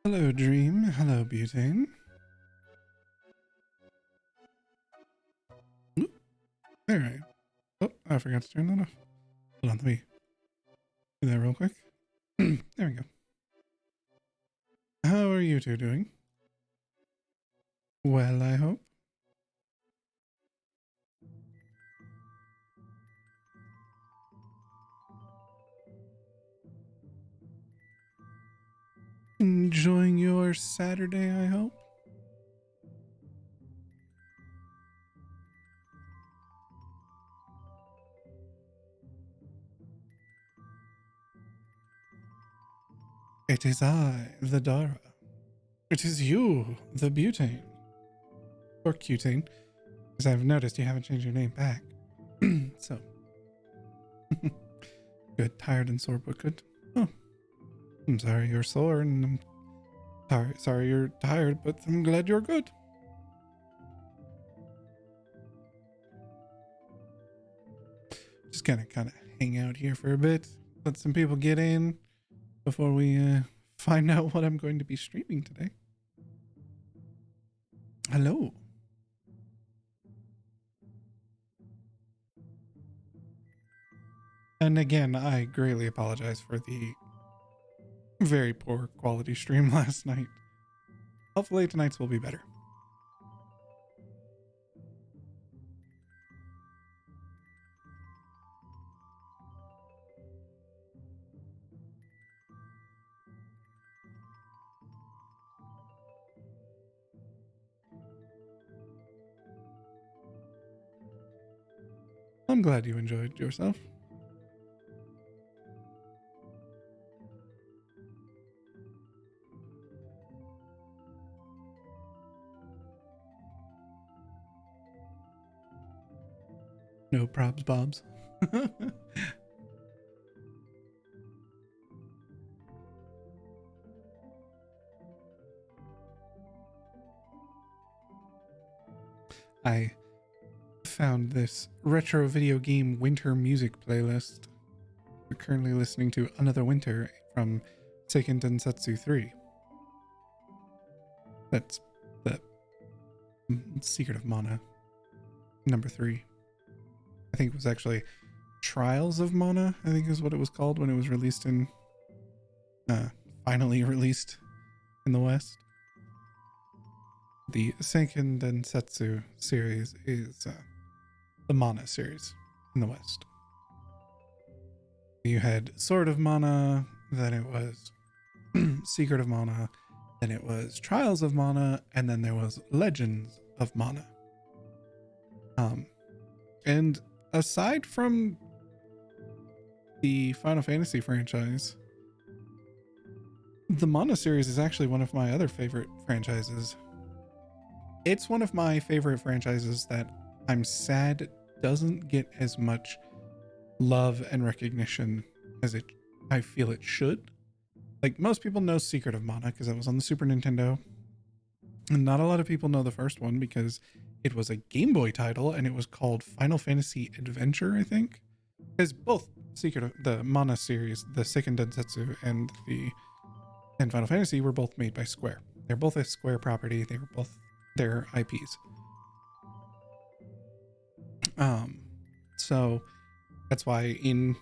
Hello, Dream. Hello, Butane. Oop, there I am. Oh, I forgot to turn that off. Hold on, let me do that real quick. There we go. How are you two doing? Well, I hope. Enjoying your Saturday, I hope. It is I, the Dara. It is you, the Butane. Or Cutane, because I've noticed you haven't changed your name back. So, good, tired and sore, but good. Oh, I'm sorry you're sore, and I'm sorry you're tired, but I'm glad you're good. Just gonna kind of hang out here for a bit, let some people get in before we find out what I'm going to be streaming today. Hello. And again, I greatly apologize for the very poor quality stream last night. Hopefully tonight's will be better. I'm glad you enjoyed yourself. No probs, Bobs. I found this retro video game winter music playlist. We're currently listening to Another Winter from Seiken Densetsu 3. That's the Secret of Mana number 3. I think it was actually Trials of Mana, I think is what it was called when it was released in finally released in the West. The Seiken Densetsu series is the Mana series in the West. You had Sword of Mana, then it was Secret of Mana, then it was Trials of Mana, and then there was Legends of Mana. And aside from the Final Fantasy franchise, the Mana series is actually one of my other favorite franchises. It's one of my favorite franchises that I'm sad doesn't get as much love and recognition as I feel it should. Like, most people know Secret of Mana because it was on the Super Nintendo. And not a lot of people know the first one because it was a Game Boy title and it was called Final Fantasy Adventure, I think. Because both the Mana series, the Seiken Densetsu and Final Fantasy were both made by Square. They're both a Square property. They were both their IPs. So that's why in,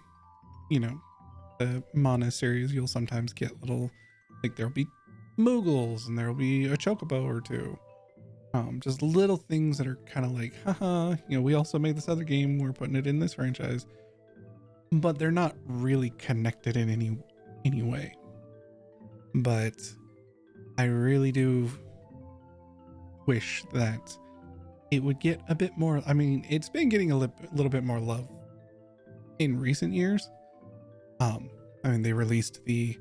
the Mana series, you'll sometimes get little, like, there'll be Moogles and there'll be a Chocobo or two. Just little things that are kind of like, haha, we also made this other game, we're putting it in this franchise. But they're not really connected in any way. But I really do wish that it would get a bit more. I mean, it's been getting a little bit more love in recent years. I mean, they released the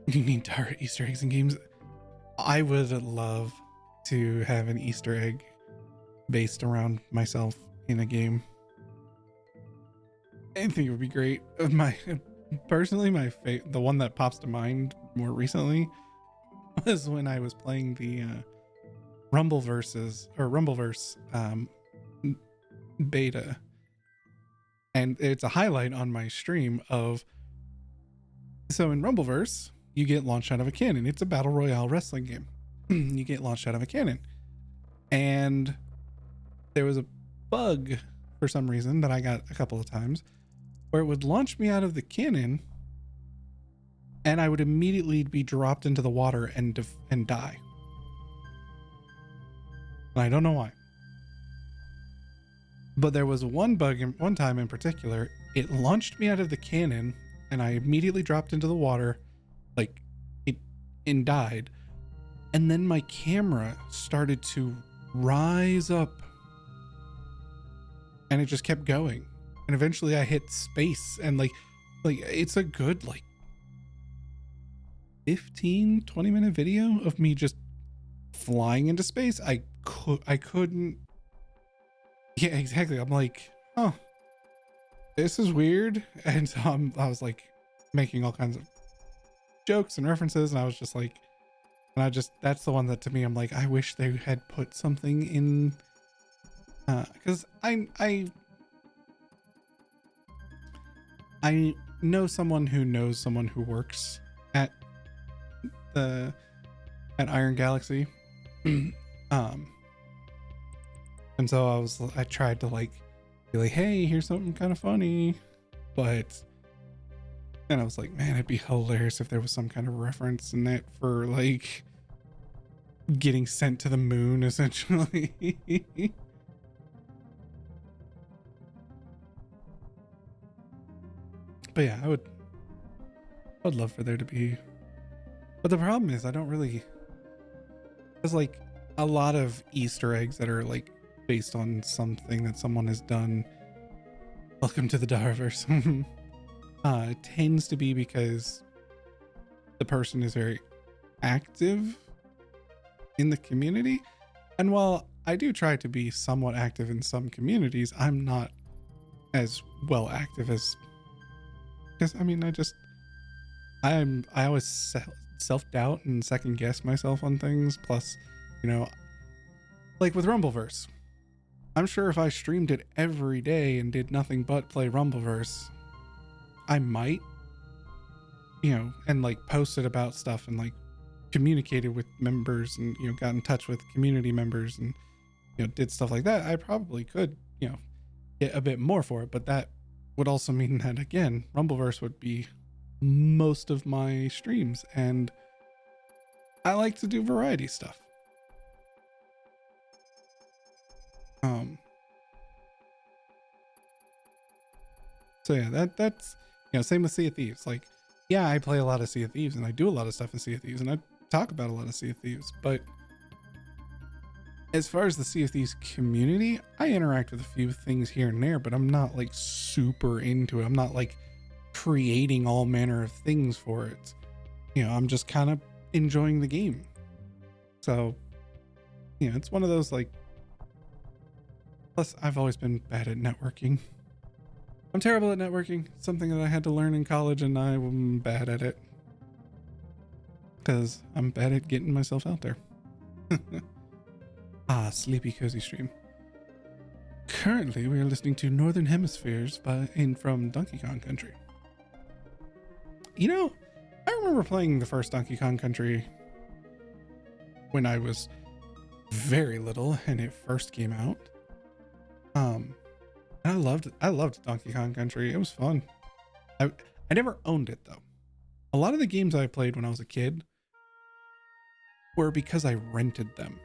you need Dara Easter eggs in games. I would love to have an Easter egg based around myself in a game. I think it would be great. Personally, the one that pops to mind more recently was when I was playing the Rumbleverse beta, and it's a highlight on my stream of So in Rumbleverse, you get launched out of a cannon. It's a battle royale wrestling game. You get launched out of a cannon. And there was a bug for some reason that I got a couple of times where it would launch me out of the cannon and I would immediately be dropped into the water and die. And I don't know why. But there was one time in particular, it launched me out of the cannon and I immediately dropped into the water, like it, and died. And then my camera started to rise up and it just kept going. And eventually I hit space and like it's a good 15, 20-minute video of me just flying into space. I couldn't. Yeah, exactly. I'm like, oh, this is weird. And so I was like making all kinds of jokes and references. And I was just like, that's the one that to me, I'm like, I wish they had put something in, because I know someone who knows someone who works at Iron Galaxy. And so I tried to be like, hey, here's something kind of funny, but then I was like, man, it'd be hilarious if there was some kind of reference in that for getting sent to the moon, essentially. But yeah, I would love for there to be, but the problem is I don't really, there's a lot of Easter eggs that are based on something that someone has done. Welcome to the Daraverse. It tends to be because the person is very active in the community. And while I do try to be somewhat active in some communities, I'm not as well active as, because I mean, I always self-doubt and second guess myself on things. Plus, like with Rumbleverse, I'm sure if I streamed it every day and did nothing but play Rumbleverse, I might, and posted about stuff and communicated with members and, got in touch with community members and, did stuff like that. I probably could, get a bit more for it, but that would also mean that, again, Rumbleverse would be most of my streams, and I like to do variety stuff. So yeah, that's, same with Sea of Thieves. Yeah, I play a lot of Sea of Thieves and I do a lot of stuff in Sea of Thieves and I talk about a lot of Sea of Thieves, but as far as the Sea of Thieves community, I interact with a few things here and there, but I'm not super into it. I'm not creating all manner of things for it. I'm just kind of enjoying the game. So, it's one of those plus I've always been bad at networking. I'm terrible at networking. It's something that I had to learn in college and I'm bad at it. Because I'm bad at getting myself out there. Sleepy cozy stream. Currently we are listening to Northern Hemispheres from Donkey Kong Country. I remember playing the first Donkey Kong Country when I was very little and it first came out. I loved Donkey Kong Country. It was fun. I never owned it though. A lot of the games I played when I was a kid were because I rented them.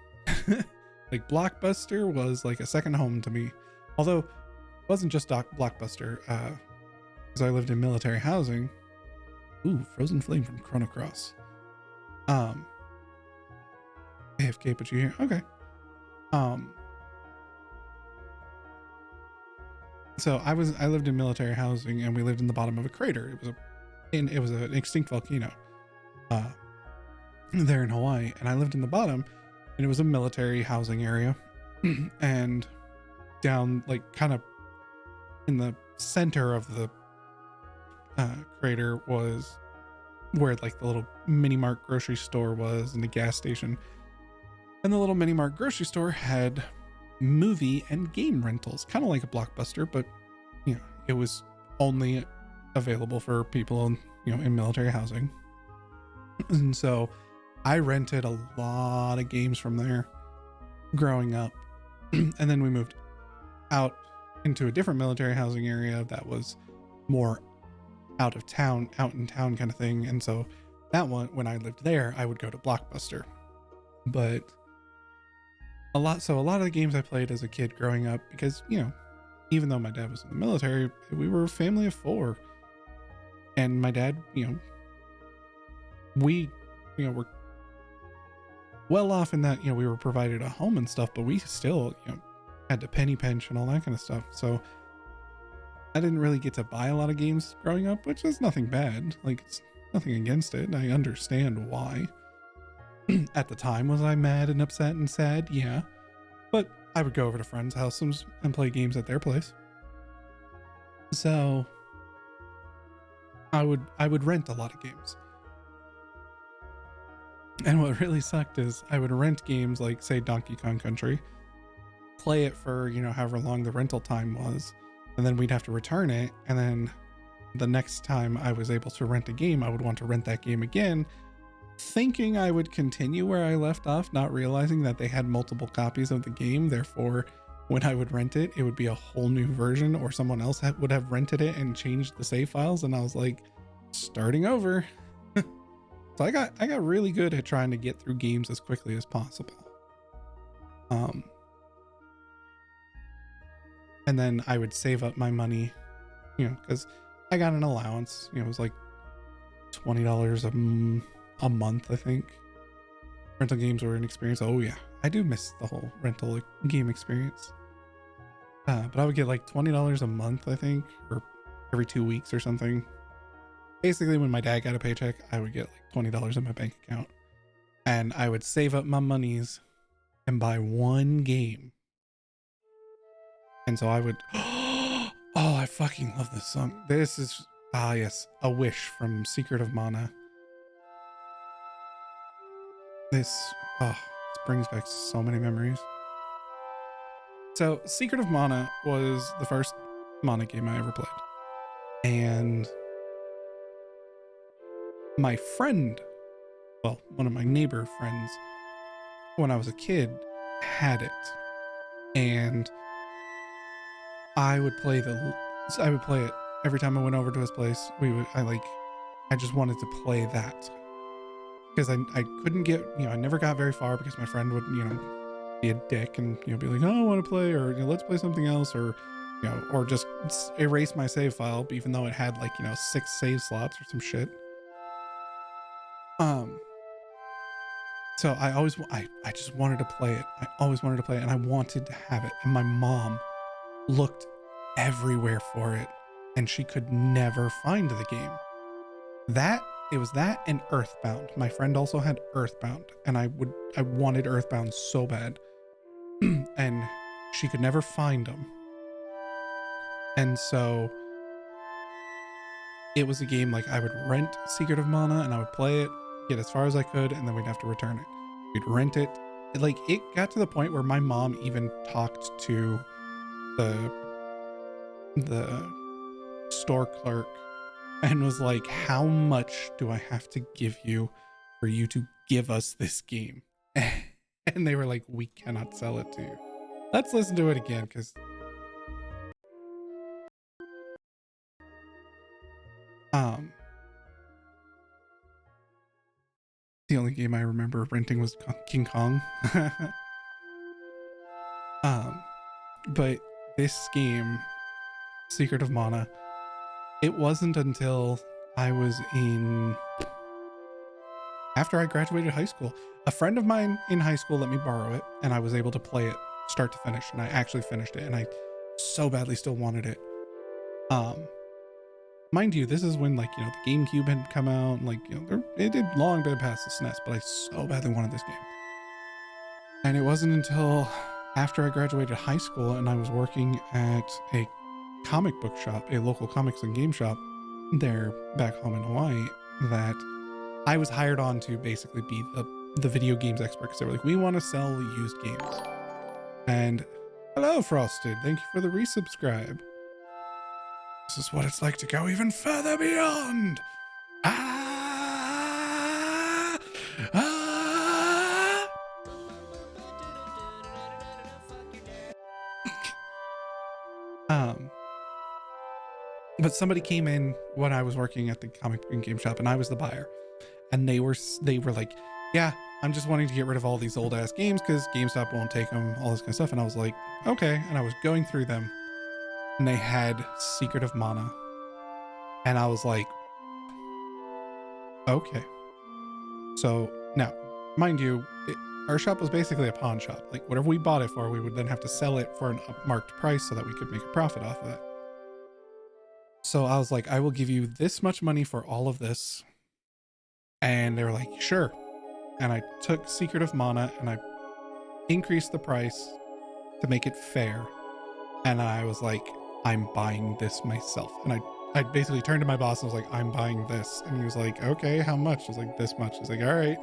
Blockbuster was a second home to me. Although it wasn't just Blockbuster, because I lived in military housing. Ooh, Frozen Flame from Chrono Cross. AFK, but you here? Okay. So I lived in military housing and we lived in the bottom of a crater. It was an extinct volcano there in Hawaii, and I lived in the bottom, and it was a military housing area. And down kind of in the center of the crater was where the little mini mart grocery store was and the gas station. And the little mini mart grocery store had movie and game rentals, kind of like a Blockbuster, but it was only available for people in military housing. And so I rented a lot of games from there growing up. And then we moved out into a different military housing area that was more out in town kind of thing. And so that one, when I lived there, I would go to Blockbuster. But a lot of the games I played as a kid growing up, because, even though my dad was in the military, we were a family of 4. And my dad, we, were well off in that, we were provided a home and stuff, but we still, had to penny pinch and all that kind of stuff. So I didn't really get to buy a lot of games growing up, which is nothing bad. Like, it's nothing against it. I understand why. At the time, was I mad and upset and sad? Yeah. But I would go over to friends' houses and play games at their place. So I would rent a lot of games. And what really sucked is I would rent games like, say, Donkey Kong Country, play it for, however long the rental time was, and then we'd have to return it. And then the next time I was able to rent a game, I would want to rent that game again, thinking I would continue where I left off, not realizing that they had multiple copies of the game. Therefore, when I would rent it, it would be a whole new version, or someone else would have rented it and changed the save files. And I was like, starting over. So I got really good at trying to get through games as quickly as possible. And then I would save up my money, because I got an allowance. It was like $20 a month, I think. Rental games were an experience. Oh yeah, I do miss the whole rental game experience. But I would get like $20 a month, I think, or every 2 weeks or something. Basically, when my dad got a paycheck, I would get like $20 in my bank account, and I would save up my monies and buy one game. And so I would, oh, I fucking love this song. This is, yes, A Wish from Secret of Mana. This brings back so many memories. So Secret of Mana was the first Mana game I ever played. And my friend, well, one of my neighbor friends, when I was a kid, had it. And I would play it every time I went over to his place. I just wanted to play that. Because I couldn't get, I never got very far because my friend would, be a dick and, be like, oh, I want to play, or, let's play something else, or, or just erase my save file, even though it had like, 6 save slots or some shit. So I just wanted to play it. I always wanted to play it, and I wanted to have it. And my mom looked everywhere for it, and she could never find the game. It was that and Earthbound. My friend also had Earthbound, and I wanted Earthbound so bad. And she could never find them. And so it was a game like I would rent Secret of Mana and I would play it, get as far as I could, and then we'd have to return it. We'd rent it. It got to the point where my mom even talked to the store clerk and was like, how much do I have to give you for you to give us this game? And they were like, we cannot sell it to you. Let's listen to it again, because the only game I remember renting was King Kong. But this game, Secret of Mana, it wasn't until I was after I graduated high school. A friend of mine in high school let me borrow it, and I was able to play it start to finish, and I actually finished it, and I so badly still wanted it. Mind you, this is when the GameCube had come out, and it had long been past the SNES, but I so badly wanted this game. And it wasn't until after I graduated high school and I was working at a comic book shop, a local comics and game shop there back home in Hawaii, that I was hired on to basically be the video games expert, because they were like, we want to sell used games. And hello, Frosted, thank you for the resubscribe. This is what it's like to go even further beyond. Ah! Ah! But somebody came in when I was working at the comic book and game shop, and I was the buyer, and they were like, yeah, I'm just wanting to get rid of all these old ass games because GameStop won't take them, all this kind of stuff. And I was like, okay. And I was going through them, and they had Secret of Mana, and I was like, okay. So now, mind you, our shop was basically a pawn shop. Like whatever we bought it for, we would then have to sell it for an upmarked price so that we could make a profit off of it. So I was like, I will give you this much money for all of this. And they were like, sure. And I took Secret of Mana and I increased the price to make it fair. And I was like, I'm buying this myself. And I basically turned to my boss and was like, I'm buying this. And he was like, okay, how much? I was like, this much. He's like, all right.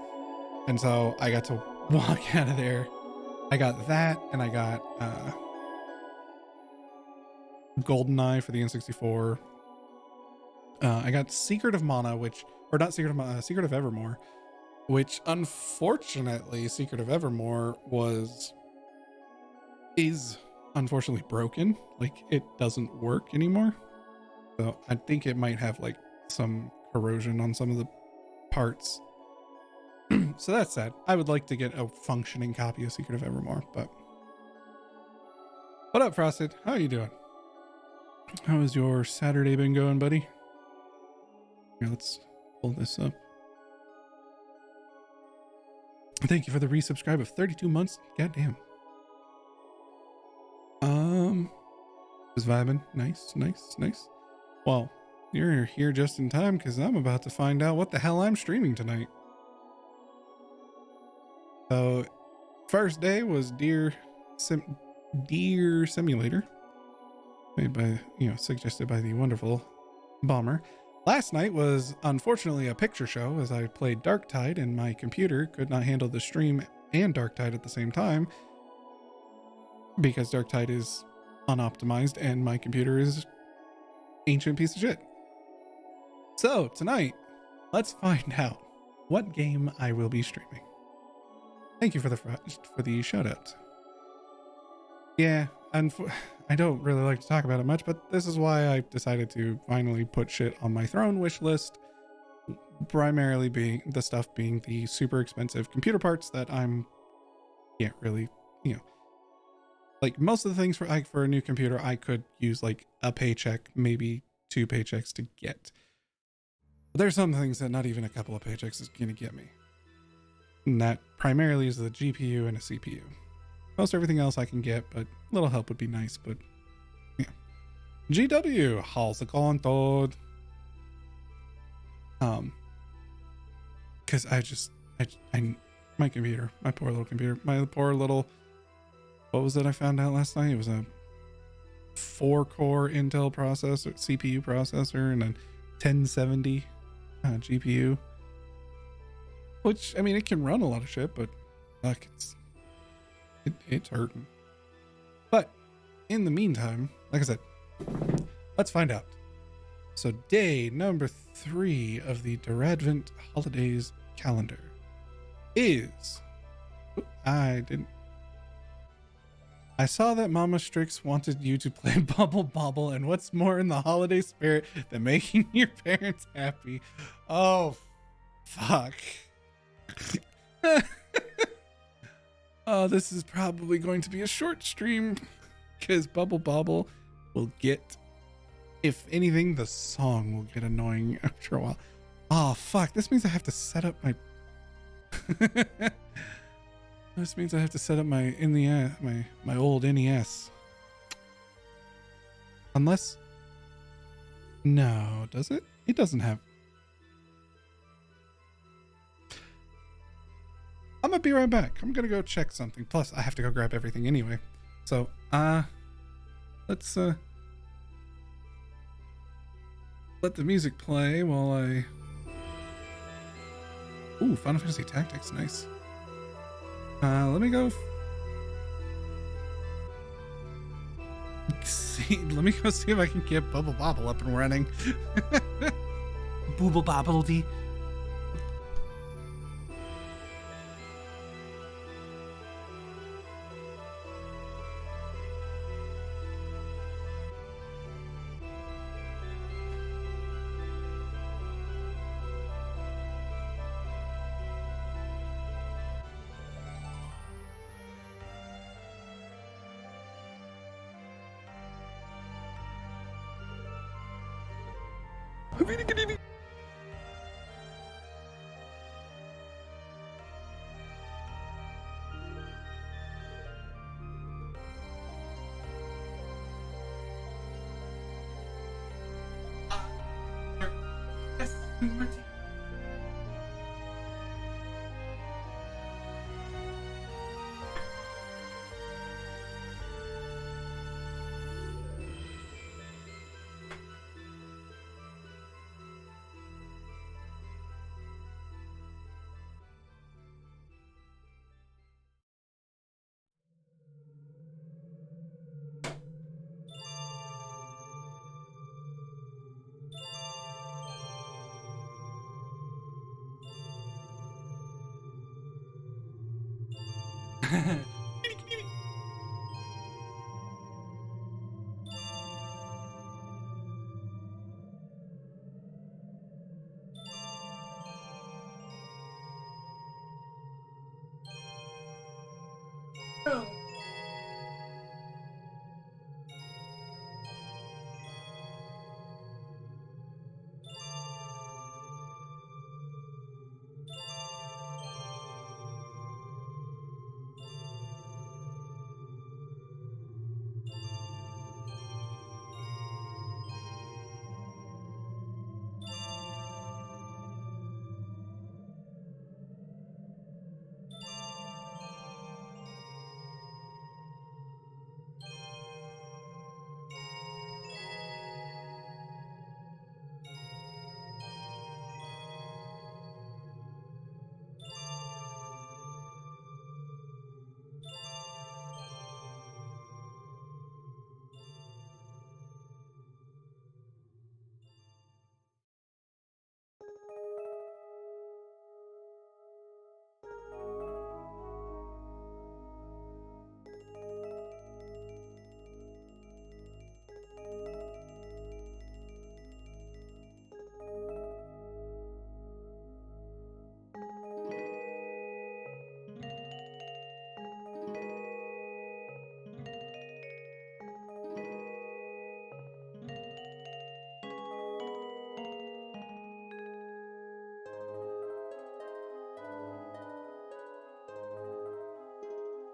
And so I got to walk out of there. I got that, and I got GoldenEye for the N64. I got Secret of Mana, or not Secret of Mana, Secret of Evermore, which unfortunately, Secret of Evermore is unfortunately broken. Like it doesn't work anymore. So I think it might have like some corrosion on some of the parts. So that's sad. I would like to get a functioning copy of Secret of Evermore, but what up, Frosted? How are you doing? How has your Saturday been going, buddy? Here, let's pull this up. Thank you for the resubscribe of 32 months. Goddamn. Just vibing. Nice. Well, you're here just in time because I'm about to find out what the hell I'm streaming tonight. So, first day was Deer Simulator, made by, suggested by the wonderful Bomber. Last night was unfortunately a picture show as I played Darktide and my computer could not handle the stream and Darktide at the same time because Darktide is unoptimized and my computer is ancient piece of shit. So tonight, let's find out what game I will be streaming. Thank you for the shout out. Yeah, I don't really like to talk about it much, but this is why I decided to finally put shit on my throne wish list. Primarily being the super expensive computer parts that can't really, like most of the things for a new computer, I could use like a paycheck, maybe 2 paychecks to get. But there's some things that not even a couple of paychecks is going to get me. And that primarily is the GPU and a CPU. Most everything else I can get, but a little help would be nice, but yeah. GW, how's it going, Todd? Because my computer, my poor little computer, what was it I found out last night? It was a 4-core Intel processor, CPU processor, and a 1070 GPU. Which, I mean, it can run a lot of shit, but fuck, it's hurting. But in the meantime, like I said, let's find out. So day number 3 of the Duradvent Holidays calendar is... I saw that Mama Strix wanted you to play Bubble Bobble, and what's more in the holiday spirit than making your parents happy? Oh, fuck. Oh, this is probably going to be a short stream because Bubble Bobble will get, if anything, the song will get annoying after a while. Oh, fuck. This means I have to set up my... This means I have to set up my my old NES. Unless... No, does it? It doesn't have... I'm gonna be right back. I'm gonna go check something. Plus, I have to go grab everything anyway. So, let's, let the music play while I... Ooh, Final Fantasy Tactics, nice. Let me go... Let me go see if I can get Bubble Bobble up and running. booble bobble dee.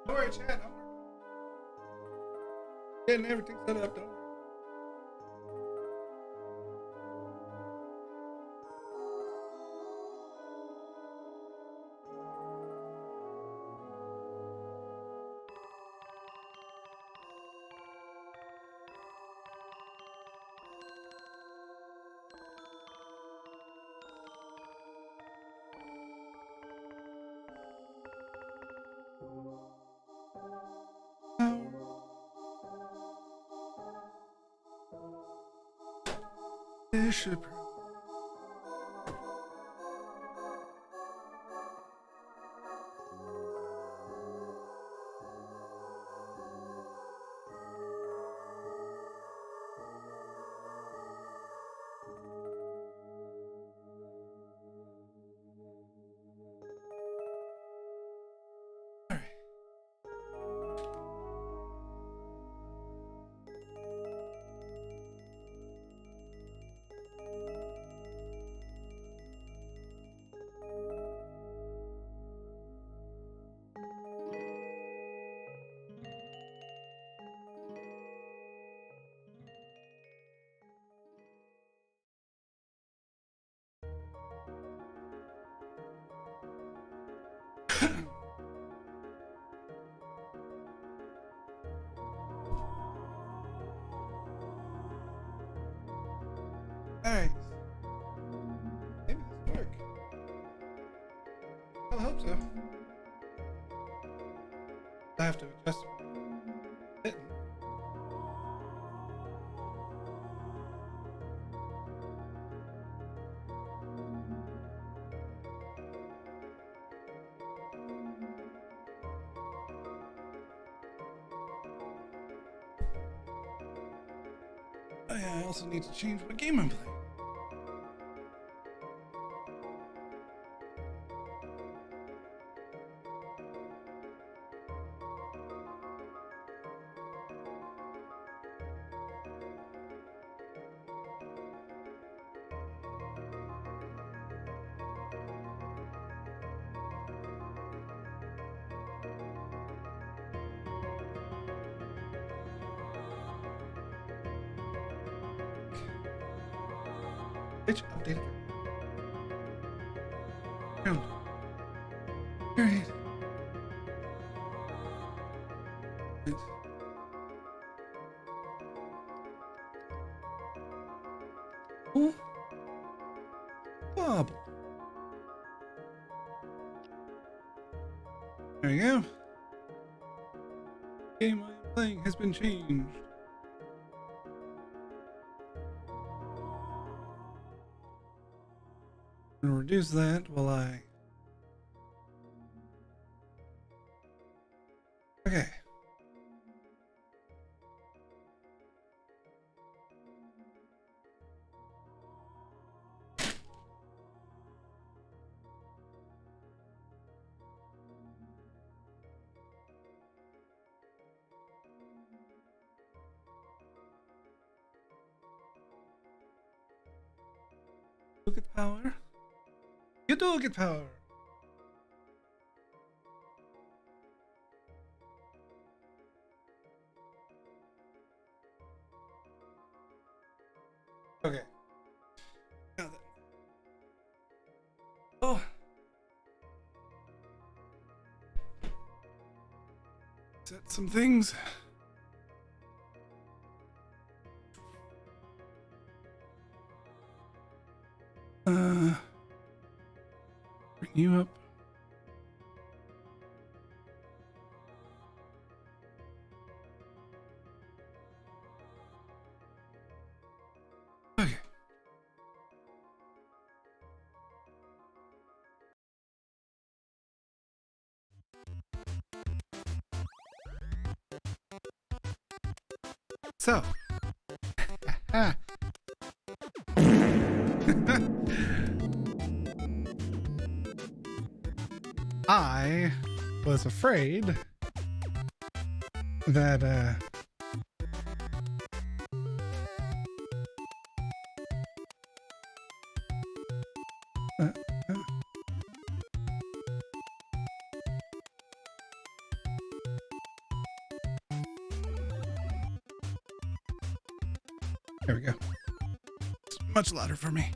Don't worry, Chad. I'm getting everything set up. Don't worry. Bishop. Alright. Maybe this will work. I hope so. I have to adjust it. Oh yeah, I also need to change what game I'm playing. Bitch, updated. Alright. Oh, Bob. There you go. Game I am playing has been changed. I'm gonna reduce that while I... Okay. You get power. You do get power. Okay. Now that. Oh. Set some things. Bring you up. Okay. So. I was afraid that uh, there we go. It's much louder for me.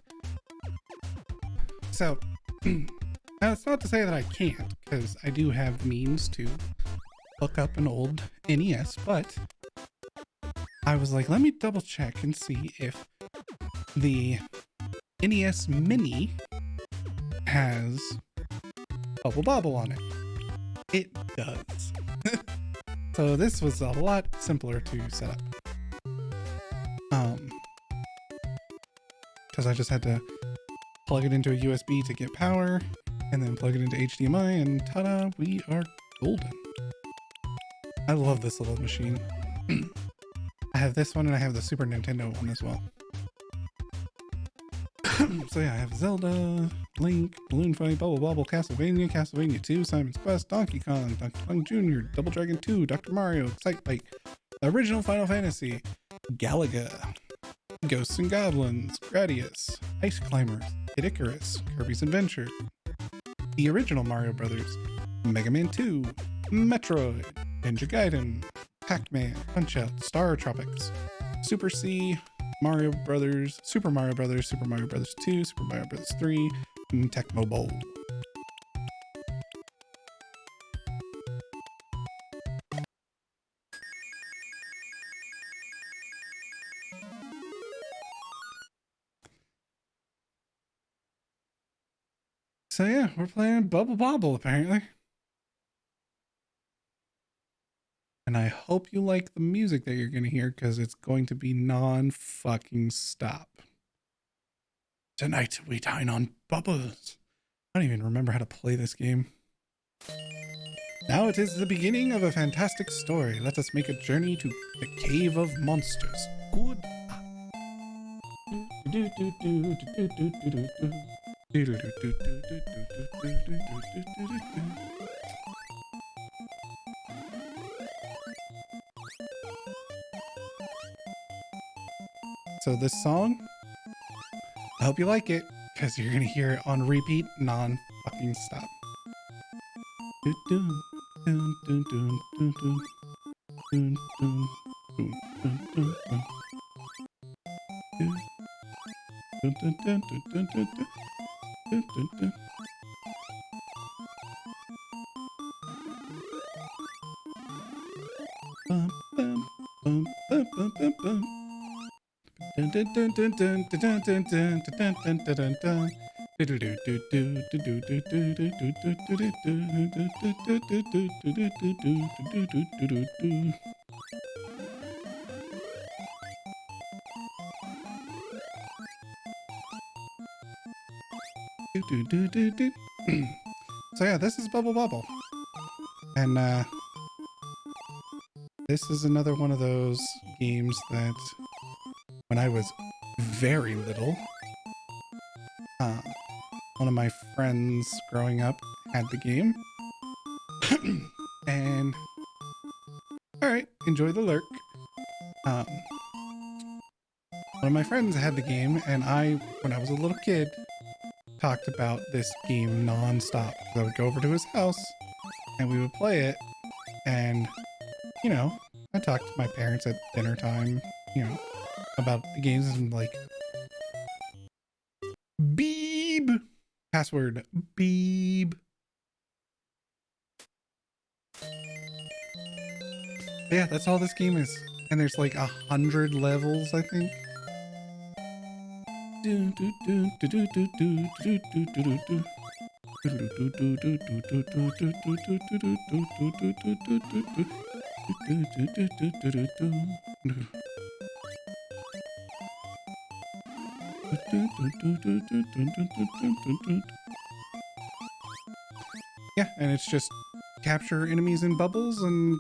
So, now it's not to say that I can't, because I do have means to look up an old NES, but I was like, let me double check and see if the NES Mini has Bubble Bobble on it. It does. So this was a lot simpler to set up. Because I just had to plug it into a USB to get power, and then plug it into HDMI, and ta-da, we are golden. I love this little machine. I have this one, and I have the Super Nintendo one as well. So yeah, I have Zelda, Link, Balloon Fight, Bubble Bobble, Castlevania, Castlevania 2, Simon's Quest, Donkey Kong Jr., Double Dragon 2, Dr. Mario, Excitebike, the original Final Fantasy, Galaga, Ghosts and Goblins, Gradius, Ice Climbers, Kid Icarus, Kirby's Adventure, the original Mario Brothers, Mega Man 2, Metroid, Ninja Gaiden, Pac-Man, Punch-Out, Star Tropics, Super C, Mario Brothers, Super Mario Brothers, Super Mario Brothers 2, Super Mario Brothers 3, and Tecmo Bowl. So yeah, we're playing Bubble Bobble apparently. And I hope you like the music that you're going to hear, because it's going to be non-fucking stop. Tonight we dine on bubbles. I don't even remember how to play this game. Now it is the beginning of a fantastic story. Let us make a journey to the Cave of Monsters. Good. So this song, I hope you like it, because you're gonna hear it on repeat non-fucking stop. So yeah, this is Bubble Bobble, and this is another one of those games that when I was very little, one of my friends growing up had the game. And all right, enjoy the lurk. One of my friends had the game, and when I was a little kid, talked about this game non-stop. I would go over to his house and we would play it, and you know, I talked to my parents at dinner time, you know, about the games, and like, Beeb password Beeb. Yeah, that's all this game is, and there's like 100 levels, I think. Yeah, and it's just capture enemies in bubbles and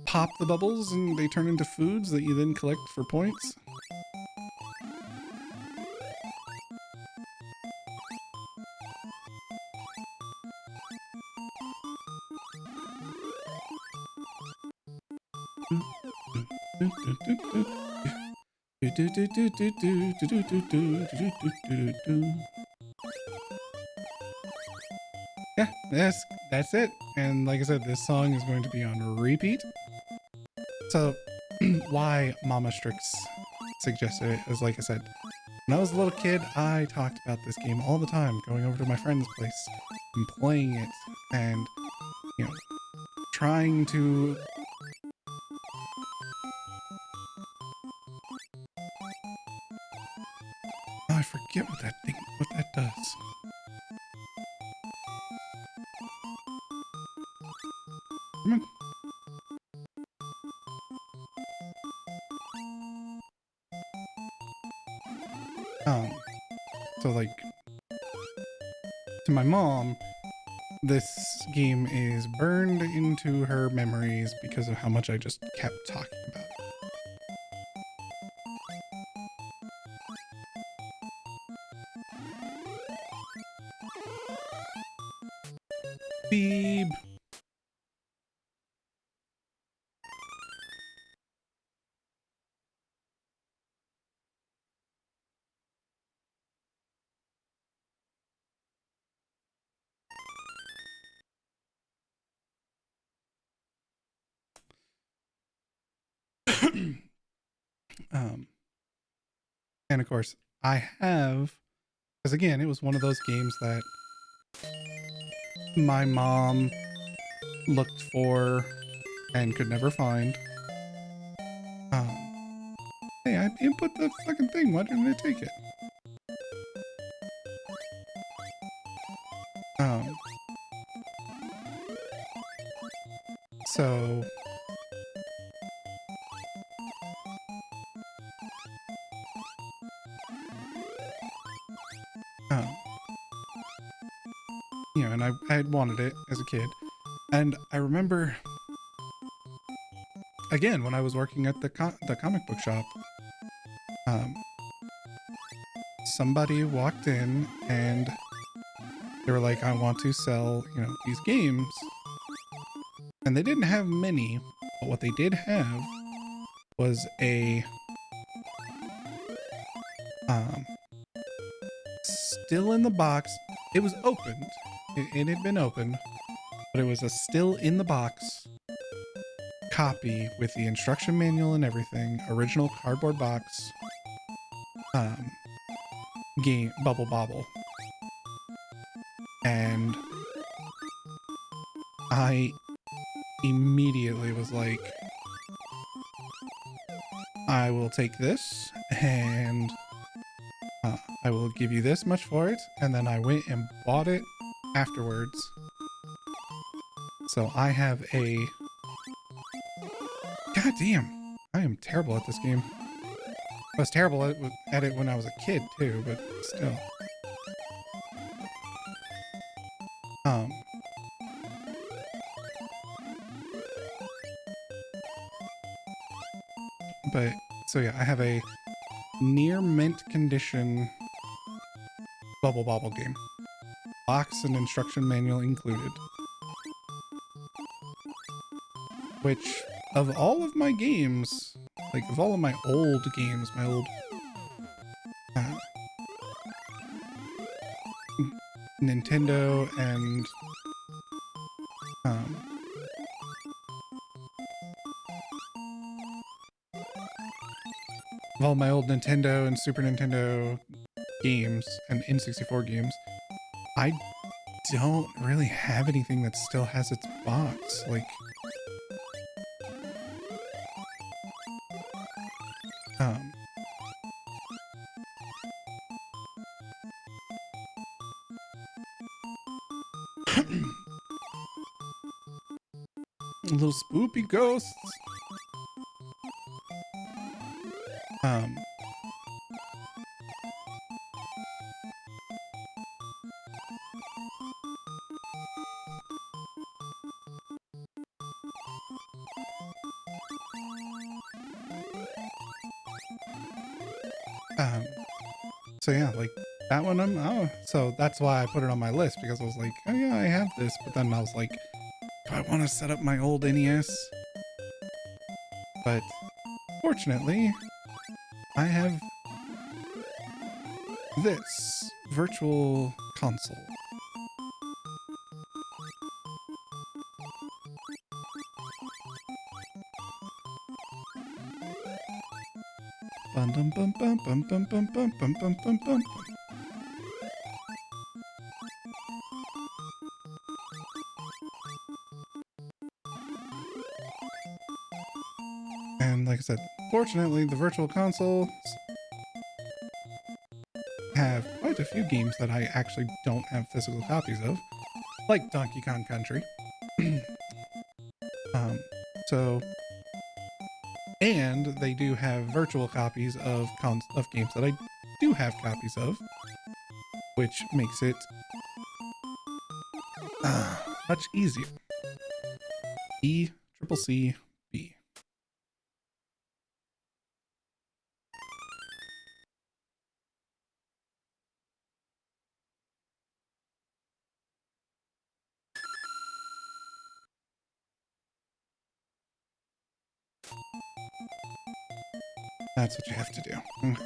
pop the bubbles, and they turn into foods that you then collect for points. Yeah, that's it. And like I said, this song is going to be on repeat. So why Mama Strix suggested it is, like I said, when I was a little kid, I talked about this game all the time, going over to my friend's place and playing it, and you know, trying to I forget what that does. Come on. So like, to my mom, this game is burned into her memories because of how much I just kept talking about it. Beep. And of course, I have, because again, it was one of those games that my mom looked for and could never find. Hey, I input the fucking thing. Why didn't it take it? So you know, and I had wanted it as a kid, and I remember again when I was working at the comic book shop, somebody walked in and they were like, I want to sell, these games. And they didn't have many, but what they did have was a still in the box. It was opened. It had been opened, but it was a still in the box copy with the instruction manual and everything, original cardboard box, game Bubble Bobble. And I immediately was like, I will take this and I will give you this much for it. And then I went and bought it afterwards. So I have a... God damn, I am terrible at this game. I was terrible at it when I was a kid too, but still. But, so yeah, I have a near mint condition Bubble Bobble game. Box and instruction manual included. Which, of all of my games, like of all of my old games, my old Nintendo and of all my old Nintendo and Super Nintendo games and N64 games, I don't really have anything that still has its box. Like, little spoopy ghosts. So yeah, like that one, so that's why I put it on my list, because I was like, oh yeah, I have this, but then I was like, do I want to set up my old NES? But fortunately, I have this virtual console. Bum bum bum bum bum bum bum bum bum bum bum bum. And like I said, fortunately, the virtual consoles have quite a few games that I actually don't have physical copies of, like Donkey Kong Country. And they do have virtual copies of games that I do have copies of, which makes it much easier. ECCC B. That's what you have to do. Okay.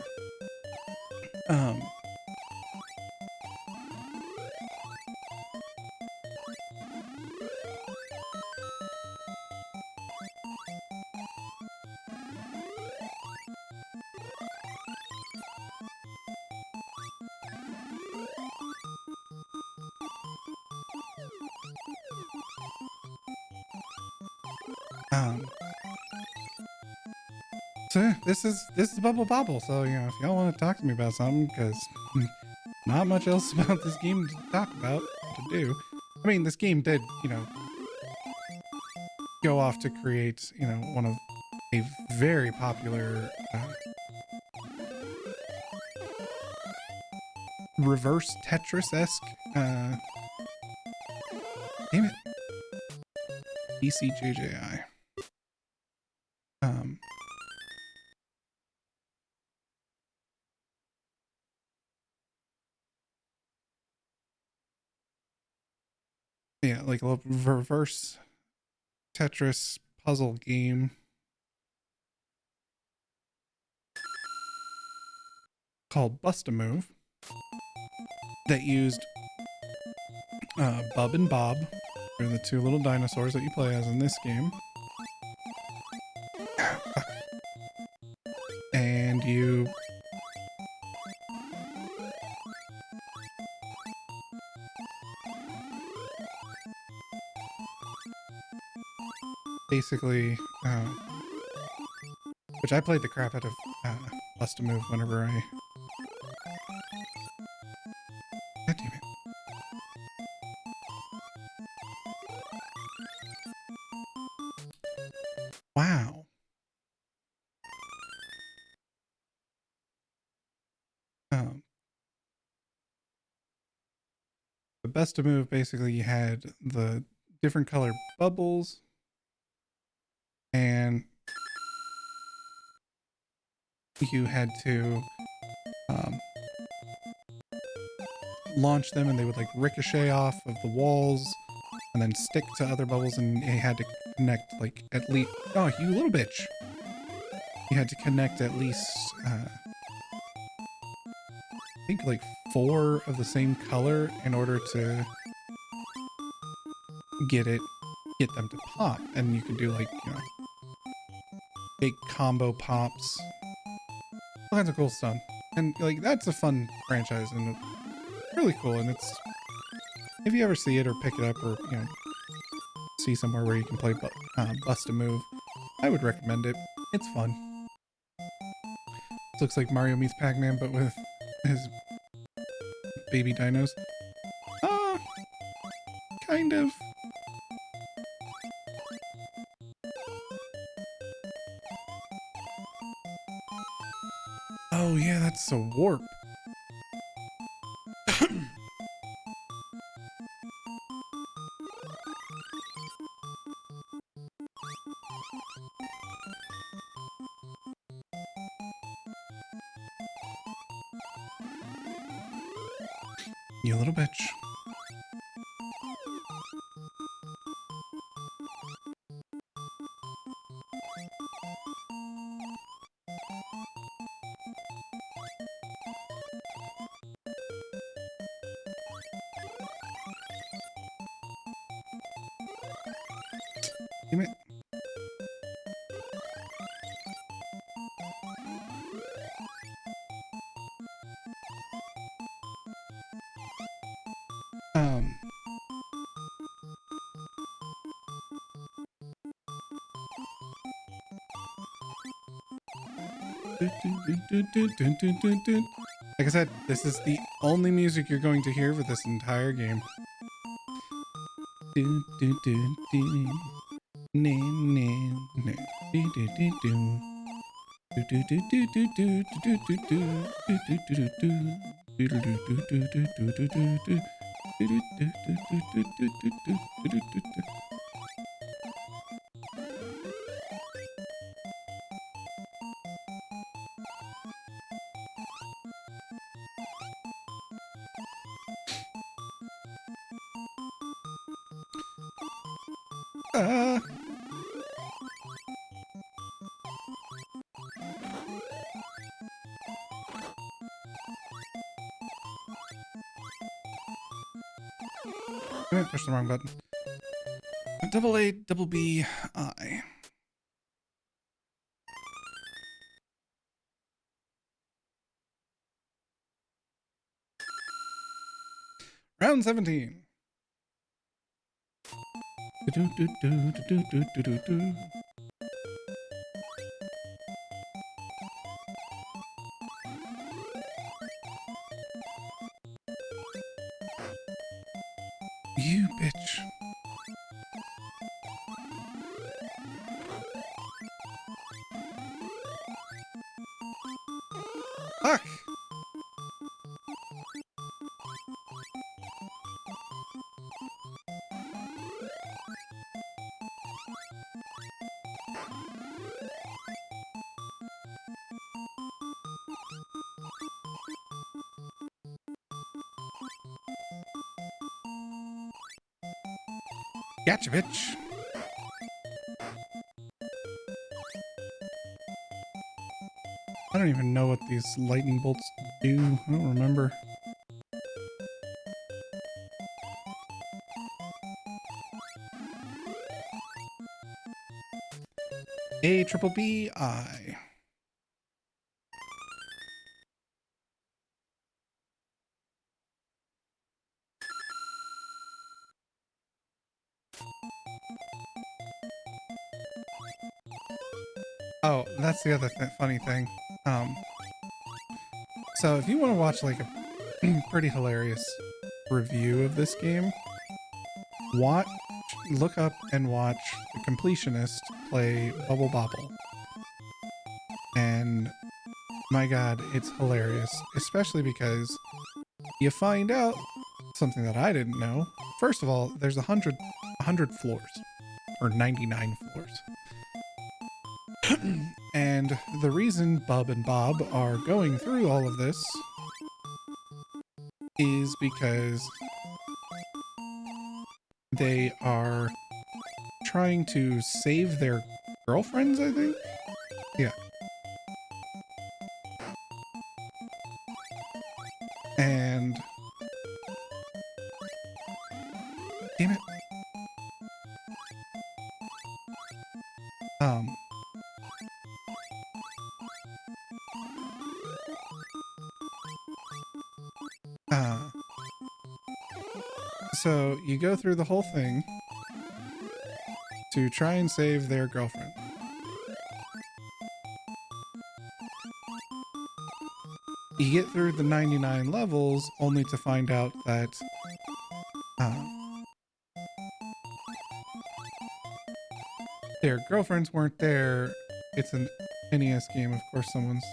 So this is Bubble Bobble. So if y'all want to talk to me about something, because not much else about this game to talk about, to do. I mean, this game did, go off to create, one of a very popular reverse Tetris-esque, damn it, BCJJI. like a little reverse Tetris puzzle game called Bust-A-Move that used Bub and Bob. They're the two little dinosaurs that you play as in this game. And you basically, which I played the crap out of Bust-A-Move whenever I... God damn it. Wow. The Bust-A-Move, basically you had the different color bubbles and you had to launch them and they would like ricochet off of the walls and then stick to other bubbles, and it had to connect like at least... Oh, you little bitch. You had to connect at least I think like 4 of the same color in order to get them to pop. And you could do like, you know, big combo pops, all kinds of cool stuff. And like that's a fun franchise and really cool. And it's, if you ever see it or pick it up or, you know, see somewhere where you can play Bust-A-Move, I would recommend it. It's fun. It looks like Mario meets Pac-Man, but with his baby dinos. Kind of. Oh yeah, that's a warp. You little bitch. Damn it. Like I said, this is the only music you're going to hear for this entire game. I pushed the wrong button. Double A, double B, I. Round 17. You bitch. Fuck. Gotcha, bitch. I don't even know what these lightning bolts do. I don't remember. A triple B I. Oh, that's the other funny thing. So if you want to watch like a pretty hilarious review of this game, look up and watch the completionist play Bubble Bobble. And my God, it's hilarious, especially because you find out something that I didn't know. First of all, there's 100 floors, or 99 floors. And the reason Bub and Bob are going through all of this is because they are trying to save their girlfriends, I think? Yeah. And... damn it. So you go through the whole thing to try and save their girlfriend. You get through the 99 levels only to find out that their girlfriends weren't there. It's an NES game. Of course, someone's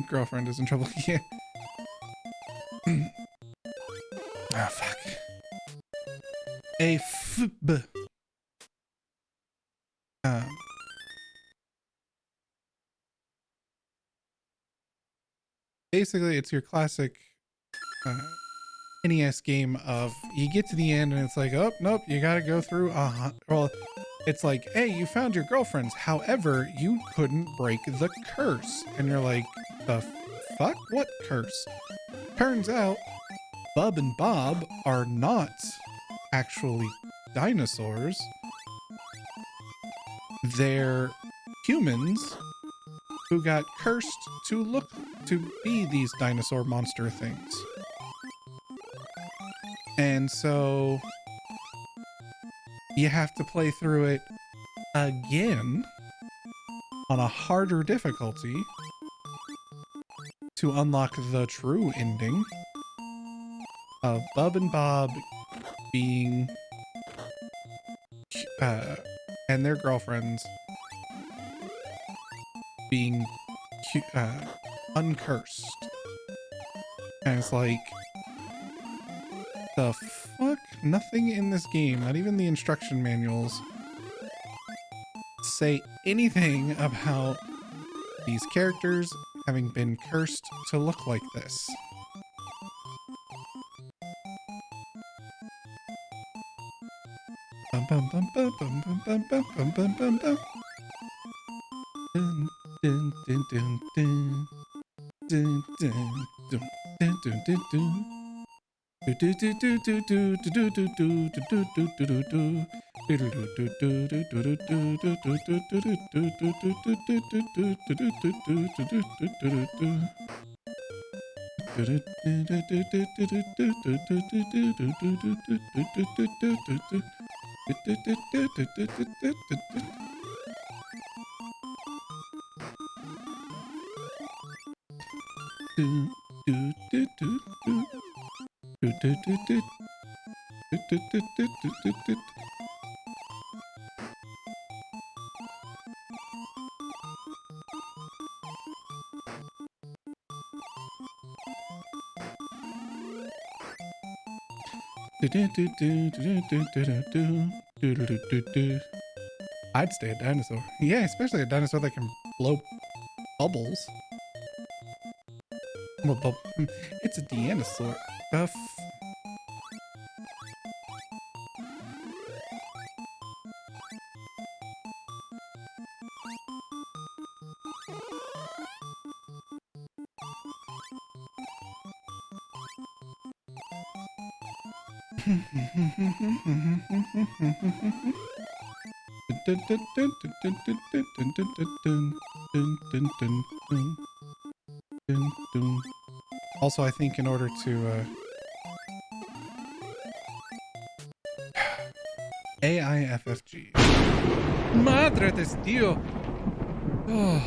girlfriend is in trouble. Yeah. Ah, fuck. A FB. Basically, it's your classic NES game of you get to the end and it's like, oh, nope, you gotta go through. Well, it's like, hey, you found your girlfriends. However, you couldn't break the curse. And you're like, the fuck? What curse? Turns out, Bub and Bob are not actually dinosaurs. They're humans who got cursed to be these dinosaur monster things. And so you have to play through it again on a harder difficulty to unlock the true ending of Bub and Bob being and their girlfriends being uncursed. And it's like, the fuck? Nothing in this game, not even the instruction manuals, say anything about these characters having been cursed to look like this. Bum bum bum bum bum bum bum bum bum bum bum. Dun dun dun dun dun. Dun dun dun dun dun dun dun. Do do do do do do do do do do do do do do. I'd stay a dinosaur. Yeah, especially a dinosaur that can blow bubbles. Well, it's a dinosaur. Also, I think in order to AIFFG. Madre de Dios. Oh,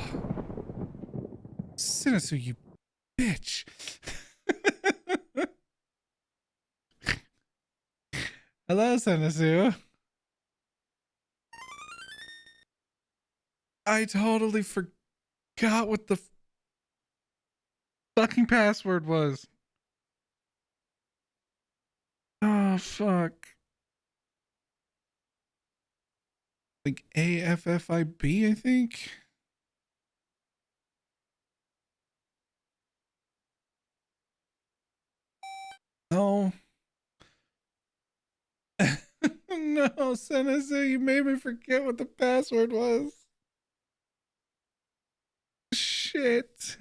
Sinisu, you bitch. Hello, Sinisu. I totally forgot what the fucking password was. Oh, fuck. Like AFFIB, I think. No. No, Sinisu, you made me forget what the password was. Shit.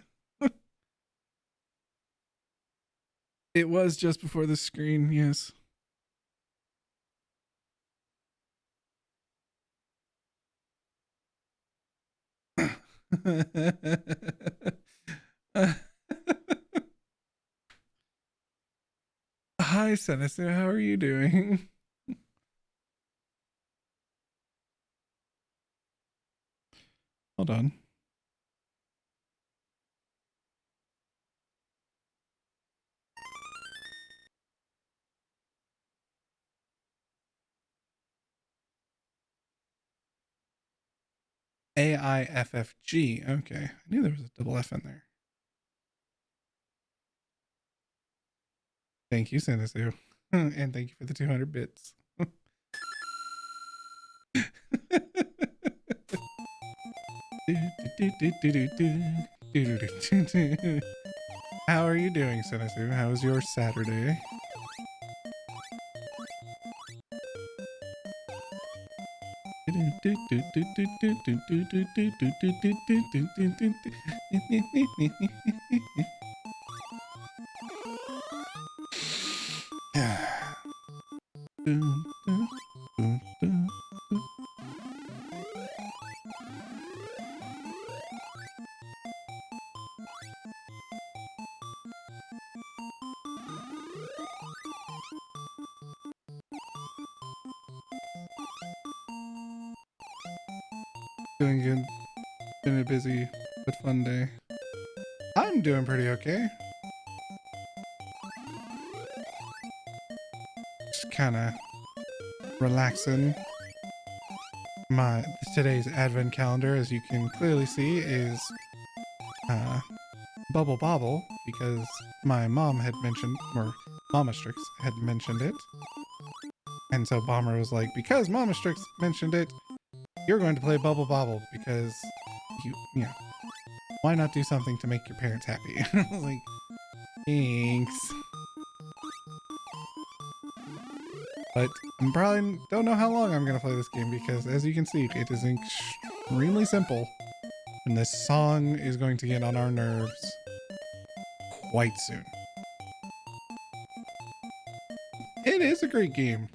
It was just before the screen, yes. Hi, Sinisu, how are you doing? Hold on. AIFFG. Okay. I knew there was a double F in there. Thank you, Sinisu. And thank you for the 200 bits. How are you doing, Sinisu? How was your Saturday? Doing good. Been a busy but fun day. I'm doing pretty okay. Just kind of relaxing. My today's advent calendar, as you can clearly see, is Bubble Bobble, because my mom had mentioned, or Mama Strix had mentioned it. And so Bomber was like, because Mama Strix mentioned it, you're going to play Bubble Bobble because you know, why not do something to make your parents happy? I was like, thanks. But I probably don't know how long I'm going to play this game because, as you can see, it is extremely simple. And this song is going to get on our nerves quite soon. It is a great game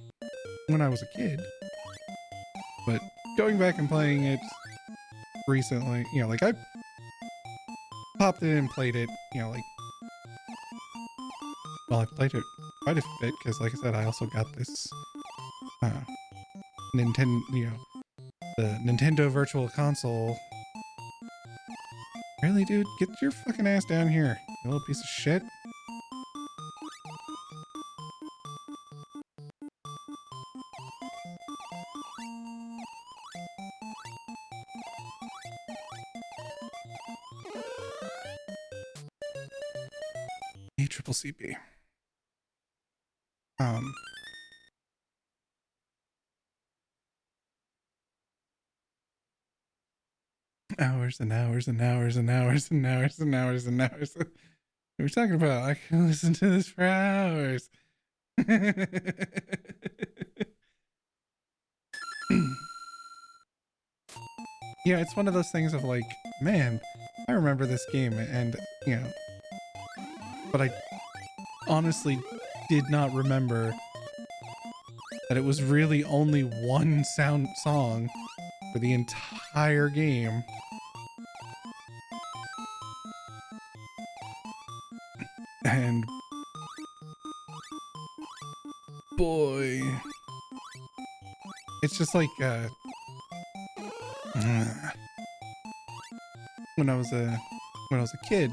when I was a kid. But going back and playing it recently, you know, like I popped in and played it, you know, like, well, I played it quite a bit because, like I said, I also got this Nintendo, you know, the Nintendo Virtual Console. Really, dude? Get your fucking ass down here, you little piece of shit. ACCCB. Hours and hours and hours and hours and hours and hours and hours. We're talking about, I can listen to this for hours. Yeah, it's one of those things of like, man, I remember this game, and you know, but I honestly did not remember that it was really only one song for the entire game. And boy, it's just like when I was a kid,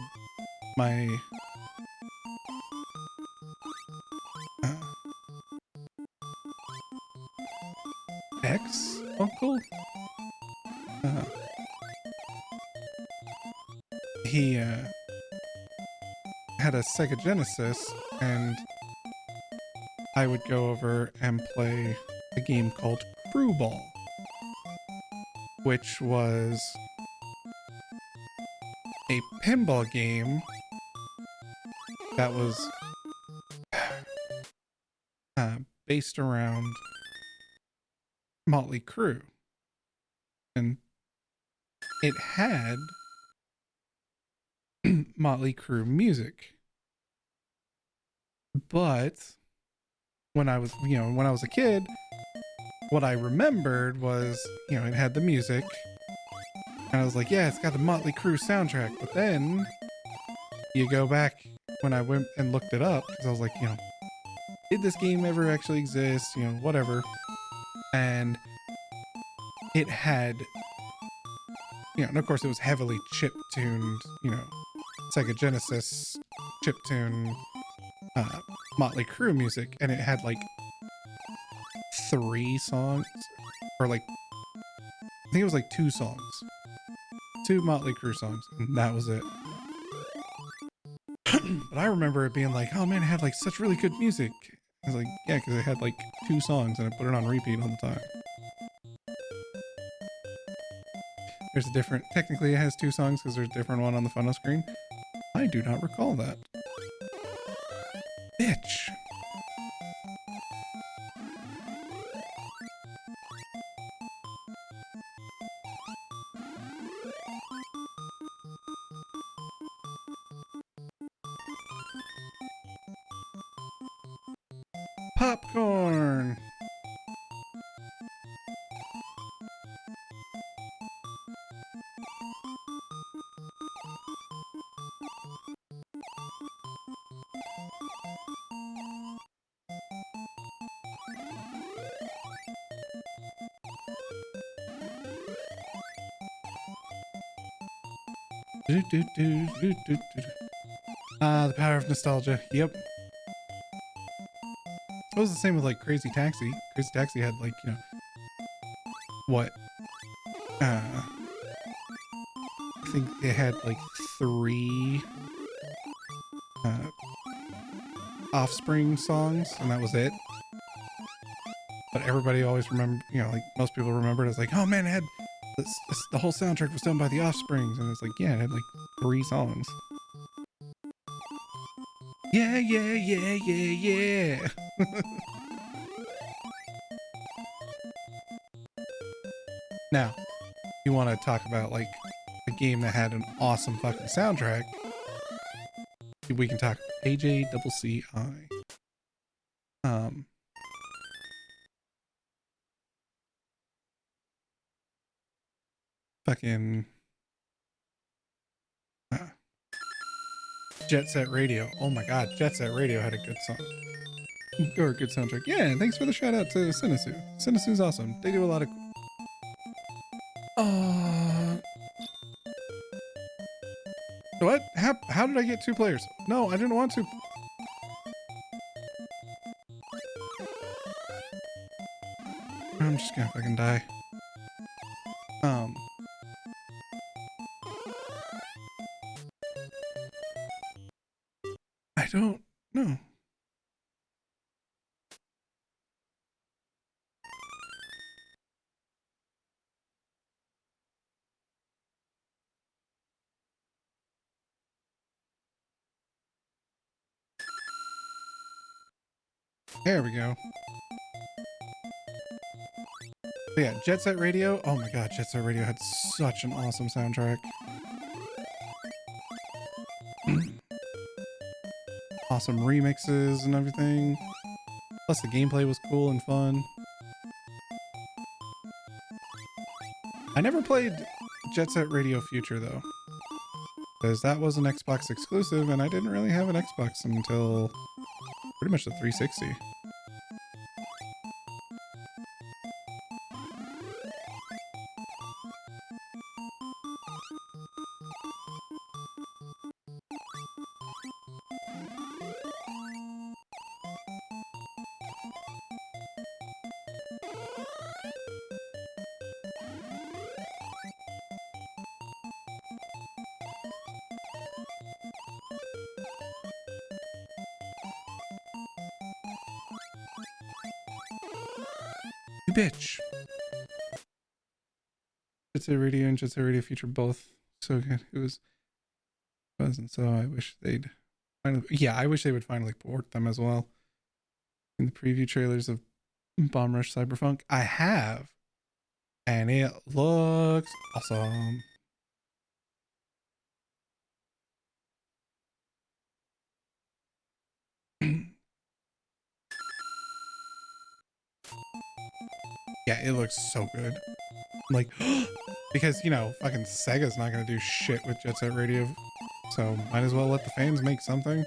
my ex uncle, he had a Sega Genesis, and I would go over and play a game called Crew Ball, which was a pinball game that was based around Motley Crue, and it had Motley Crue music. But when I was a kid, what I remembered was, it had the music, and I was like, yeah, it's got the Motley Crue soundtrack. But then you go back when I went and looked it up, because I was like, did this game ever actually exist? Whatever. And it had, and of course it was heavily chip-tuned, Sega Genesis chip-tune Motley Crue music, and it had like 3 songs, or like, I think it was like 2 songs. 2 Motley Crue songs, and that was it. But I remember it being like, oh man, it had like such really good music. I was like, yeah, because it had like 2 songs and I put it on repeat all the time. There's a different, technically it has 2 songs because there's a different one on the funnel screen. I do not recall that. Bitch. Popcorn. The power of nostalgia. Yep. It was the same with like Crazy Taxi. Crazy Taxi had like, what? I think it had like 3 Offspring songs, and that was it. But everybody always remember, like most people remember it as like, oh man, it had the whole soundtrack was done by the Offsprings, and it's like, yeah, it had like 3 songs. Yeah, yeah, yeah, yeah, yeah. Now, you want to talk about like a game that had an awesome fucking soundtrack? We can talk about AJCCI. Fucking Jet Set Radio. Oh my god, Jet Set Radio had a good song. Or a good soundtrack. Yeah, thanks for the shout out to Sinisu. Sinisu's awesome. They do a lot of... What? How did I get 2 players? No, I didn't want to. I'm just gonna fucking die. I don't know. There we go. But yeah, Jet Set Radio. Oh my god, Jet Set Radio had such an awesome soundtrack. Awesome remixes and everything. Plus the gameplay was cool and fun. I never played Jet Set Radio Future though, because that was an Xbox exclusive and I didn't really have an Xbox until pretty much the 360. You bitch. Jet Set Radio and Jet Set Radio Future both so good. It wasn't, so I wish they'd finally, yeah, I wish they would finally port them as well. In the preview trailers of Bomb Rush Cyberpunk, I have, and it looks awesome. Yeah, it looks so good. Like, because, you know, fucking Sega's not gonna do shit with Jet Set Radio, so might as well let the fans make something.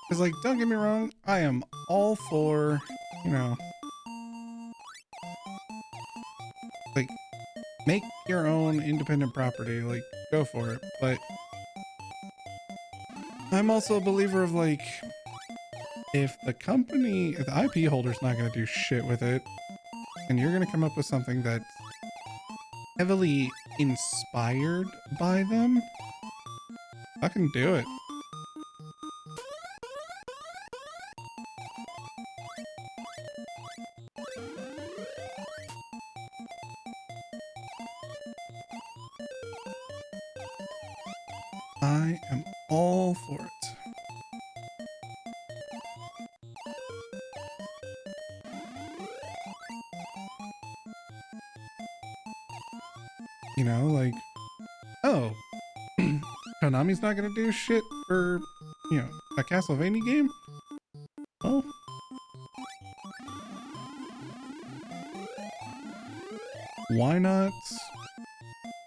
Because, like, don't get me wrong, I am all for, you know, like, make your own independent property, like, go for it. But I'm also a believer of, like, if the IP holder's not going to do shit with it, and you're going to come up with something that's heavily inspired by them, fucking do it. I am all for it. You know, like, oh, Konami's not gonna do shit for, you know, a Castlevania game? Oh. Why not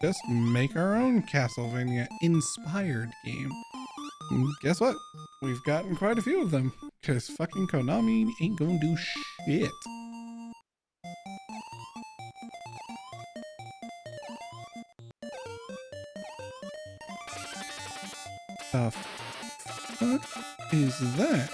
just make our own Castlevania inspired game? And guess what? We've gotten quite a few of them, because fucking Konami ain't gonna do shit. The fuck is that?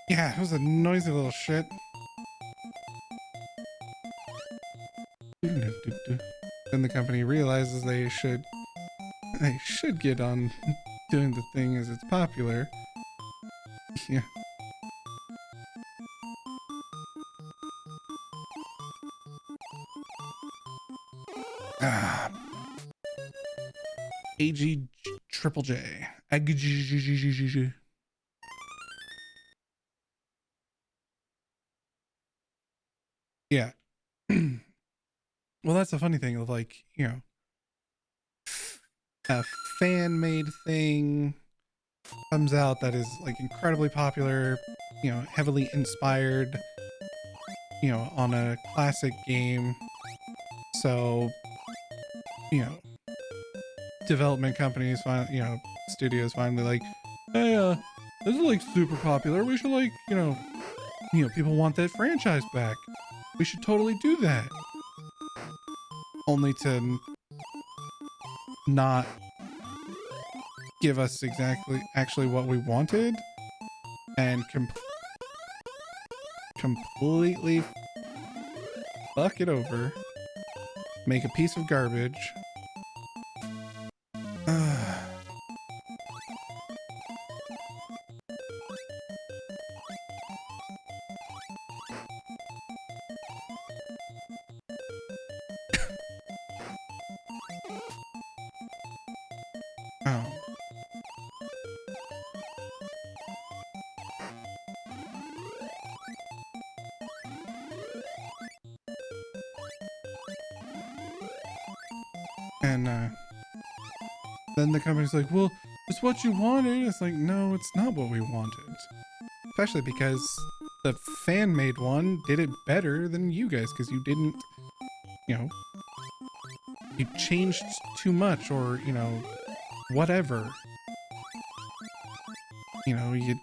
Yeah, it was a noisy little shit. Then the company realizes they should get on doing the thing as it's popular. Yeah. Ah. AG Triple J. Yeah. Well, that's the funny thing of, like, you know, a fan-made thing comes out that is, like, incredibly popular, you know, heavily inspired, you know, on a classic game. So, you know, development companies, studios finally like, hey, this is like super popular. We should like, people want that franchise back. We should totally do that. Only to not give us actually what we wanted, and completely fuck it over. Make a piece of garbage. Oh. And then the company's like, well, it's what you wanted. It's like, no, it's not what we wanted. Especially because the fan-made one did it better than you guys, because you didn't, you changed too much, or, whatever. You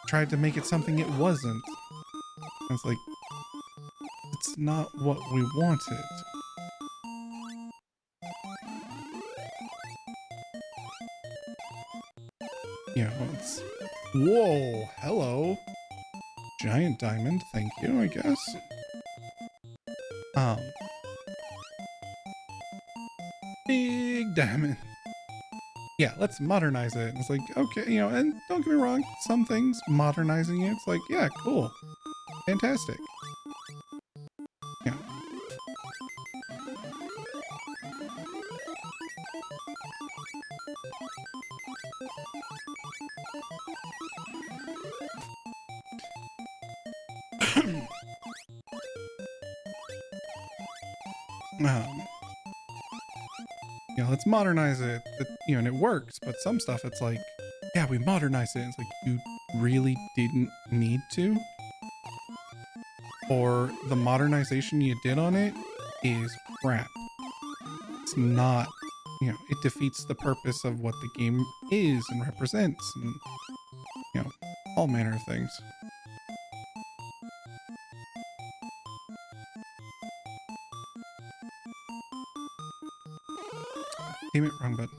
tried to make it something it wasn't. And it's like, it's not what we wanted. It's... Whoa, hello. Giant diamond, thank you, I guess. Big diamond. Yeah, let's modernize it. It's like, okay, and don't get me wrong, some things, modernizing it's like, yeah, cool. Fantastic. Yeah. Let's modernize it. And it works, but some stuff it's like, yeah, we modernized it. It's like, you really didn't need to. Or the modernization you did on it is crap. It's not, it defeats the purpose of what the game is and represents, and, all manner of things. Damn it, wrong button.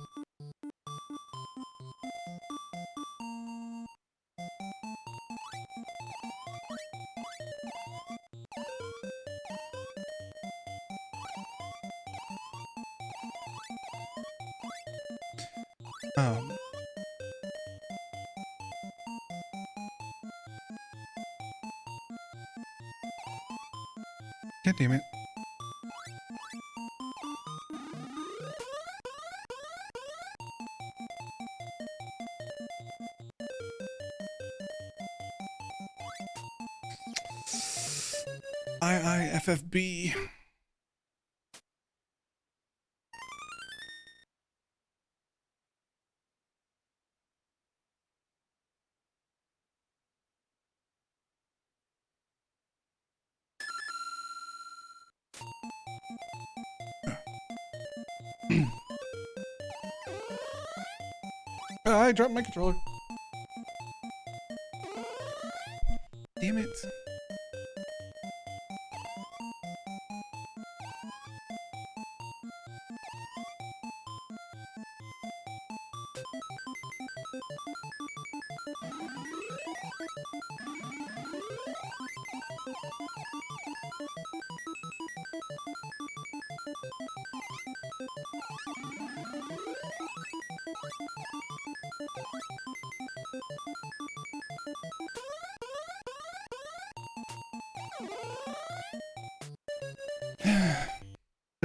God damn it. IIFFB. I dropped my controller. Damn it.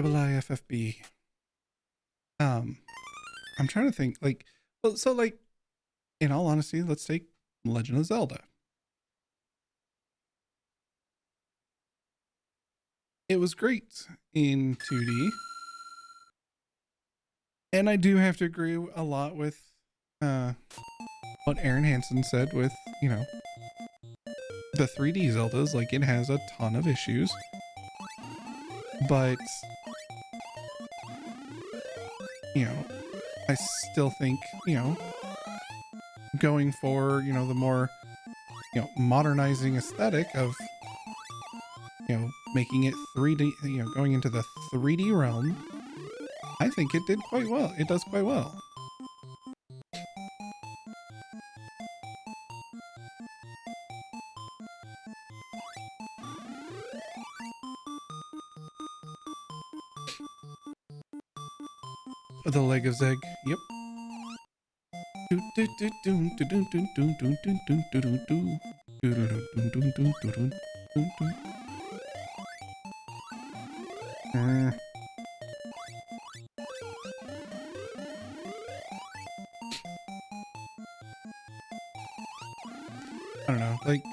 IIFFB. I'm trying to think, like, well, so, like, in all honesty, let's take Legend of Zelda. It was great in 2D. And I do have to agree a lot with what Aaron Hansen said with, the 3D Zeldas. Like, it has a ton of issues. But, I still think, going for, the more, modernizing aesthetic of, making it 3D, going into the 3D realm, I think it did quite well. It does quite well. The leg of Zeg. Yep. I don't know, like,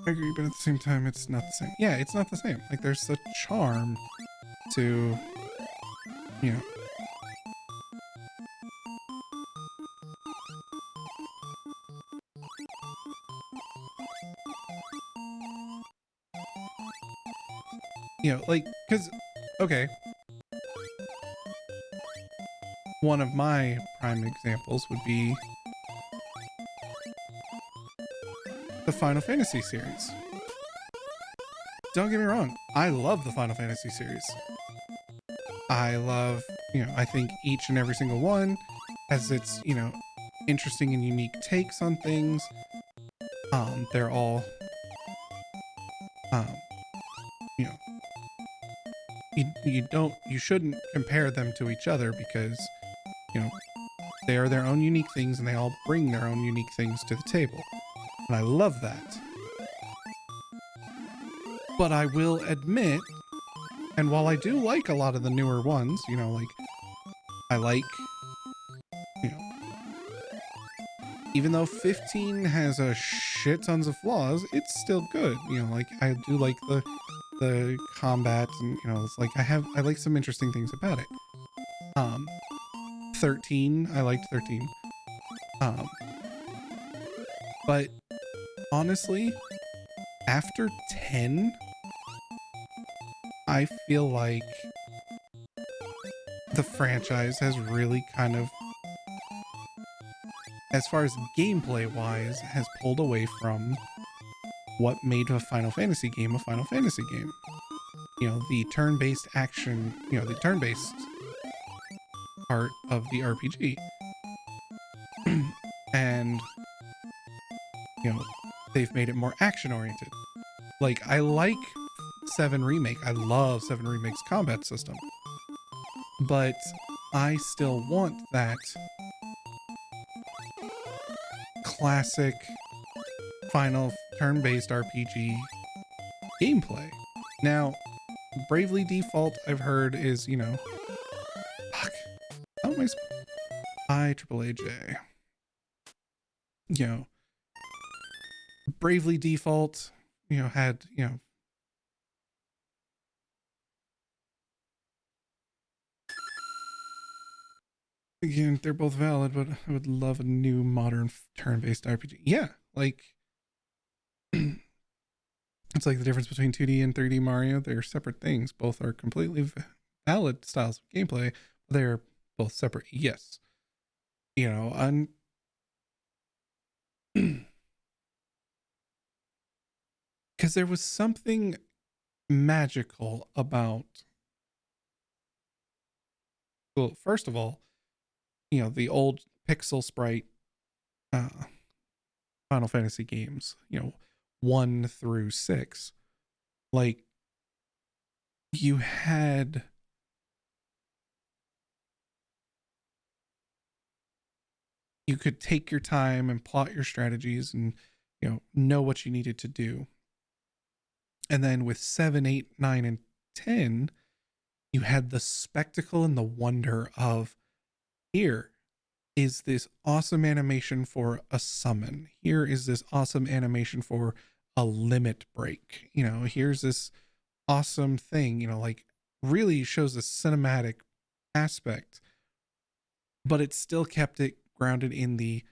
I agree, but at the same time, it's not the same. Yeah, it's not the same. Like, there's a charm to, you know, like, because, okay, one of my prime examples would be the Final Fantasy series. Don't get me wrong, I love the Final Fantasy series. I love, I think each and every single one has its, interesting and unique takes on things. They're all, you know, you shouldn't compare them to each other because, they are their own unique things and they all bring their own unique things to the table. And I love that. But I will admit, and while I do like a lot of the newer ones, like, I like, even though 15 has a shit tons of flaws, it's still good. Like, I do like the combat and, it's like I like some interesting things about it. 13, I liked 13. But honestly, after 10, I feel like the franchise has really kind of, as far as gameplay wise, has pulled away from what made a Final Fantasy game a Final Fantasy game. The turn-based action, the turn-based part of the RPG. And, they've made it more action-oriented. Like, I like 7 Remake. I love 7 Remake's combat system. But I still want that classic Final turn-based RPG gameplay. Now, Bravely Default, I've heard, is, fuck. How am I IAAJ. Bravely Default, had, again, they're both valid, but I would love a new modern turn-based RPG. Yeah, like, it's like the difference between 2D and 3D Mario. They're separate things. Both are completely valid styles of gameplay. They're both separate. Yes. And because there was something magical about, well, first of all, the old pixel sprite Final Fantasy games, 1 through 6. Like, you could take your time and plot your strategies and, know what you needed to do. And then with 7, 8, 9, and 10, you had the spectacle and the wonder of, here is this awesome animation for a summon. Here is this awesome animation for a limit break. Here's this awesome thing, like, really shows a cinematic aspect, but it still kept it grounded in the,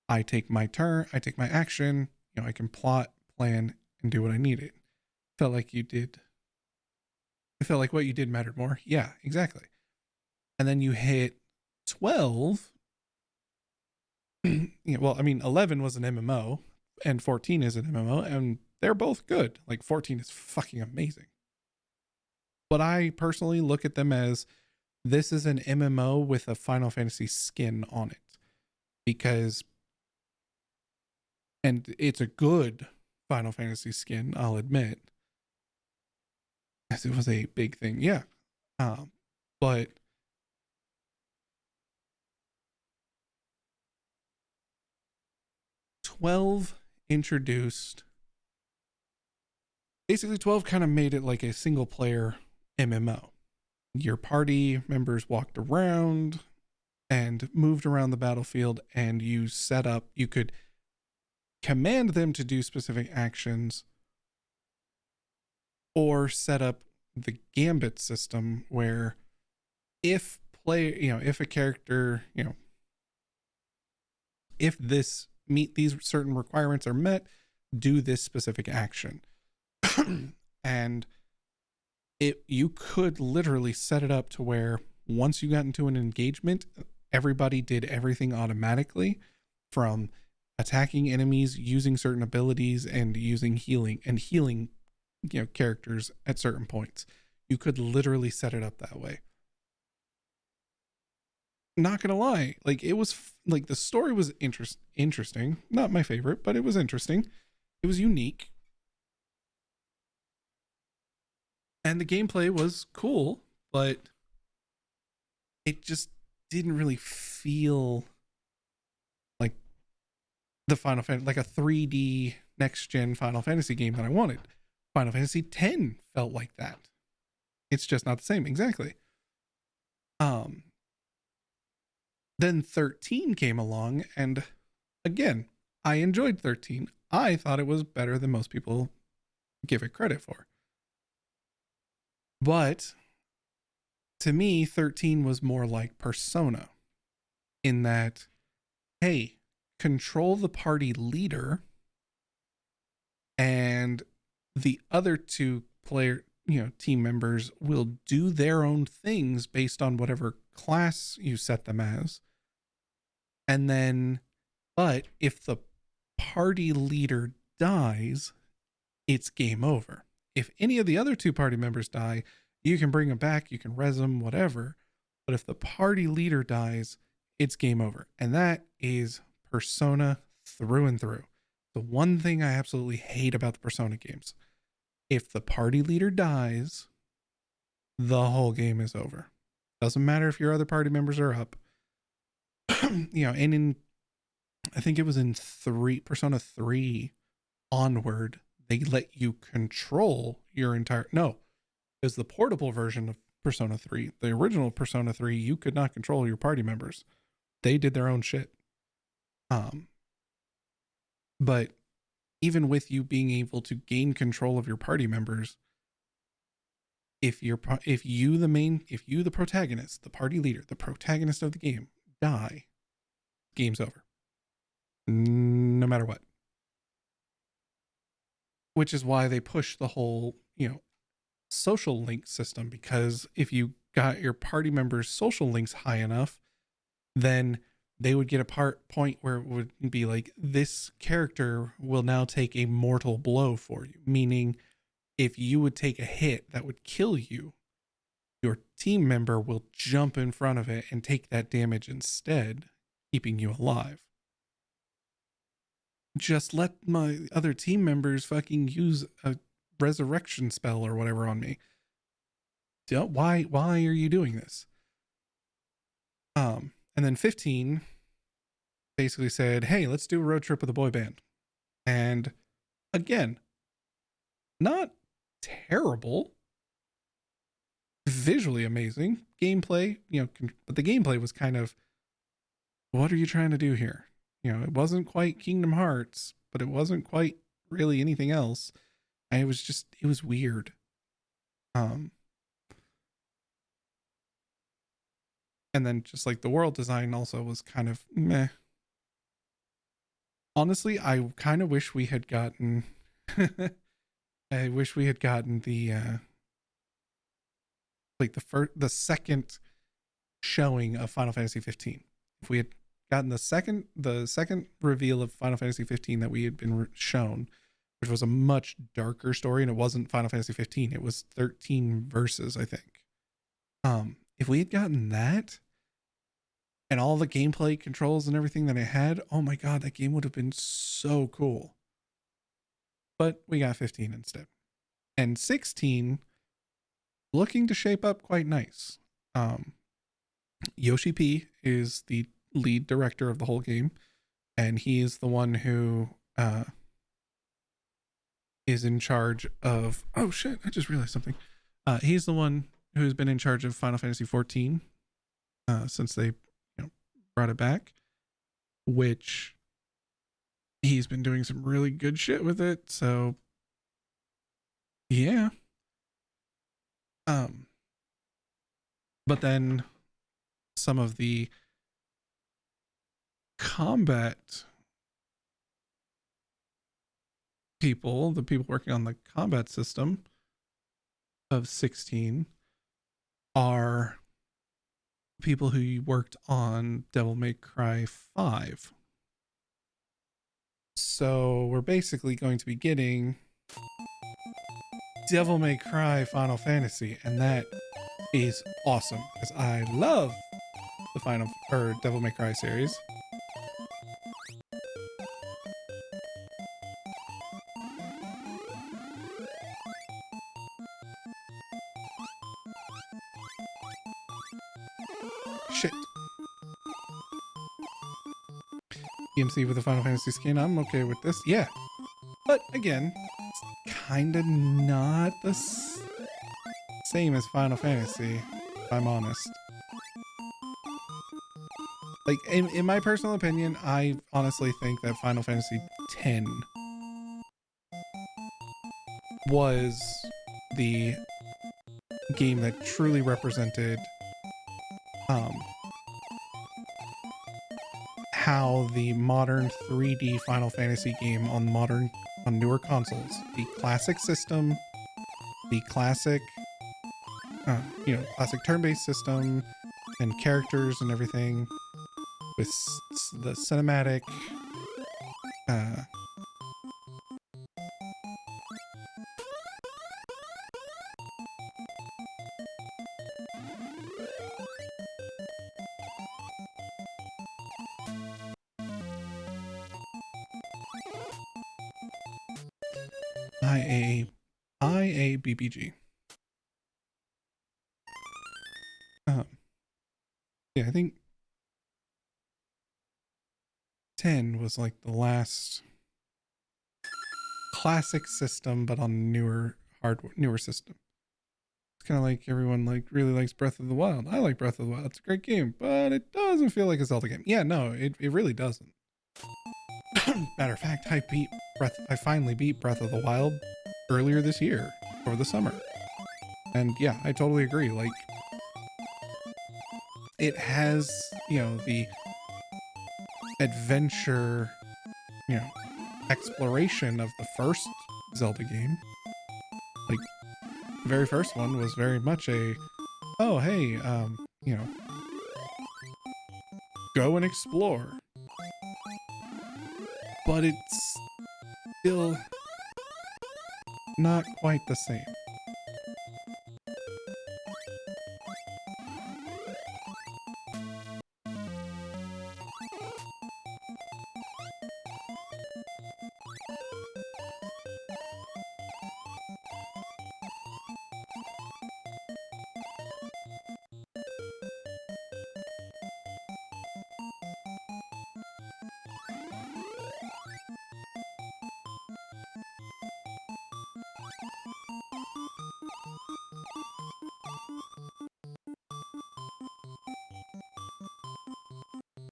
I take my turn, I take my action, I can plot, plan, and do what I needed. Felt like you did. I felt like what you did mattered more. Yeah, exactly. And then you hit 12. Yeah, well, I mean, 11 was an MMO and 14 is an MMO, and they're both good. Like 14 is fucking amazing. But I personally look at them as this is an MMO with a Final Fantasy skin on it because, and it's a good Final Fantasy skin, I'll admit, as it was a big thing. Yeah. But 12 introduced, basically 12 kind of made it like a single player MMO. Your party members walked around and moved around the battlefield, and you set up, you could command them to do specific actions or set up the gambit system where if if a character, if these certain requirements are met, do this specific action. And you could literally set it up to where once you got into an engagement, everybody did everything automatically, from attacking enemies, using certain abilities, and using healing characters at certain points. You could literally set it up that way. Not gonna lie, like it was like the story was interesting. Not my favorite, but it was interesting. It was unique, and the gameplay was cool, but it just didn't really feel like the Final Fantasy, like a 3D next gen Final Fantasy game that I wanted. Final Fantasy X felt like that. It's just not the same. Exactly. Um, then 13 came along, and again, I enjoyed 13. I thought it was better than most people give it credit for. But to me, 13 was more like Persona in that, hey, control the party leader, and the other two team members will do their own things based on whatever class you set them as. And then, but if the party leader dies, it's game over. If any of the other two party members die, you can bring them back, you can res them, whatever. But if the party leader dies, it's game over. And that is Persona through and through. The one thing I absolutely hate about the Persona games. If the party leader dies, the whole game is over. Doesn't matter if your other party members are up. And in, I think it was in Persona 3 onward, they let you control your entire, no, it was the portable version of Persona 3. The original Persona 3, you could not control your party members. They did their own shit. But even with you being able to gain control of your party members, if you the protagonist, the party leader, the protagonist of the game die, game's over. No matter what. Which is why they push the whole, social link system, because if you got your party members' social links high enough, then they would get a point where it would be like, this character will now take a mortal blow for you. Meaning, if you would take a hit that would kill you, your team member will jump in front of it and take that damage instead, keeping you alive. Just let my other team members fucking use a resurrection spell or whatever on me. Why are you doing this? And then 15 basically said, hey, let's do a road trip with a boy band. And again, not terrible, visually amazing gameplay, but the gameplay was kind of, what are you trying to do here? It wasn't quite Kingdom Hearts, but it wasn't quite really anything else. And it was weird. And then just like the world design also was kind of meh. Honestly, I kind of wish we had gotten I wish we had gotten the like the second showing of Final Fantasy 15. If we had gotten the second reveal of Final Fantasy 15 that we had been shown, which was a much darker story, and it wasn't Final Fantasy 15, it was 13 verses, I think. If we had gotten that and all the gameplay controls and everything that it had, oh my god, that game would have been so cool. But we got 15 instead. And 16 looking to shape up quite nice. Yoshi P is the lead director of the whole game, and he is the one who is in charge of, oh shit, I just realized something. He's the one who's been in charge of Final Fantasy 14 since they brought it back, which he's been doing some really good shit with it. So yeah. But then some of the combat people, the people working on the combat system of 16, are people who worked on Devil May Cry 5. So we're basically going to be getting Devil May Cry Final Fantasy, and that is awesome because I love the Devil May Cry series. Shit. EMC with the Final Fantasy skin, I'm okay with this. Yeah. But again, it's kind of not the same as Final Fantasy, if I'm honest. Like, in my personal opinion, I honestly think that Final Fantasy X was the game that truly represented how the modern 3D Final Fantasy game on newer consoles, the classic system, the classic classic turn-based system and characters and everything, with the cinematic IABBG. Yeah, I think 10 was like the last classic system, but on newer system. It's kind of like everyone really likes Breath of the Wild. I like Breath of the Wild. It's a great game, but it doesn't feel like a Zelda game. Yeah, no, it really doesn't. Matter of fact, I finally beat Breath of the Wild earlier this year over the summer. And yeah, I totally agree. Like, it has, the adventure, exploration of the first Zelda game. Like, the very first one was very much oh, hey, go and explore. But it's still not quite the same.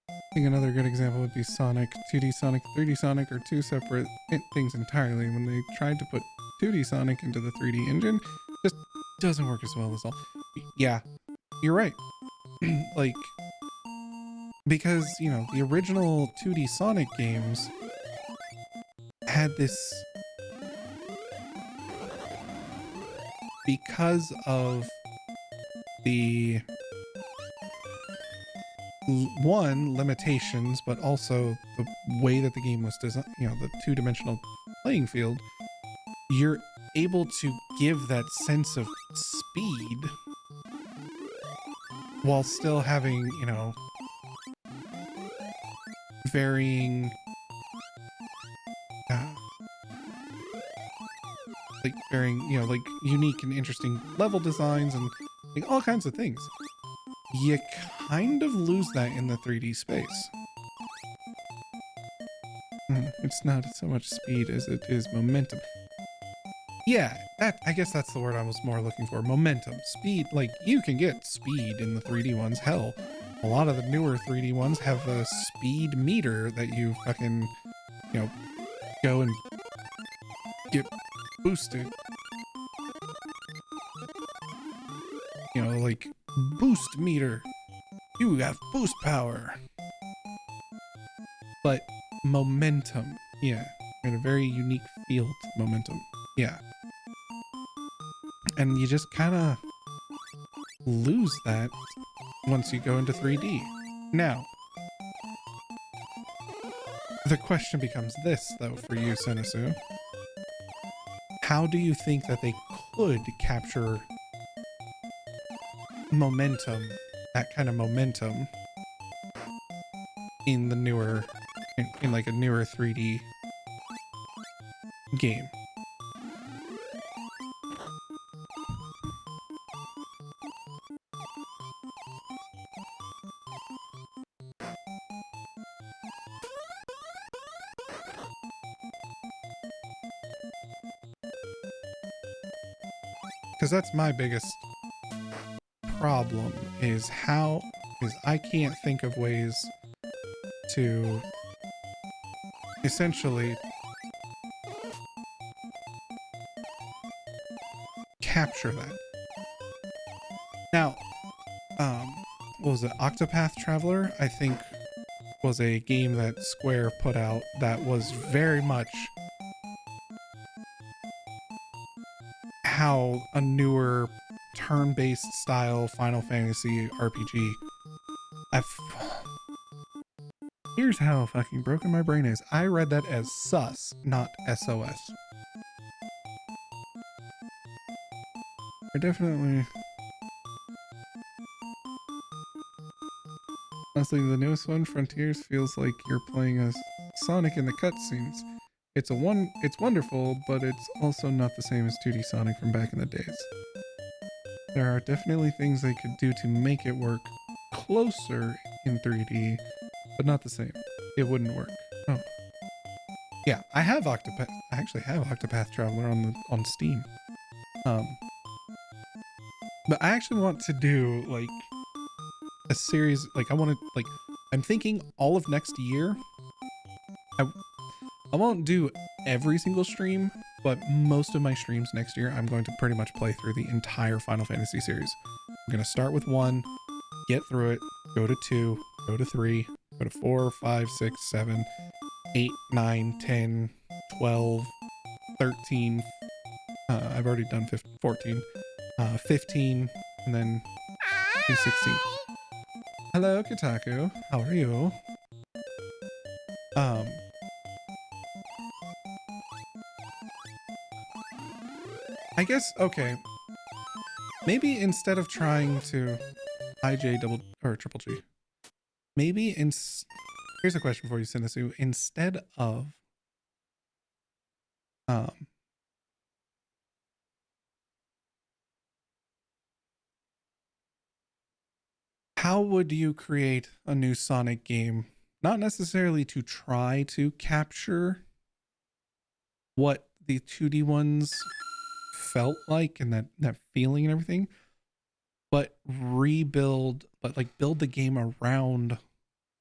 I think another good example would be Sonic. 2D Sonic, 3D Sonic are two separate things entirely. When they tried to put 2D Sonic into the 3D engine, just doesn't work as well as all. Yeah, you're right. Like, because, the original 2D Sonic games had this because of the one, limitations, but also the way that the game was designed, you know, the two-dimensional playing field, you're able to give that sense of speed while still having, you know, varying uh, like varying, you know, like unique and interesting level designs and like all kinds of things. You kind of lose that in the 3D space. It's not so much speed as it is momentum. Yeah, that, I guess that's the word I was more looking for. Momentum. Speed, like you can get speed in the 3D ones. Hell, a lot of the newer 3D ones have a speed meter that you fucking, you know, go and get boosted. You know, like boost meter. You have boost power. But momentum, yeah, and a very unique feel to momentum. Yeah. And you just kind of lose that once you go into 3D. Now, the question becomes this, though, for you, Senesu. How do you think that they could capture momentum, that kind of momentum, in the newer, in like a newer 3D game? Because that's my biggest problem is I can't think of ways to essentially capture that. Now, what was it? Octopath Traveler, I think, was a game that Square put out that was very much how a newer turn-based style Final Fantasy RPG. Here's how fucking broken my brain is. I read that as sus, not SOS. I definitely... Honestly, the newest one, Frontiers, feels like you're playing as Sonic in the cutscenes. It's wonderful, but it's also not the same as 2D Sonic from back in the days. There are definitely things they could do to make it work closer in 3D, but not the same. It wouldn't work. Oh. Yeah, I actually have Octopath Traveler on Steam. But I actually want to do like a series, like I'm thinking all of next year. I won't do every single stream, but most of my streams next year, I'm going to pretty much play through the entire Final Fantasy series. I'm going to start with 1, get through it, go to 2, go to 3, go to 4, 5, 6, 7, 8, 9, 10, 12, 13. I've already done 14, 15, and then do 16. Hello, Kotaku. How are you? I guess, okay. Maybe instead of trying to IJ double or triple G, maybe here's a question for you, Sinesu. Instead of how would you create a new Sonic game? Not necessarily to try to capture what the 2D ones felt like and that feeling and everything, but build the game around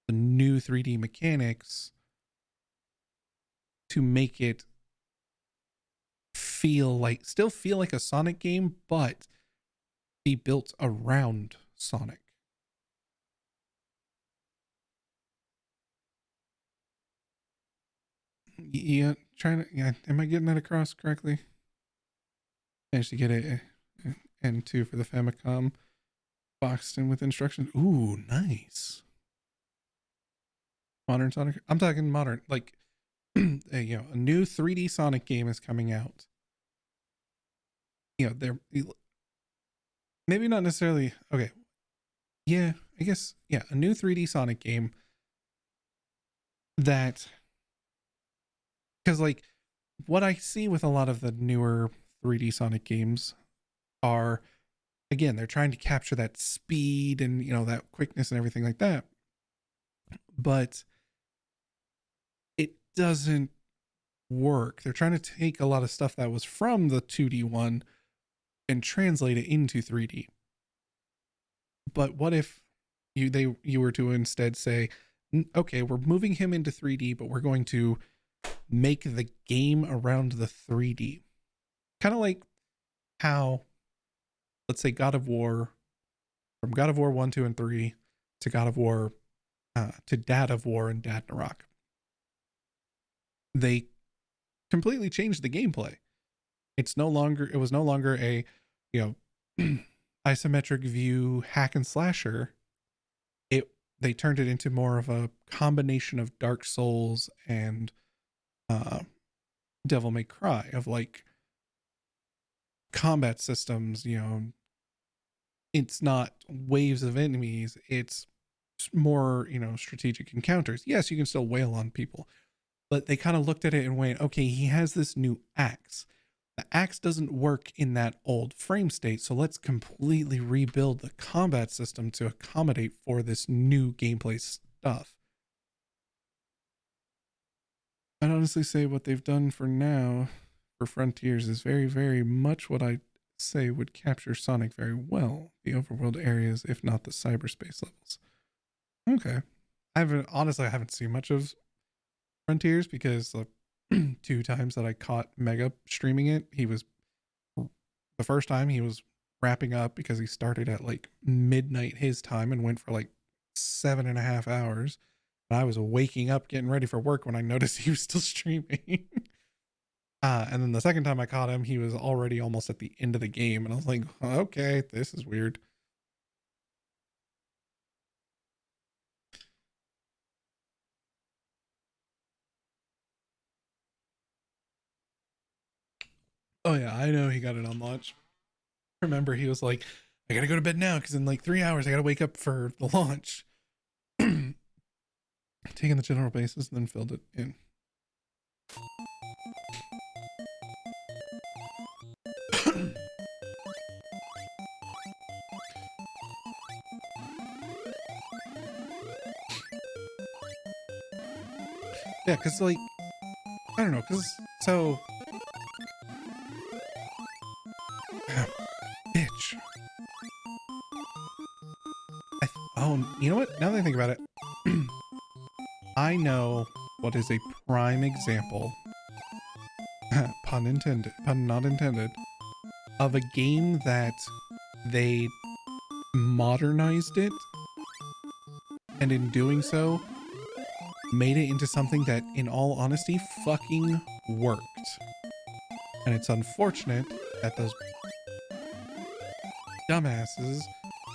the new 3D mechanics to make it still feel like a Sonic game, but be built around Sonic. Yeah, am I getting that across correctly? Managed to get it and 2 for the Famicom, boxed in with instructions. Ooh, nice. Modern Sonic. I'm talking modern, like a new 3D Sonic game is coming out. They're maybe not necessarily okay. Yeah, I guess a new 3D Sonic game that, because like what I see with a lot of the newer 3D Sonic games are, again, they're trying to capture that speed and that quickness and everything like that, but it doesn't work. They're trying to take a lot of stuff that was from the 2D one and translate it into 3D. But what if you were to instead say, okay, we're moving him into 3D, but we're going to make the game around the 3D. Kind of like how, let's say, God of War, from God of War 1, 2, and 3 to God of War, to Dad of War and Ragnarok. They completely changed the gameplay. It was no longer a, isometric view hack and slasher. They turned it into more of a combination of Dark Souls and Devil May Cry, of like combat systems. It's not waves of enemies, it's more strategic encounters. Yes, you can still wail on people, but they kind of looked at it and went, okay, he has this new axe. The axe doesn't work in that old frame state, so let's completely rebuild the combat system to accommodate for this new gameplay stuff. I'd honestly say what they've done for now for Frontiers is very, very much what I say would capture Sonic very well. The overworld areas, if not the cyberspace levels. Okay. I haven't seen much of Frontiers because the 2 times that I caught Mega streaming it, the first time he was wrapping up because he started at like midnight his time and went for like 7.5 hours. And I was waking up getting ready for work when I noticed he was still streaming. And then the second time I caught him, he was already almost at the end of the game. And I was like, okay, this is weird. Oh yeah, I know he got it on launch. Remember, he was like, I gotta go to bed now because in like 3 hours I gotta wake up for the launch. Taking the general basis and then filled it in. Yeah, because like, I don't know, because so bitch. Oh, you know what? Now that I think about it, I know what is a prime example, pun not intended, of a game that they modernized it, and in doing so, made it into something that, in all honesty, fucking worked. And it's unfortunate that those dumbasses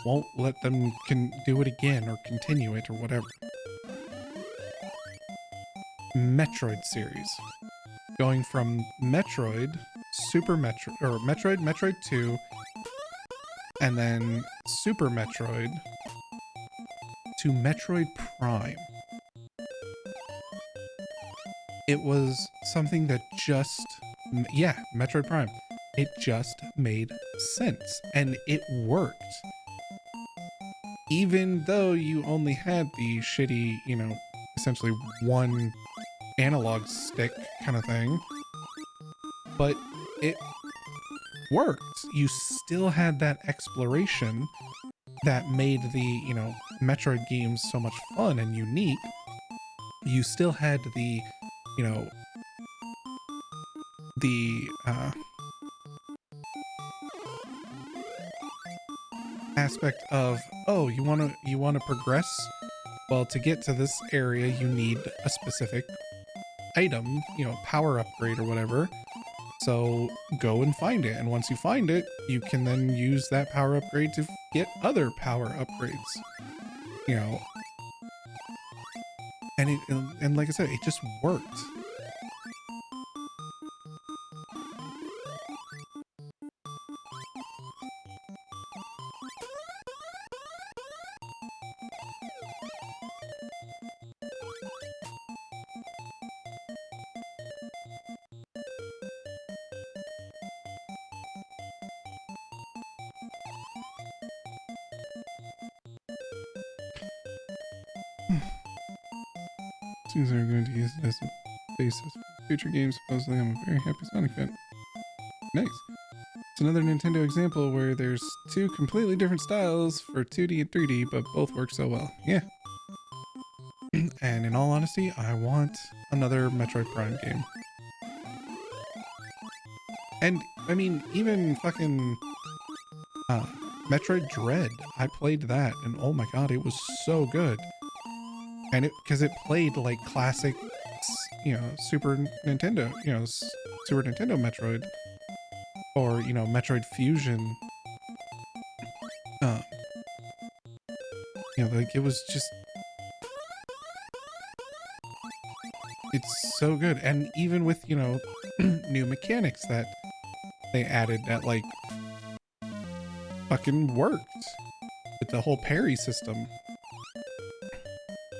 won't let them do it again or continue it or whatever. Metroid series. Going from Metroid, Super Metroid, or Metroid 2, and then Super Metroid to Metroid Prime. It was something that just, Metroid Prime. It just made sense and it worked. Even though you only had the shitty, essentially one analog stick kind of thing, but it worked. You still had that exploration that made the, Metroid games so much fun and unique. You still had the, aspect of, oh, you want to progress? Well, to get to this area, you need a specific item, power upgrade or whatever. So go and find it, and once you find it, you can then use that power upgrade to get other power upgrades. You know, and like I said, it just worked. Seems they're going to use it as a basis for future games. Supposedly, I'm a very happy Sonic fan. Nice. It's another Nintendo example where there's two completely different styles for 2D and 3D, but both work so well. Yeah. And in all honesty, I want another Metroid Prime game. And I mean, even fucking Metroid Dread, I played that, and oh my god, it was so good. And because it played like classic, Super Nintendo, Super Nintendo Metroid, or Metroid Fusion. Like it was just, it's so good. And even with new mechanics that they added that like fucking worked with the whole parry system.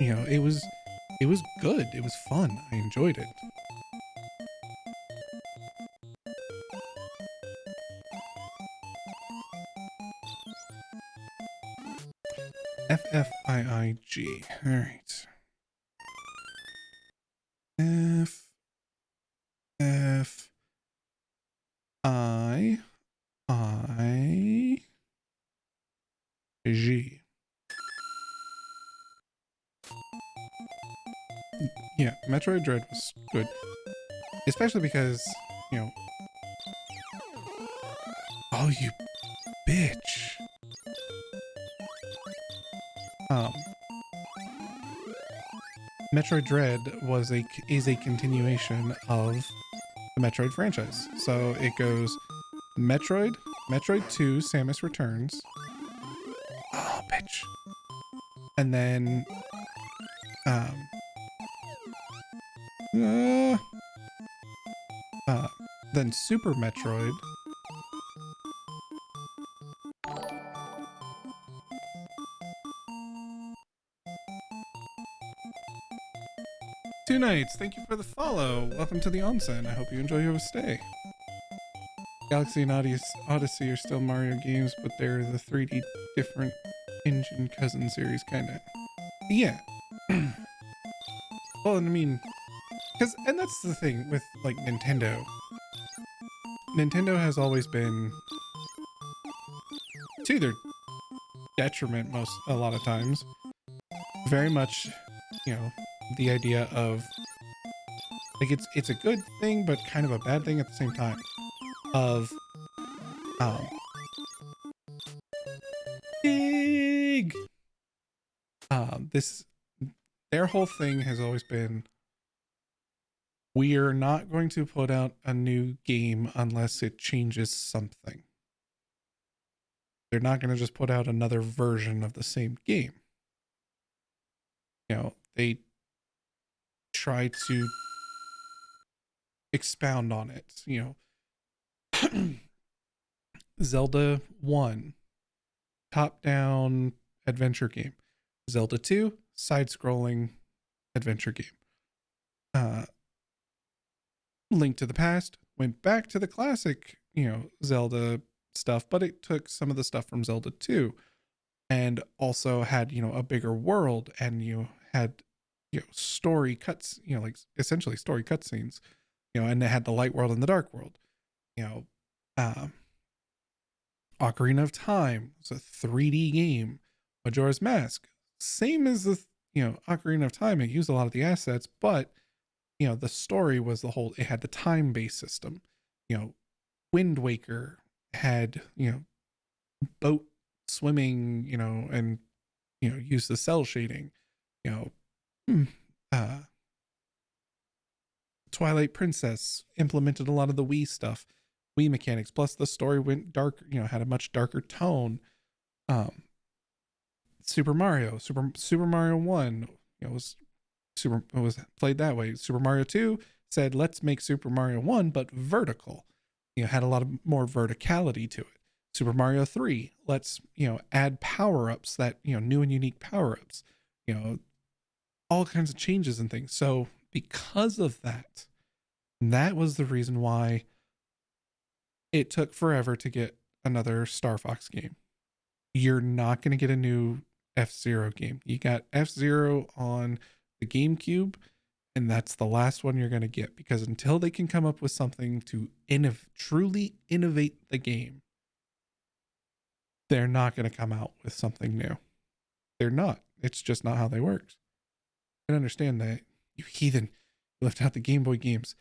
It was good. It was fun. I enjoyed it. FFIIG. All right. FFIIG. Yeah, Metroid Dread was good. Especially because, oh, you bitch. Metroid Dread is a continuation of the Metroid franchise. So it goes Metroid 2, Samus Returns. Oh, bitch. And then then Super Metroid. Two Nights, thank you for the follow. Welcome to the onsen. I hope you enjoy your stay. Galaxy and Odyssey are still Mario games, but they're the 3D different engine cousin series, kinda. Yeah. Well, I mean, and that's the thing with like Nintendo. Nintendo has always been to their detriment a lot of times. Very much, the idea of like it's a good thing but kind of a bad thing at the same time. Of big this their whole thing has always been, we're not going to put out a new game unless it changes something. They're not going to just put out another version of the same game. They try to expound on it. Zelda 1, top-down adventure game. Zelda 2, side-scrolling adventure game. Link to the Past went back to the classic, Zelda stuff, but it took some of the stuff from Zelda 2 and also had, a bigger world, and you had, story cuts, like essentially story cutscenes, and it had the light world and the dark world. Ocarina of Time was a 3D game. Majora's Mask, same as the, Ocarina of Time. It used a lot of the assets, but the story was it had the time-based system. Wind Waker had, boat swimming, and, use the cell shading, Twilight Princess implemented a lot of the Wii stuff, Wii mechanics. Plus, the story went dark. Had a much darker tone. Super Mario 1, was played that way. Super Mario 2 said, let's make Super Mario 1 but vertical. Had a lot of more verticality to it. Super Mario 3, let's add power-ups, that new and unique power-ups, all kinds of changes and things. So because of that, that was the reason why it took forever to get another Star Fox game. You're not going to get a new F-Zero game. You got F-Zero on the GameCube, and that's the last one you're going to get, because until they can come up with something to truly innovate the game, they're not going to come out with something new. They're not. It's just not how they work. I understand that. You heathen. You left out the Game Boy games.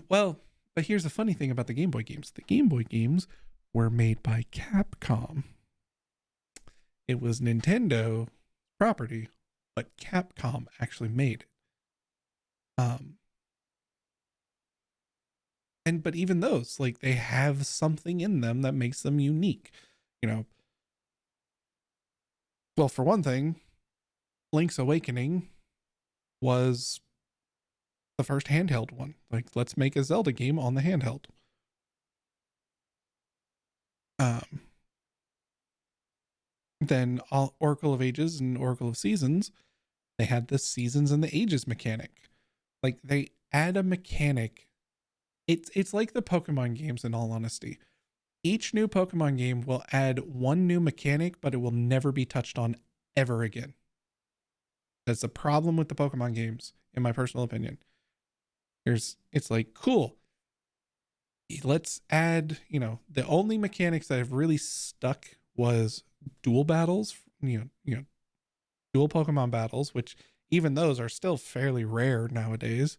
Well, but here's the funny thing about the Game Boy games. The Game Boy games were made by Capcom. It was Nintendo property, but Capcom actually made it. But even those, like, they have something in them that makes them unique. Well, for one thing, Link's Awakening was the first handheld one. Like, let's make a Zelda game on the handheld. Then Oracle of Ages and Oracle of Seasons, they had the Seasons and the Ages mechanic. Like, they add a mechanic. It's like the Pokemon games, in all honesty. Each new Pokemon game will add one new mechanic, but it will never be touched on ever again. That's the problem with the Pokemon games, in my personal opinion. It's like, cool, let's add, the only mechanics that have really stuck was dual battles, dual Pokemon battles, which even those are still fairly rare nowadays.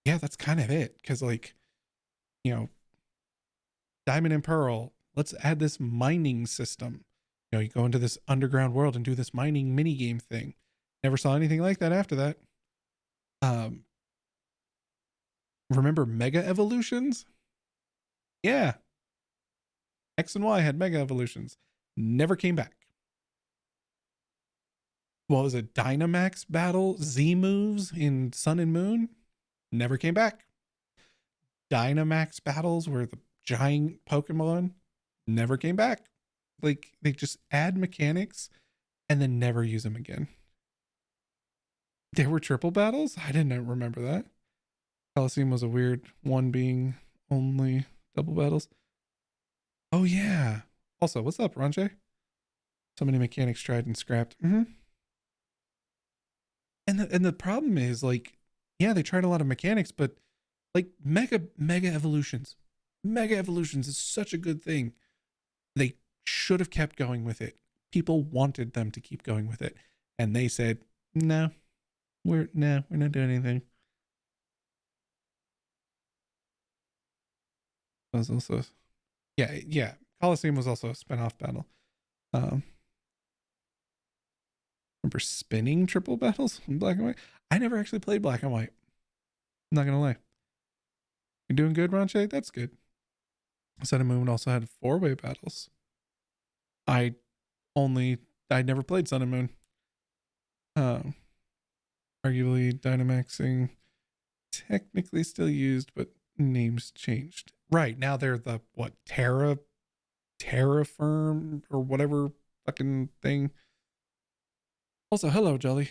Yeah, that's kind of it. Because, like, Diamond and Pearl, let's add this mining system. You go into this underground world and do this mining mini game thing. Never saw anything like that after that. Remember Mega Evolutions? Yeah. X and Y had Mega Evolutions. Never came back. What was it? Dynamax Battle Z moves in Sun and Moon? Never came back. Dynamax battles where the giant Pokemon never came back. Like, they just add mechanics and then never use them again. There were triple battles? I didn't remember that. Coliseum was a weird one, being only double battles. Oh, yeah. Also, what's up, Ranjay? So many mechanics tried and scrapped. And the problem is, like, yeah, they tried a lot of mechanics, but like Mega Evolutions. Mega Evolutions is such a good thing. They should have kept going with it. People wanted them to keep going with it. And they said, no, we're not doing anything. That was also, yeah. Coliseum was also a spin-off battle. Remember spinning triple battles in Black and White? I never actually played Black and White. I'm not gonna lie. You're doing good, Ranche? That's good. Sun and Moon also had 4-way battles. I never played Sun and Moon. Arguably Dynamaxing technically still used, but names changed. Right, now they're the Terrafirm or whatever fucking thing. Also, hello, Jolly.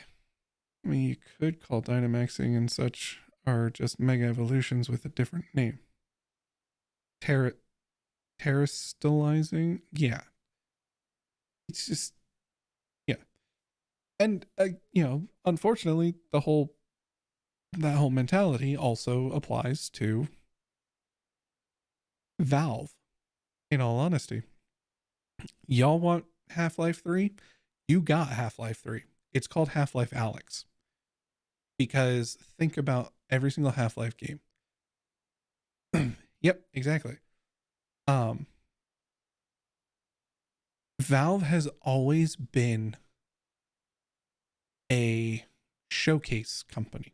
I mean, you could call Dynamaxing and such are just Mega Evolutions with a different name. Terrastalizing? Yeah. It's just, yeah. And, unfortunately, that whole mentality also applies to Valve, in all honesty. Y'all want Half-Life 3? You got Half-Life 3. It's called Half-Life Alyx. Because think about every single Half-Life game. Yep, exactly. Valve has always been a showcase company.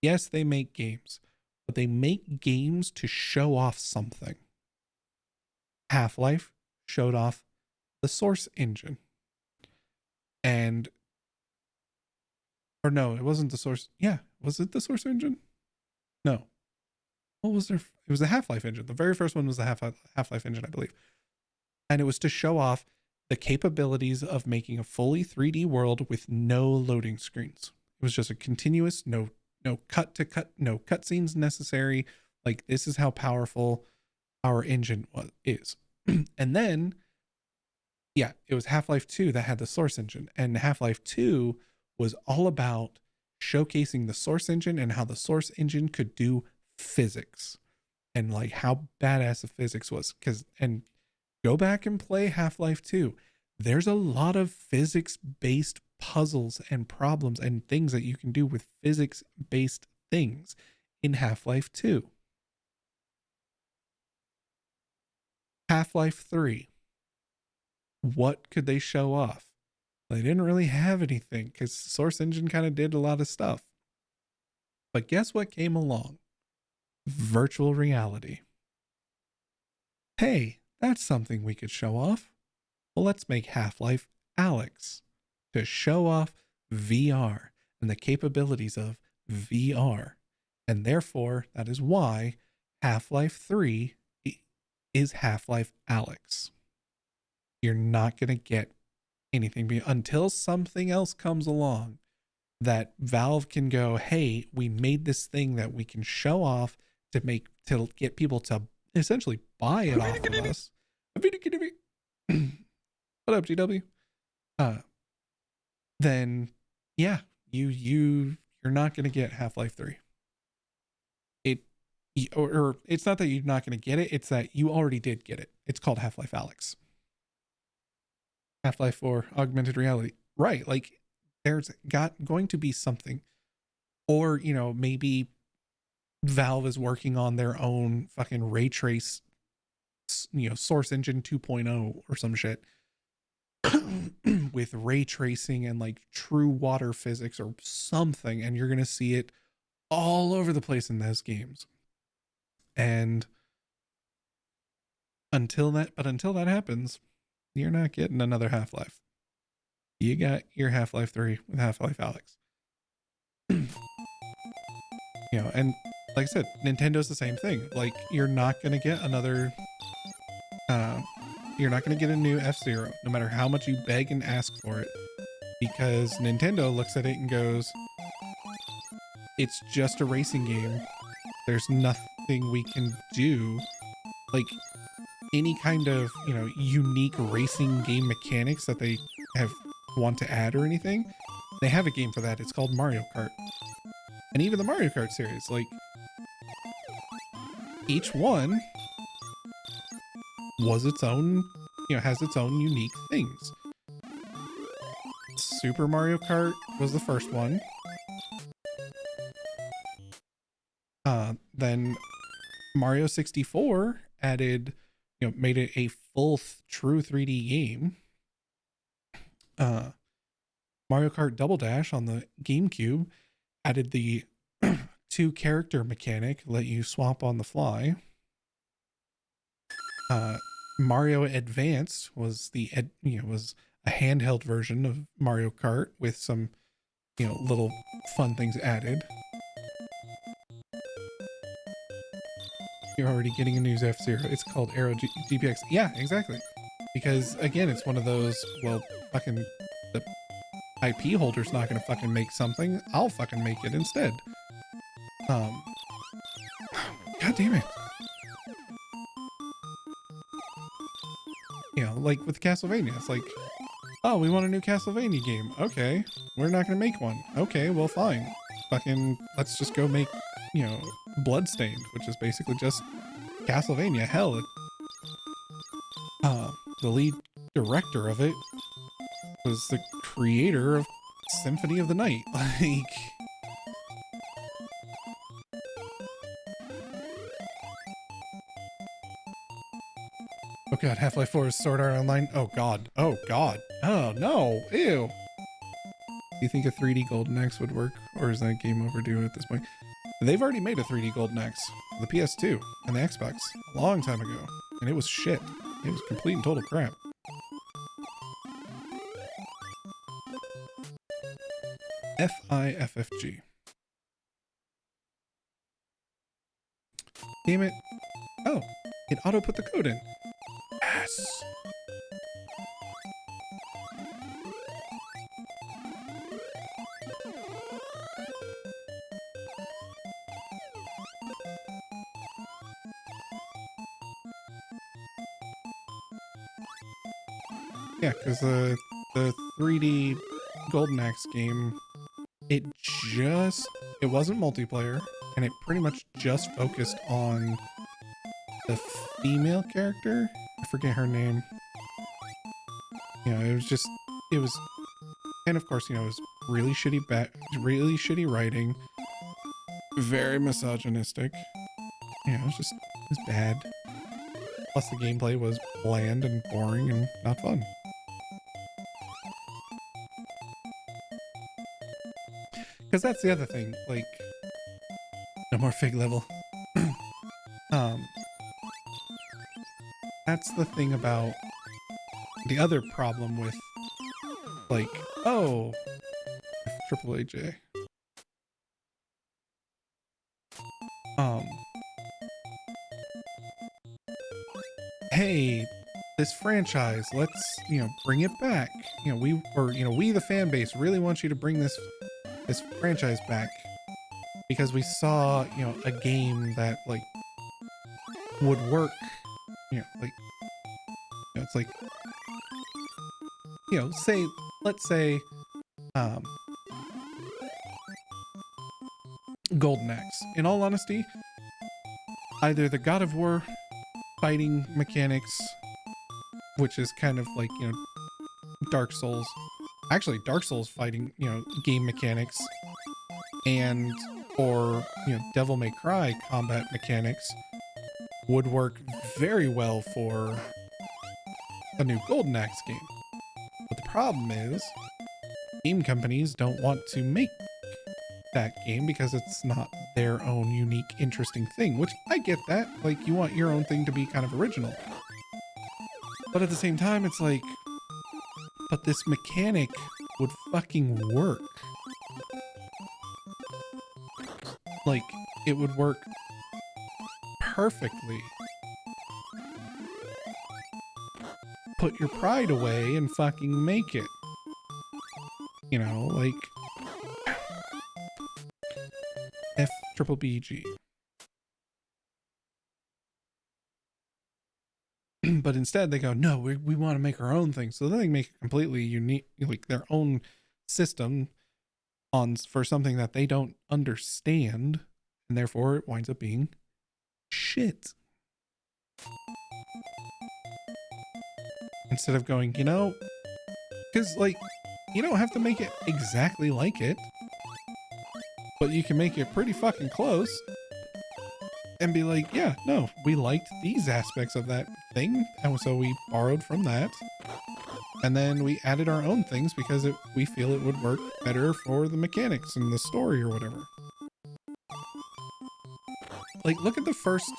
Yes, they make games, but they make games to show off something. Half-Life showed off the Source engine. And, or no, it wasn't the Source. Yeah, was it the Source engine? No. What was there? It was the Half-Life engine. The very first one was the Half-Life engine, I believe. And it was to show off the capabilities of making a fully 3D world with no loading screens. It was just a continuous, no cut to cut, no cutscenes necessary. Like, this is how powerful our engine is. And then, yeah, it was Half-Life 2 that had the Source engine. And Half-Life 2 was all about showcasing the Source engine and how the Source engine could do physics and like how badass the physics was. And go back and play Half-Life 2. There's a lot of physics-based puzzles and problems and things that you can do with physics-based things in Half-Life 2. Half-Life 3. What could they show off? They didn't really have anything because Source Engine kind of did a lot of stuff. But guess what came along? Virtual reality. Hey, that's something we could show off. Well, let's make Half-Life Alyx to show off VR and the capabilities of VR. And therefore, that is why Half-Life 3 is Half-Life Alyx. You're not going to get anything until something else comes along that Valve can go, hey, we made this thing that we can show off to get people to essentially buy it off of us. What up, GW? Then yeah, you're not gonna get Half-Life 3. Or it's not that you're not gonna get it, it's that you already did get it. It's called Half-Life Alyx. Half-Life 4 augmented reality. Right, like there's going to be something. Or, maybe Valve is working on their own fucking ray trace, Source Engine 2.0 or some shit with ray tracing and like true water physics or something, and you're gonna see it all over the place in those games. And until that happens, you're not getting another Half-Life. You got your Half-Life 3 with Half-Life Alyx. And like I said, Nintendo's the same thing. Like, you're not gonna get another you're not going to get a new F-Zero, no matter how much you beg and ask for it, because Nintendo looks at it and goes, it's just a racing game. There's nothing we can do. Like, any kind of, unique racing game mechanics that they want to add or anything, they have a game for that. It's called Mario Kart. And even the Mario Kart series, like, each one was its own, has its own unique things. Super Mario Kart was the first one. Then Mario 64 added, made it a full true 3D game. Mario Kart Double Dash on the GameCube added the 2 character mechanic, let you swap on the fly. Mario Advanced was was a handheld version of Mario Kart with some, little fun things added. You're already getting a new F-Zero. It's called Aero GPX. Yeah, exactly. Because again, it's one of those, well, fucking the IP holder's not gonna fucking make something. I'll fucking make it instead. God damn it. Like with Castlevania, it's like, oh, we want a new Castlevania game. Okay, we're not gonna make one. Okay, well, fine. Fucking, let's just go make, Bloodstained, which is basically just Castlevania. Hell, the lead director of it was the creator of Symphony of the Night. Like, oh god, Half-Life 4 is Sword Art Online. Oh god. Oh god. Oh no. Ew. Do you think a 3D Golden Axe would work, or is that game overdue at this point? They've already made a 3D Golden Axe for the PS2 and the Xbox a long time ago, and it was shit. It was complete and total crap. FIFFG. Damn it. Oh, it auto put the code in. Yes. Yeah, because the 3D Golden Axe game, it wasn't multiplayer, and it pretty much just focused on the female character. I forget her name. It was, and of course, it was really shitty writing, very misogynistic. It was bad. Plus the gameplay was bland and boring and not fun. Because that's the other thing, like, no more Fig level. That's the thing about the other problem with, like, oh, Triple AJ. Hey, this franchise, let's, bring it back. We the fan base really want you to bring this franchise back because we saw, a game that like would work, it's like, let's say, Golden Axe. In all honesty, either the God of War fighting mechanics, which is kind of like, Dark Souls. Actually, Dark Souls fighting, game mechanics, or Devil May Cry combat mechanics would work very well for a new Golden Axe game. But the problem is, game companies don't want to make that game because it's not their own unique, interesting thing, which I get that. Like, you want your own thing to be kind of original. But at the same time, it's like, but this mechanic would fucking work. Like, it would work perfectly. Put your pride away and fucking make it. Like F triple BG. But instead they go, no, we want to make our own thing. So then they make a completely unique, like their own system for something that they don't understand, and therefore it winds up being shit. Instead of going, because like, you don't have to make it exactly like it, but you can make it pretty fucking close and be like, yeah, no, we liked these aspects of that thing, and so we borrowed from that, and then we added our own things because we feel it would work better for the mechanics and the story or whatever. Like, look at the first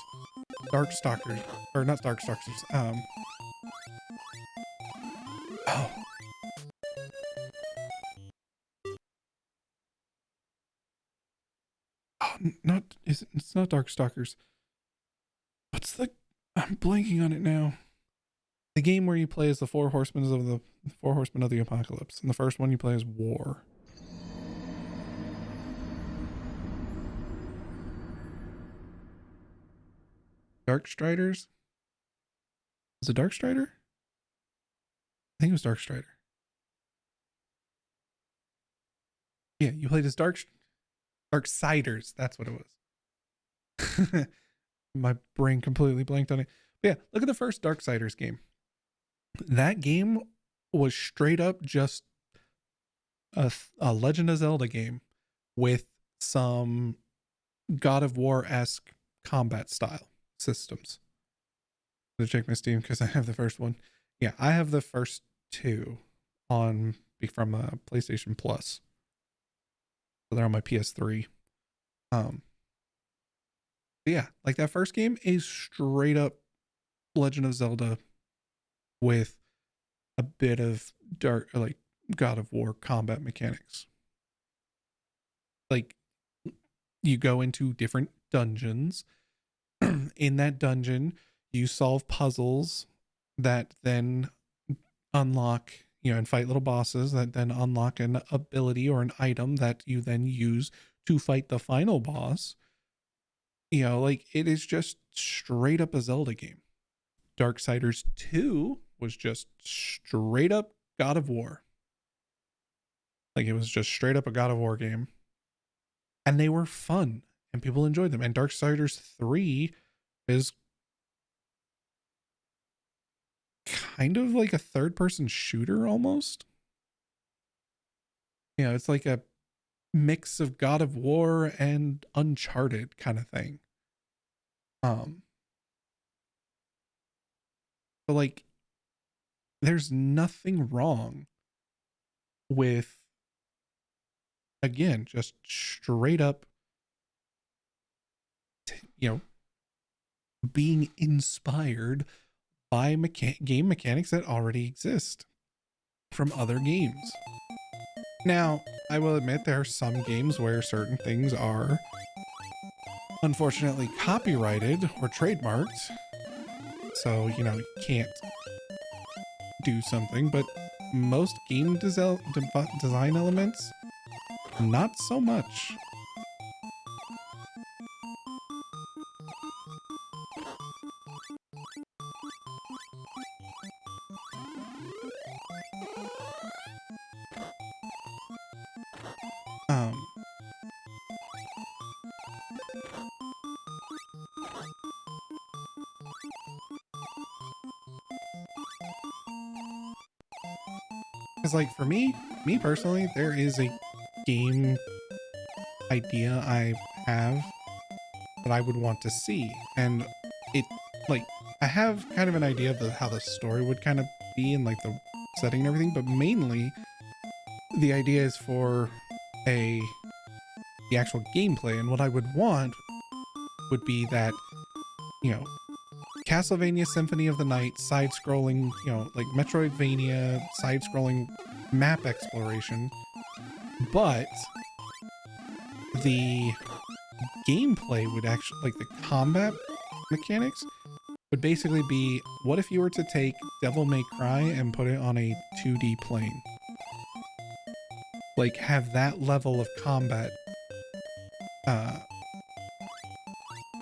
Darkstalkers, or not Darkstalkers, it's not Darkstalkers. I'm blanking on it now. The game where you play as the four horsemen of the apocalypse. And the first one you play as War. Darkstriders? Was it Darkstrider? I think it was Darkstrider. Yeah, you played as Darksiders. That's what it was. My brain completely blanked on it. But yeah, look at the first Darksiders game. That game was straight up just a Legend of Zelda game with some God of War-esque combat style systems. To check my Steam because I have the first one. Yeah, I have the first two from PlayStation Plus. So they're on my PS3. Um, but yeah, like that first game is straight up Legend of Zelda with a bit of dark, like God of War combat mechanics. Like you go into different dungeons. In that dungeon, you solve puzzles that then unlock, and fight little bosses that then unlock an ability or an item that you then use to fight the final boss. Like it is just straight up a Zelda game. Darksiders 2 was just straight up God of War. Like it was just straight up a God of War game. And they were fun and people enjoyed them. And Darksiders 3 is kind of like a third person shooter almost. It's like a mix of God of War and Uncharted kind of thing. Um but like there's nothing wrong with, again, just straight up you know being inspired by game mechanics that already exist from other games. Now, I will admit there are some games where certain things are unfortunately copyrighted or trademarked. So, you can't do something, but most game design elements, not so much. Um, because like for me personally, there is a game idea I have that I would want to see, and it like I have kind of an idea of how the story would kind of be and like the setting and everything, but mainly the idea is for the actual gameplay. And what I would want would be that, you know, Castlevania Symphony of the Night side-scrolling, like Metroidvania side-scrolling map exploration, but the gameplay would actually, like the combat mechanics would basically be, what if you were to take Devil May Cry and put it on a 2D plane? Like have that level of combat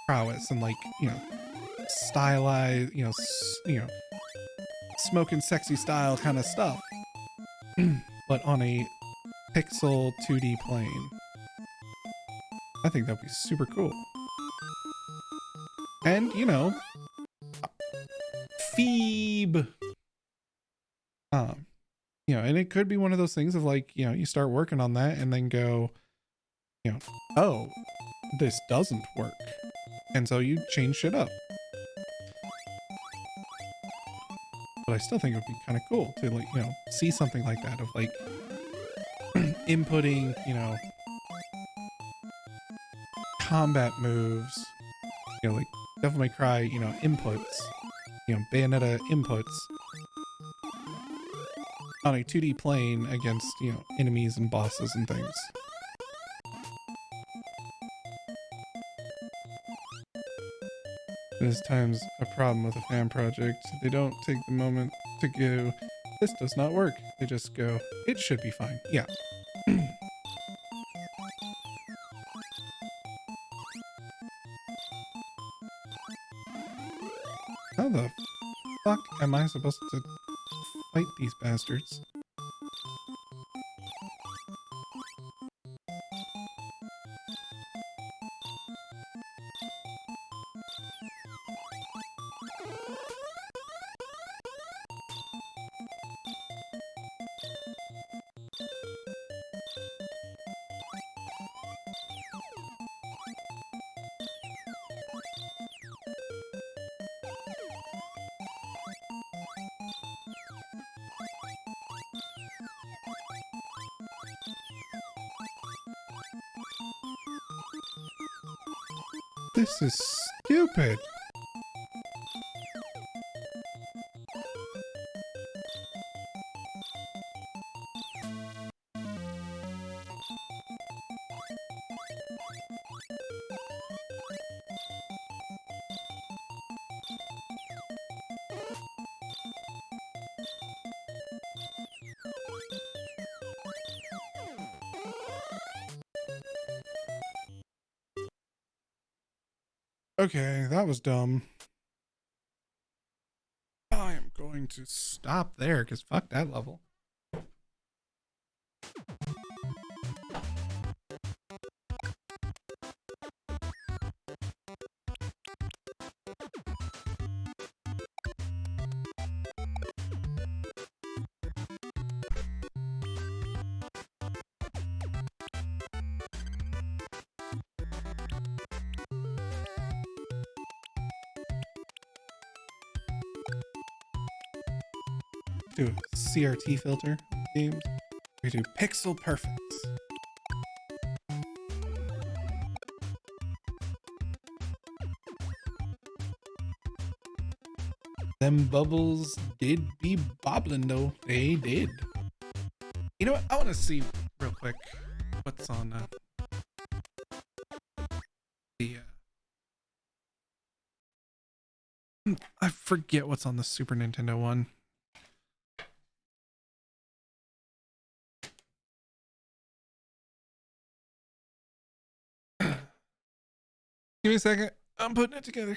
prowess and like, stylized, smoking sexy style kind of stuff, but on a pixel 2D plane. I think that'd be super cool. And, Phoebe. And it could be one of those things of like, you start working on that and then go, oh, this doesn't work. And so you change shit up. But I still think it would be kind of cool to like, see something like that of like inputting, combat moves, like Devil May Cry, inputs, Bayonetta inputs on a 2D plane against, enemies and bosses and things. There's times a problem with a fan project. They don't take the moment to go, this does not work. They just go, it should be fine. Yeah. How the fuck am I supposed to fight these bastards? This is stupid. Okay, that was dumb. I am going to stop there because fuck that level. Do a CRT filter themed. We do pixel perfect. Them bubbles did be bobbling though. They did. You know what? I want to see real quick what's on the. I forget what's on the Super Nintendo one. Give me a second. I'm putting it together.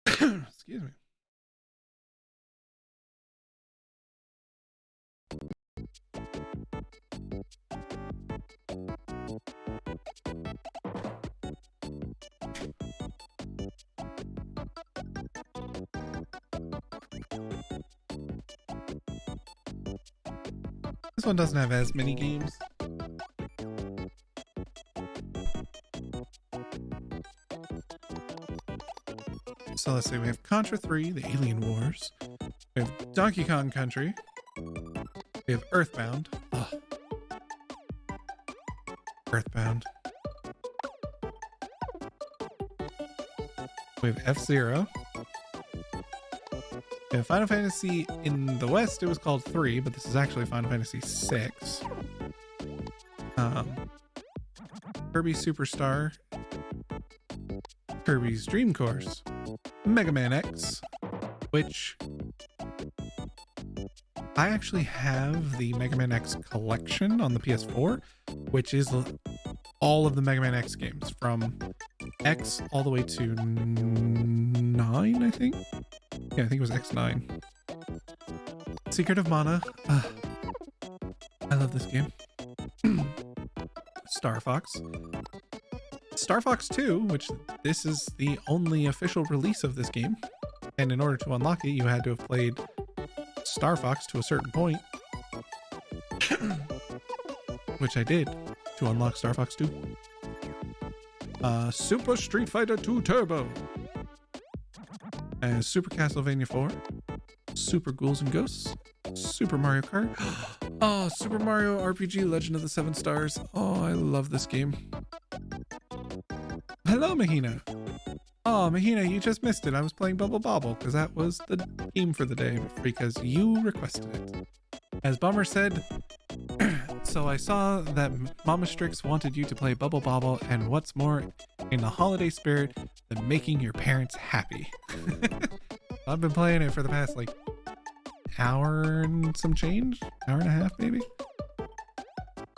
Excuse me. This one doesn't have as many games. So let's see, we have Contra 3, The Alien Wars. We have Donkey Kong Country. We have Earthbound. Ugh. Earthbound. We have F-Zero. We have Final Fantasy. In the West, it was called 3, but this is actually Final Fantasy 6. Kirby Superstar. Kirby's Dream Course. Mega Man X, which I actually have the Mega Man X collection on the PS4, which is all of the Mega Man X games from X all the way to 9, I think. Yeah, I think it was X9. Secret of Mana. I love this game. Star Fox. Star Fox 2, which this is the only official release of this game. And in order to unlock it, you had to have played Star Fox to a certain point. Which I did to unlock Star Fox 2. Super Street Fighter 2 Turbo. And Super Castlevania 4. Super Ghouls and Ghosts. Super Mario Kart. Oh, Super Mario RPG Legend of the Seven Stars. Oh, I love this game. Hello, Mahina. Oh, Mahina, you just missed it. I was playing Bubble Bobble because that was the game for the day because you requested it. As Bummer said, so I saw that Mama Strix wanted you to play Bubble Bobble, and what's more in the holiday spirit than making your parents happy. I've been playing it for the past like hour and some change, hour and a half maybe.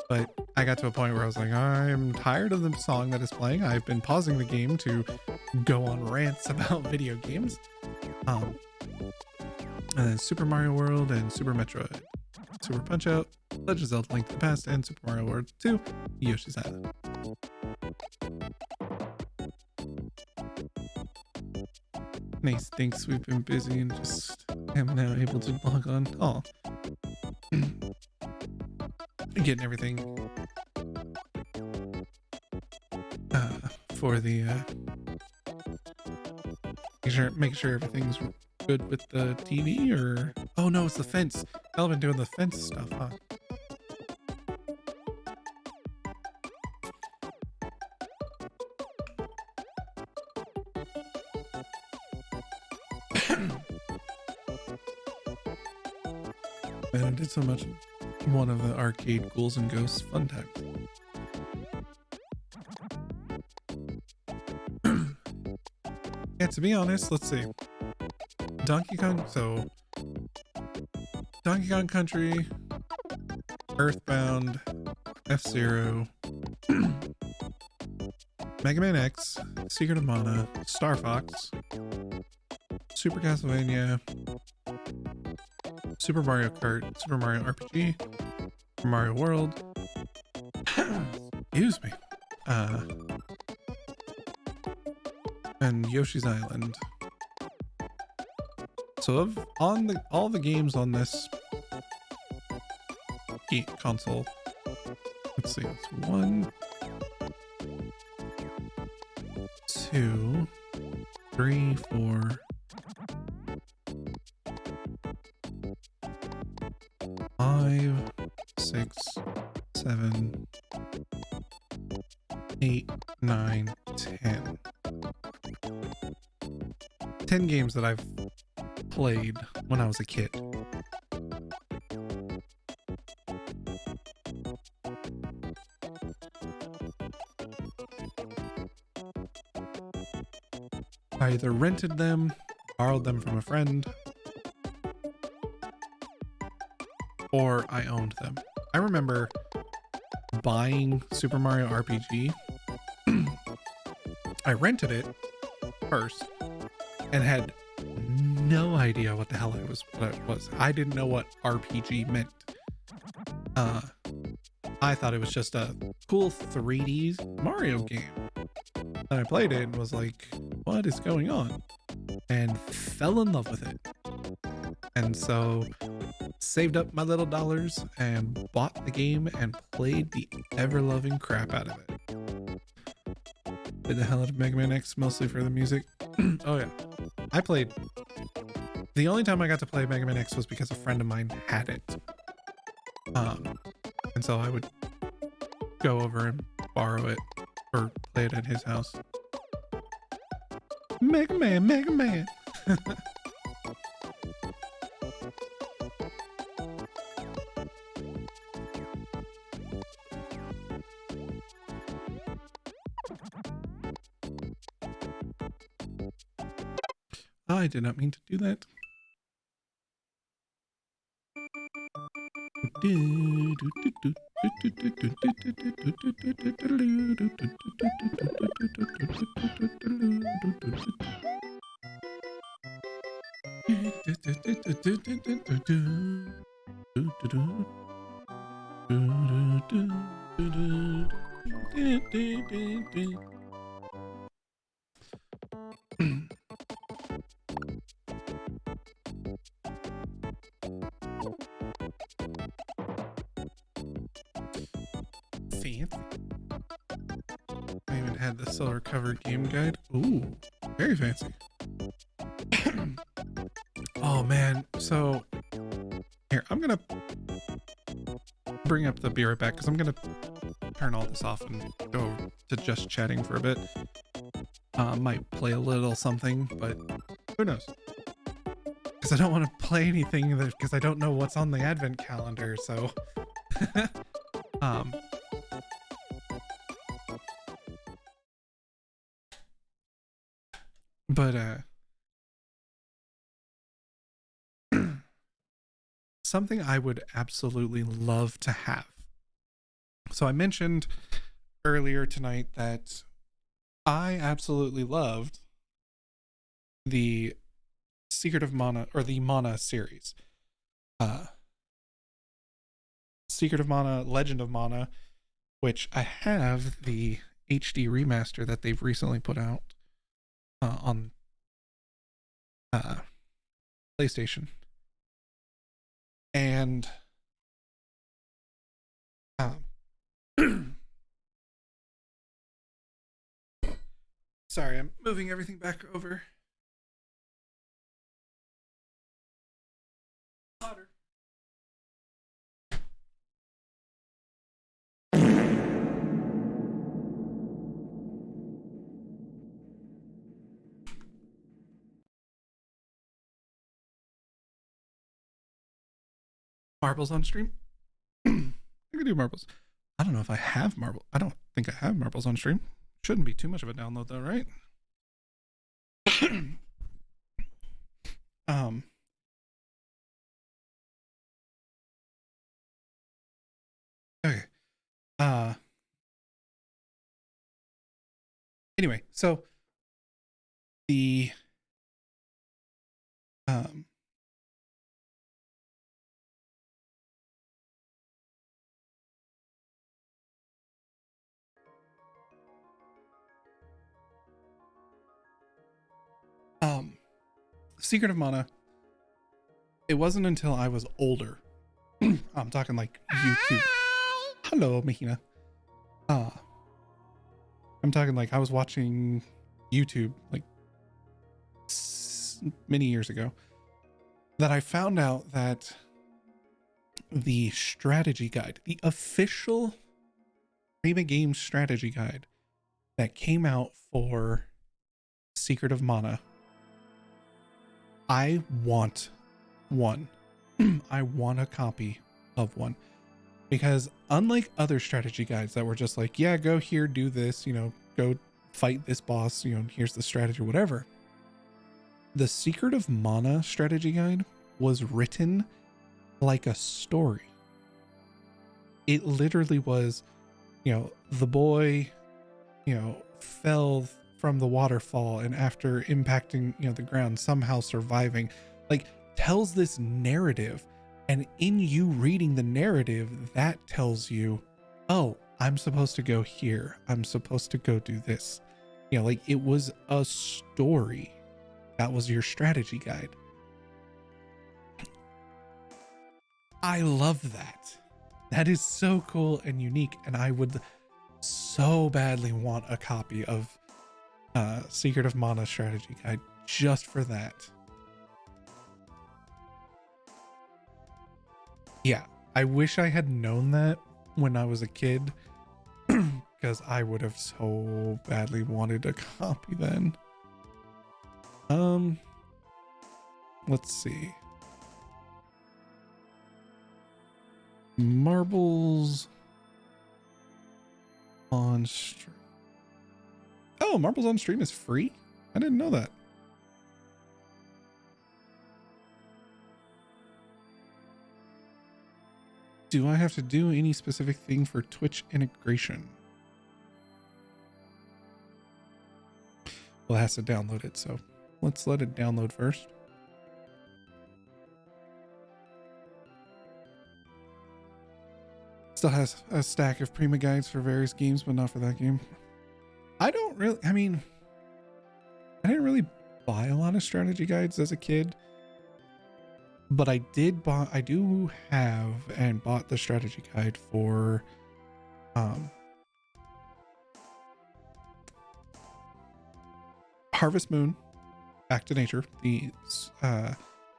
But I got to a point where I was like, I'm tired of the song that is playing. I've been pausing the game to go on rants about video games. And then Super Mario World and Super Metroid, Super Punch Out, Legend of Zelda Link to the Past, and Super Mario World 2, Yoshi's Island. Nice, thinks we've been busy and just am now able to log on. Oh. Getting everything for the making sure everything's good with the TV, or oh no, it's the fence. I've been doing the fence stuff, huh? Man, I did so much one of the arcade Ghouls and Ghosts fun times. Yeah, to be honest, let's see. Donkey Kong, so Donkey Kong Country, Earthbound, F-Zero, Mega Man X, Secret of Mana, Star Fox, Super Castlevania, Super Mario Kart, Super Mario RPG, Super Mario World, excuse me, and Yoshi's Island. So of all the games on this console, let's see, it's 1, 2, 3, 4, 5, 6, 7, 8, 9, 10. 10 games that I've played when I was a kid. I either rented them, borrowed them from a friend, or I owned them. I remember buying Super Mario RPG. I rented it first and had no idea what the hell it was. I didn't know what RPG meant. I thought it was just a cool 3D Mario game. And I played it and was like, what is going on? And fell in love with it. And so saved up my little dollars and bought the game and played the ever-loving crap out of it. Did the hell out of Mega Man X mostly for the music. Oh yeah. The only time I got to play Mega Man X was because a friend of mine had it. And so I would go over and borrow it or play it at his house. Mega Man, Mega Man. I did not mean to do that. Fancy. I even had the silver covered game guide. Ooh, very fancy. Oh man, so here, I'm gonna bring up the Be Right Back because I'm gonna turn all this off and go to just chatting for a bit. Might play a little something, but who knows? Because I don't want to play anything because I don't know what's on the advent calendar, so but something I would absolutely love to have. So I mentioned earlier tonight that I absolutely loved the Secret of Mana, or the Mana series. Secret of Mana, Legend of Mana, which I have the HD remaster that they've recently put out on PlayStation. And sorry, I'm moving everything back over. Marbles on stream. I could do marbles. I don't know if I have marble. I don't think I have marbles on stream. Shouldn't be too much of a download though, right? Okay. Anyway, so the Secret of Mana, it wasn't until I was older. I'm talking like YouTube. Hello, Mahina. I'm talking like I was watching YouTube like many years ago that I found out that the strategy guide, the official Prima Games strategy guide that came out for Secret of Mana, I want one. I want a copy of one, because unlike other strategy guides that were just like, yeah, go here, do this, you know, go fight this boss, you know, here's the strategy, whatever. The Secret of Mana strategy guide was written like a story. It literally was, you know, the boy, you know, fell from the waterfall and after impacting, you know, the ground, somehow surviving, like tells this narrative. And in you reading the narrative, that tells you, oh, I'm supposed to go here. I'm supposed to go do this. You know, like it was a story. That was your strategy guide. I love that. That is so cool and unique. And I would so badly want a copy of Secret of Mana strategy guide just for that. Yeah, I wish I had known that when I was a kid, because I would have so badly wanted a copy then. Let's see. Marbles on stream. Oh, Marbles on stream is free? I didn't know that. Do I have to do any specific thing for Twitch integration? Well, it has to download it, so let's let it download first. Still has a stack of Prima guides for various games, but not for that game. I don't really, I mean, I didn't really buy a lot of strategy guides as a kid, but I do have and bought the strategy guide for Harvest Moon, Back to Nature, the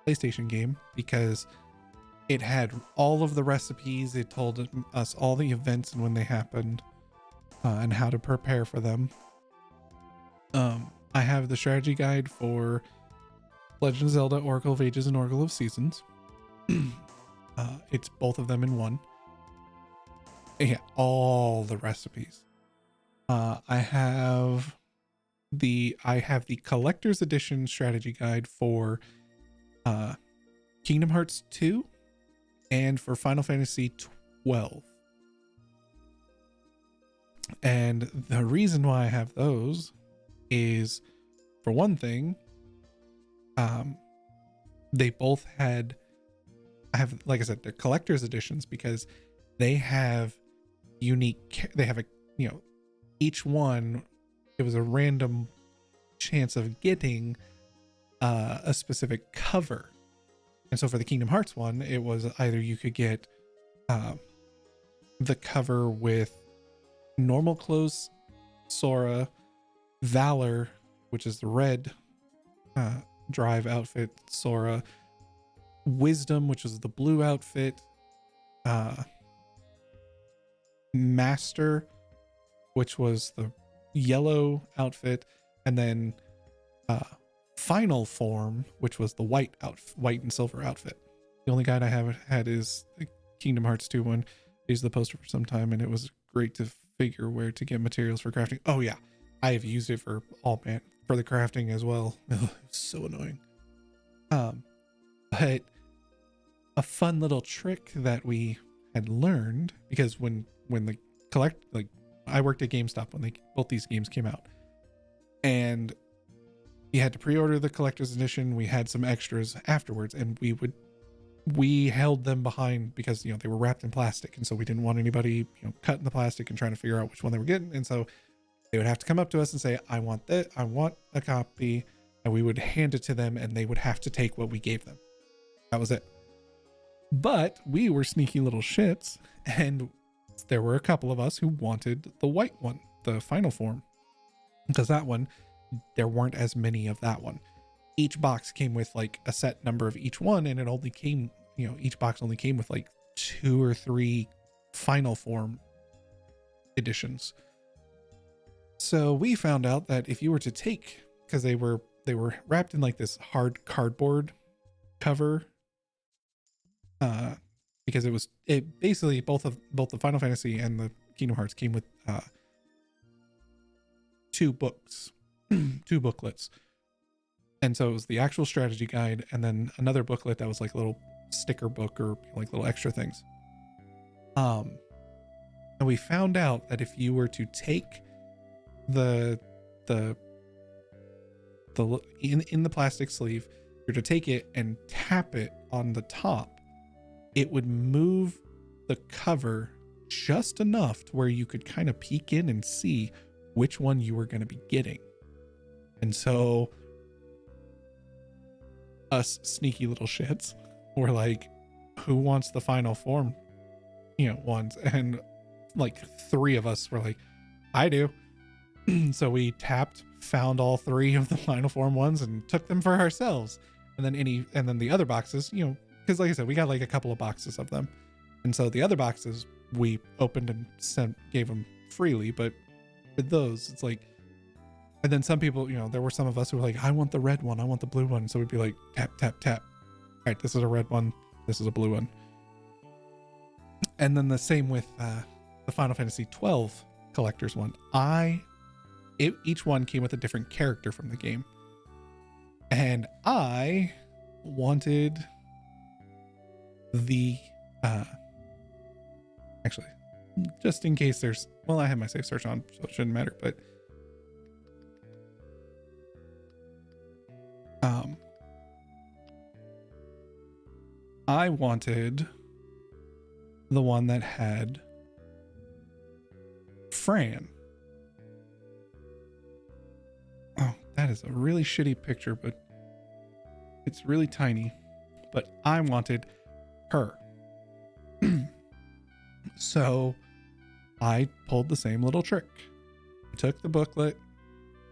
PlayStation game, because it had all of the recipes. It told us all the events and when they happened, and how to prepare for them. I have the strategy guide for Legend of Zelda, Oracle of Ages, and Oracle of Seasons. It's both of them in one. Yeah, all the recipes. I have the collector's edition strategy guide for Kingdom Hearts 2 and for Final Fantasy 12. And the reason why I have those is, for one thing, they both had, I have, like I said, they're collector's editions because they have unique, they have a, you know, each one, it was a random chance of getting a specific cover. And so for the Kingdom Hearts one, it was either you could get the cover with normal clothes, Sora, Valor, which is the red drive outfit, Sora, Wisdom, which is the blue outfit, Master, which was the yellow outfit, and then Final Form, which was the white and silver outfit. The only guide I have had is the Kingdom Hearts 2 one. I used the poster for some time, and it was great to figure where to get materials for crafting. Oh yeah, I have used it for for the crafting as well. Ugh, it's so annoying. But a fun little trick that we had learned, because when the I worked at GameStop when both these games came out, and you had to pre-order the collector's edition. We had some extras afterwards, and we held them behind because they were wrapped in plastic, and so we didn't want anybody cutting the plastic and trying to figure out which one they were getting. And so they would have to come up to us and say, I want a copy, and we would hand it to them, and they would have to take what we gave them. That was it. But we were sneaky little shits, and there were a couple of us who wanted the white one, the final form, because that one, there weren't as many of that one. Each box came with like a set number of each one, and it only came, each box only came with like 2 or 3 final form editions. So we found out that if you were to take, because they were wrapped in like this hard cardboard cover, because it basically both the Final Fantasy and the Kingdom Hearts came with 2 books, 2 booklets. And so it was the actual strategy guide, and then another booklet that was like a little sticker book or like little extra things. And we found out that if you were to take in the plastic sleeve, you're to take it and tap it on the top, it would move the cover just enough to where you could kind of peek in and see which one you were going to be getting. And so us sneaky little shits were like, who wants the final form ones? And like 3 of us were like, I do. So we tapped, found all 3 of the final form ones and took them for ourselves. And then the other boxes, because like I said, we got like a couple of boxes of them, and so the other boxes we opened and gave them freely. But for those, it's like, and then some people, there were some of us who were like, I want the red one, I want the blue one. So we'd be like, tap, tap, tap. All right, this is a red one, this is a blue one. And then the same with the Final Fantasy 12 collector's one. Each one came with a different character from the game, and I wanted the actually, just in case I have my save search on, so it shouldn't matter, but I wanted the one that had Fran. Oh, that is a really shitty picture, but it's really tiny. But I wanted her. So I pulled the same little trick. I took the booklet,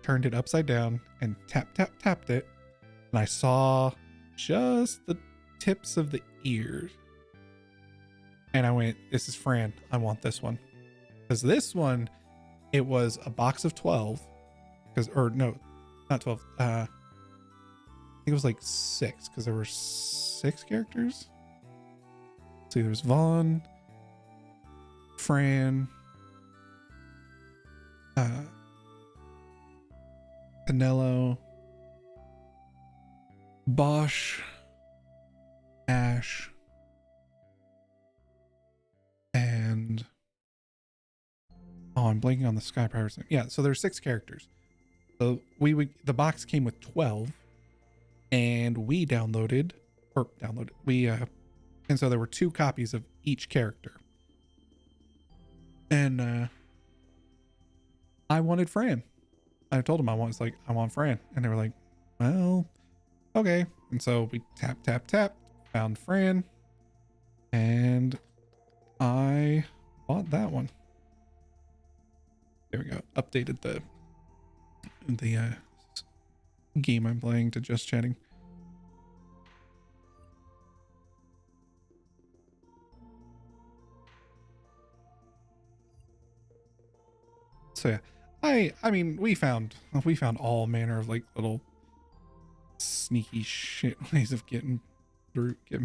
turned it upside down, and tapped it. And I saw just the tips of the ears. And I went, this is Fran. I want this one. Because this one, it was a box of 12. Or no, not 12. I think it was like 6, because there were 6 characters. See, there's Vaughn, Fran, Pinello, Bosch, Ash, and I'm blanking on the Sky Pirates name. Yeah, so there's 6 characters. So the box came with 12, and we and so there were 2 copies of each character. And I wanted Fran. I told them I want Fran, and they were like, well, okay. And so we tapped, found Fran, and I bought that one. There we go. Updated the game I'm playing to just chatting. So yeah, I mean, we found all manner of like little sneaky shit ways of getting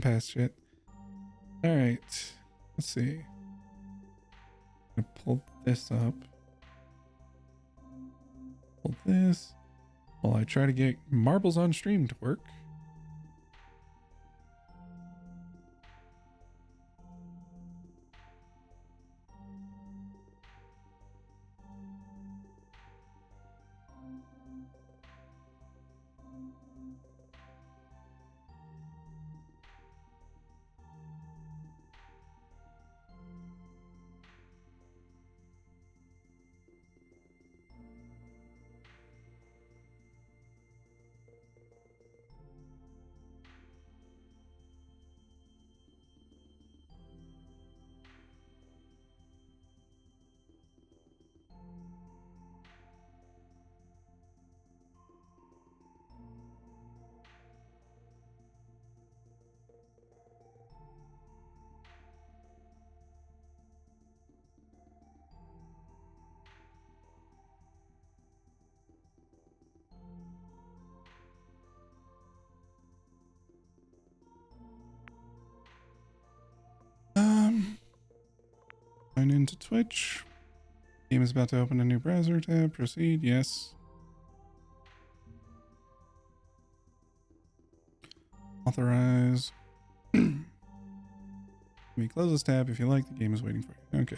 past shit. All right. Let's see. I'm gonna pull this up. Pull this while I try to get Marbles on Stream to work. Sign into Twitch. Game is about to open a new browser tab. Proceed. Yes. Authorize. Let me close this tab if you like. The game is waiting for you. Okay.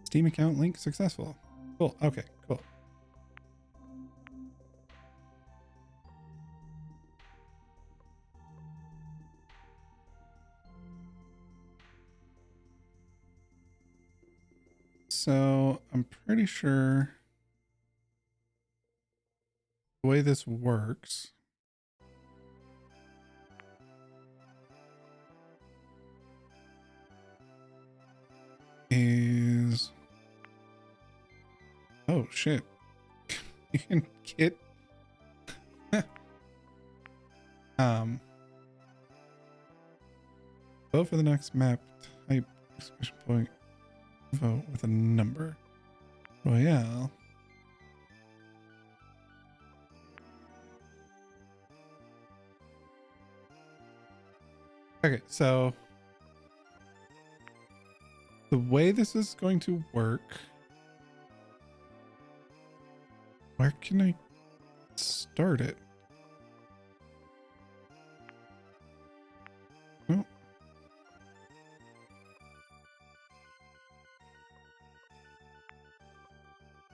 Steam account link successful. Cool. Okay, cool. So I'm pretty sure the way this works is, oh shit. You can get vote for the next map type, exclamation point, vote with a number. Royale. Okay, so the way this is going to work, where can I start it? Oh.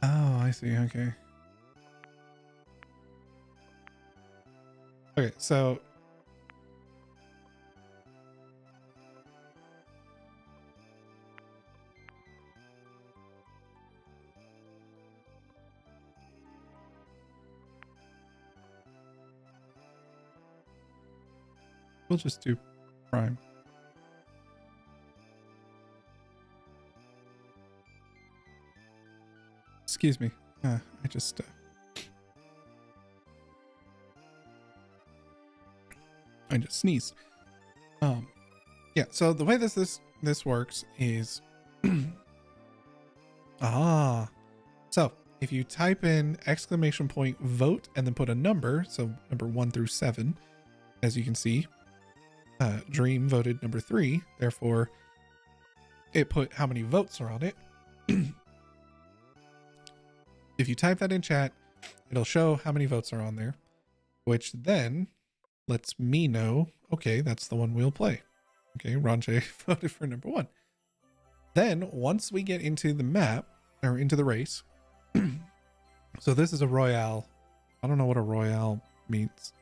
Oh, I see. Okay. Okay, so we'll just do Prime. Excuse me. I just sneezed. Yeah, so the way this works is so if you type in exclamation point vote and then put a number, so number 1 through 7, as you can see, Dream voted number 3, therefore it put how many votes are on it. If you type that in chat, it'll show how many votes are on there, which then lets me know, okay, that's the one we'll play. Okay, Ronche voted for number 1. Then once we get into the map or into the race, so this is a royale. I don't know what a royale means.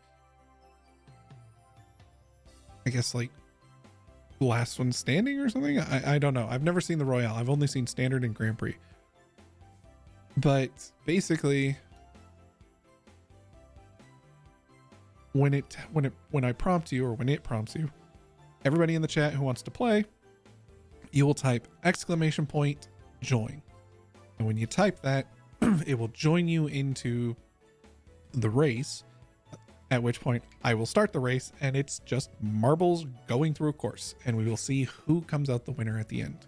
I guess like last one standing or something. I don't know. I've never seen the royale. I've only seen standard and Grand Prix. But basically, when I prompt you, or when it prompts you, everybody in the chat who wants to play, you will type exclamation point join. And when you type that, it will join you into the race. At which point I will start the race and it's just marbles going through a course and we will see who comes out the winner at the end.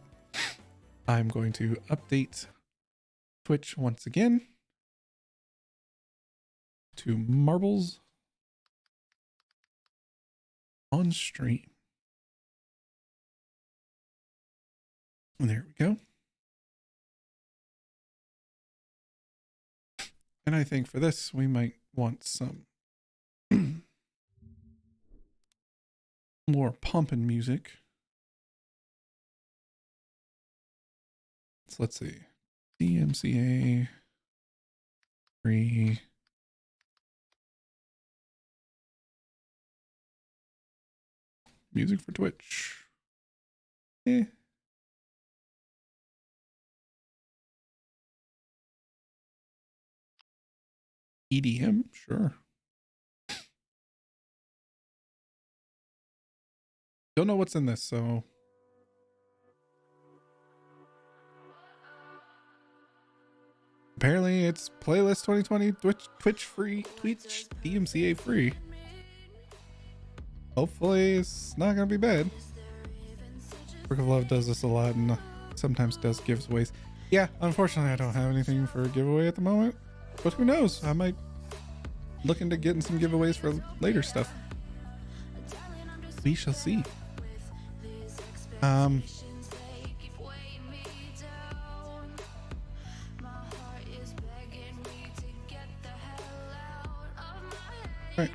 I'm going to update Twitch once again to marbles on stream. And there we go. And I think for this, we might want some more pumping music. So let's see. DMCA free. Music for Twitch. EDM, sure. Don't know what's in this, so apparently it's playlist 2020 Twitch free, Twitch DMCA free. Hopefully it's not gonna be bad. Work of Love does this a lot and sometimes does giveaways. Yeah, unfortunately I don't have anything for a giveaway at the moment, but who knows? I might look into getting some giveaways for later stuff. We shall see. Right.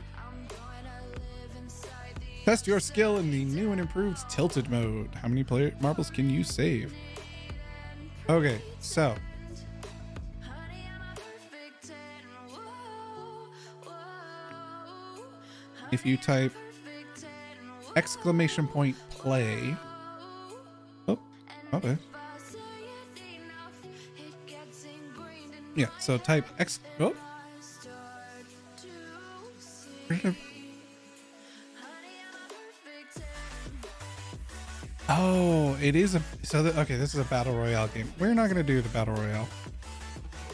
Test your skill in the new and improved tilted mode. How many marbles can you save? Okay, so if you type !play. Oh, okay. Yeah, so type oh. Oh, it is a okay, this is a battle royale game. We're not gonna do the battle royale.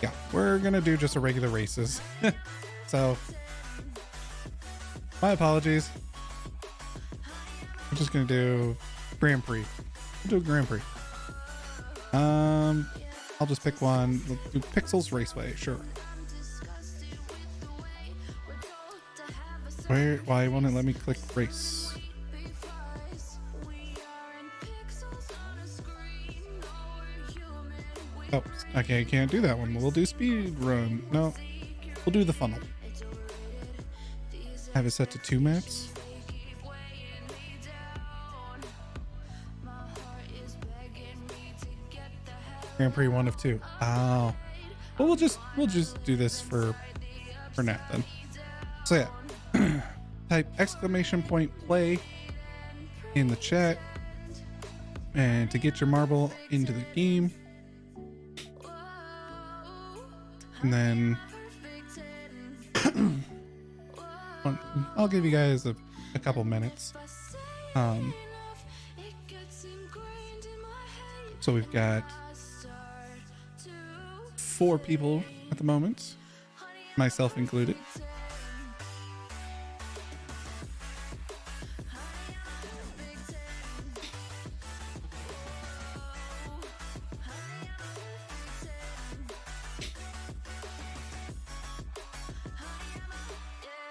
Yeah, we're gonna do just a regular races. So my apologies. I'm just gonna do Grand Prix. We'll do Grand Prix. I'll just pick one. We'll do Pixels Raceway, sure. Why won't it let me click race? Oh, okay, I can't do that one. We'll do speed run. No, we'll do the funnel. Have it set to 2 maps. Grand Prix 1 of 2. Oh, well, we'll just do this for now then. So yeah, type !play in the chat, and to get your marble into the game, and then I'll give you guys a couple minutes. So we've got 4 people at the moment, myself included.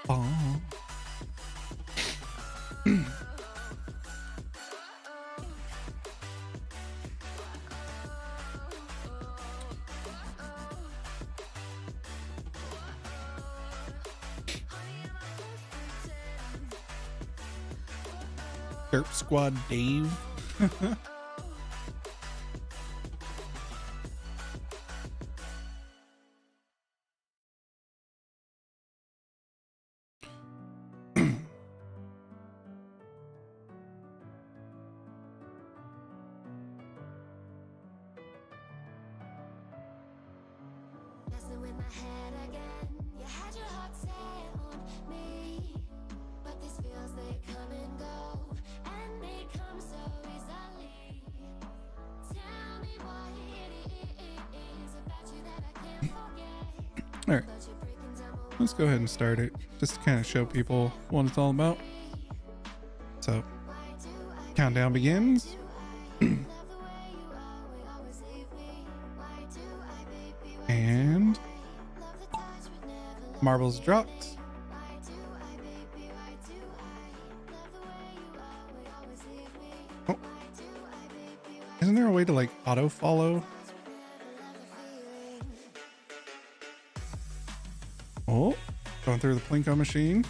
Oh. Derp Squad Dave. All right. let's go ahead and start it just to kind of show people what it's all about. So, countdown begins. And marbles dropped. Oh, isn't there a way to like auto follow? Oh, going through the Plinko machine.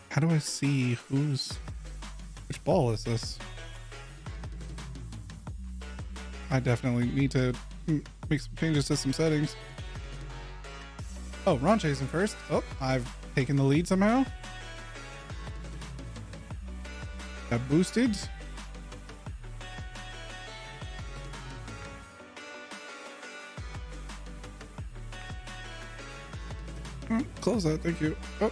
How do I see which ball is this? I definitely need to make some changes to some settings. Oh, Ron chasing first. Oh, I've taken the lead somehow. Got boosted. Oh, close that, thank you. Oh.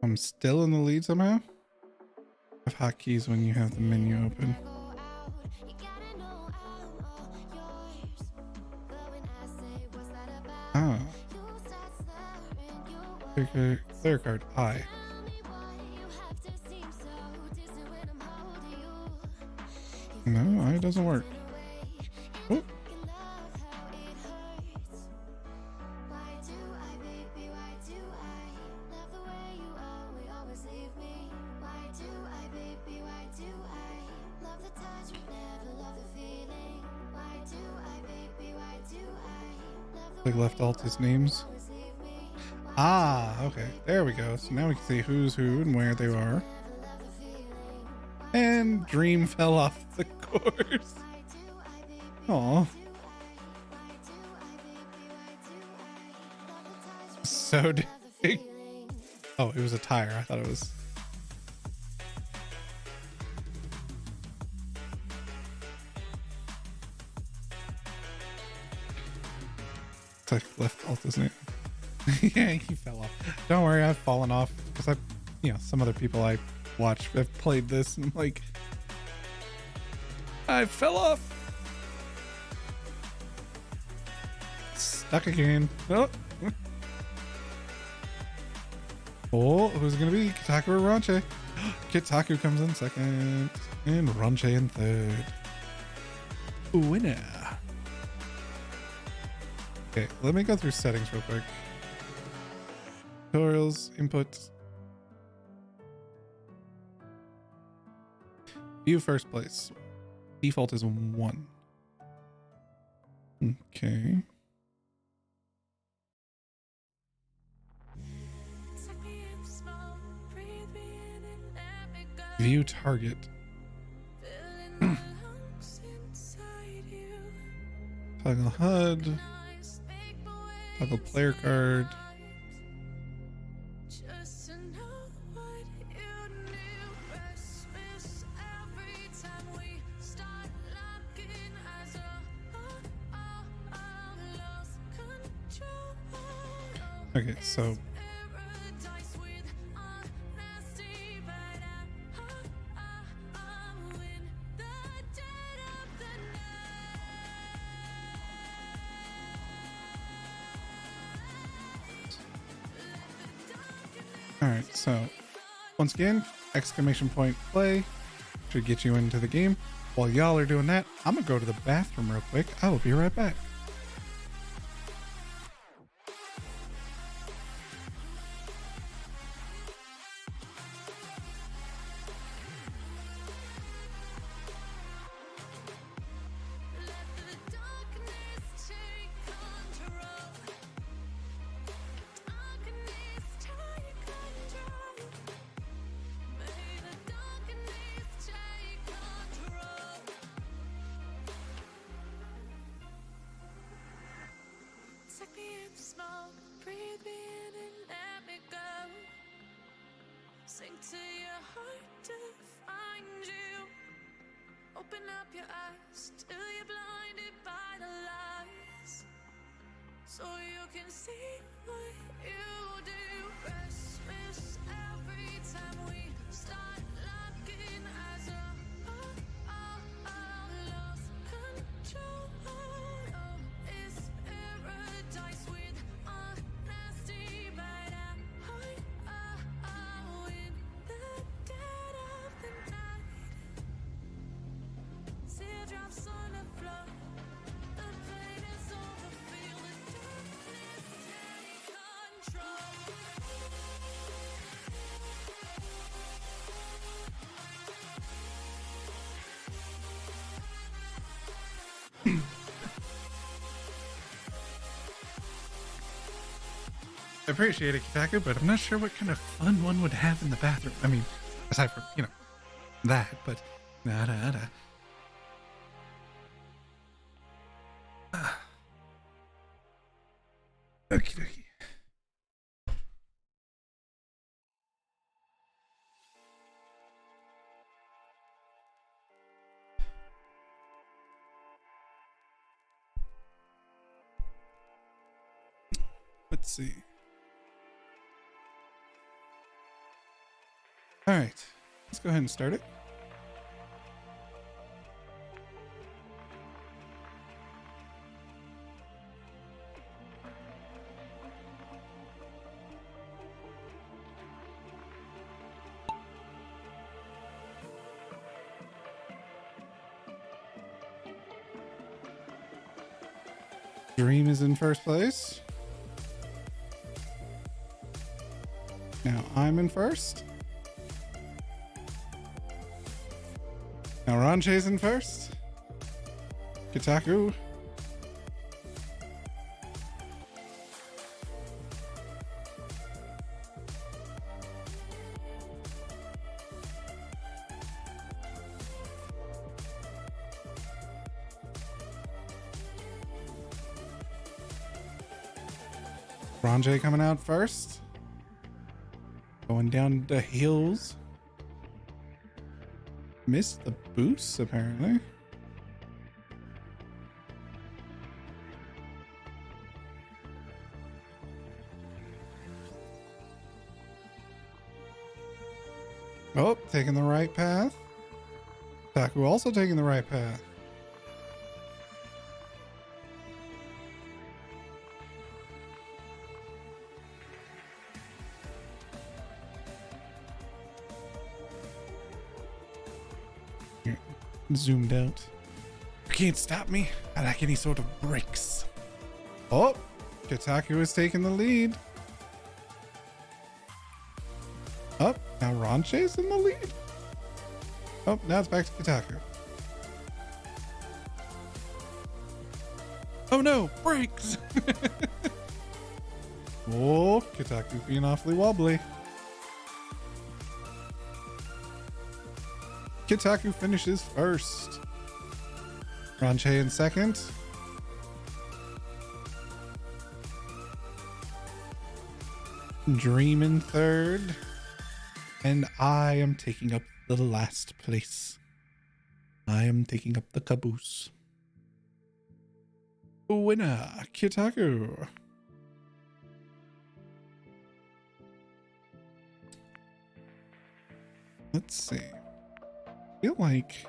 I'm still in the lead somehow. I have hotkeys when you have the menu open. Ah. Player card I. No, I doesn't work. Oh. Like left alt his names. Ah, okay. There we go. So now we can see who's who and where they are. And Dream fell off the course. Aw. So big. Oh, it was a tire. I thought it was. It's like left alt, isn't it? Yeah, he fell off. Don't worry, I've fallen off because some other people I watch have played this and I'm like, I fell off. Stuck again. Oh, oh, who's it gonna be? Kotaku or Ronche? Kotaku comes in second and Ronche in third. Winner. Okay, let me go through settings real quick. Tutorials, inputs. View first place. Default is 1. Okay. View target. Toggle HUD. Toggle player card. Okay, so alright, so once again, exclamation point play should get you into the game. While y'all are doing that, I'm gonna go to the bathroom real quick. I will be right back. Sink to your heart to find you. Open up your eyes till you're blinded by the lies, so you can see time we start locking eyes. Lost control. Oh, it's paradise with honesty, but in the dead of the night. Teardrops on the floor. The pain is over. Feel the darkness take control. I appreciate it, Kitaku, but I'm not sure what kind of fun one would have in the bathroom. I mean, aside from, that, but nada. Okie dokie. Let's see. All right, let's go ahead and start it. Dream is in first place. Now I'm in first. Now Ranche's in first. Kitaku. Ranjay coming out first. Going down the hills. Missed the boost, apparently. Oh, taking the right path. Taku also taking the right path. Zoomed out. You can't stop me. I lack any sort of brakes. Oh, Kitaku is taking the lead. Oh, now Ranche's in the lead. Oh, now it's back to Kitaku. Oh no, brakes! Oh, Kitaku being awfully wobbly. Kitaku finishes first. Ranche in second. Dream in third. And I am taking up the last place. I am taking up the caboose. Winner, Kitaku. Let's see. I feel like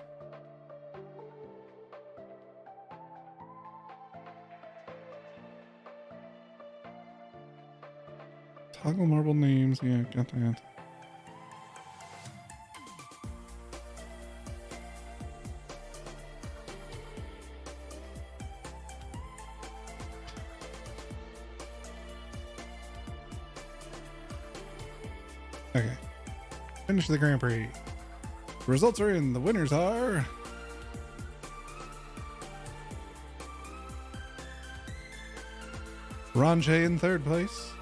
toggle marble names. Yeah, got that. Okay. Finish the Grand Prix. Results are in. The winners are Ranche in third place,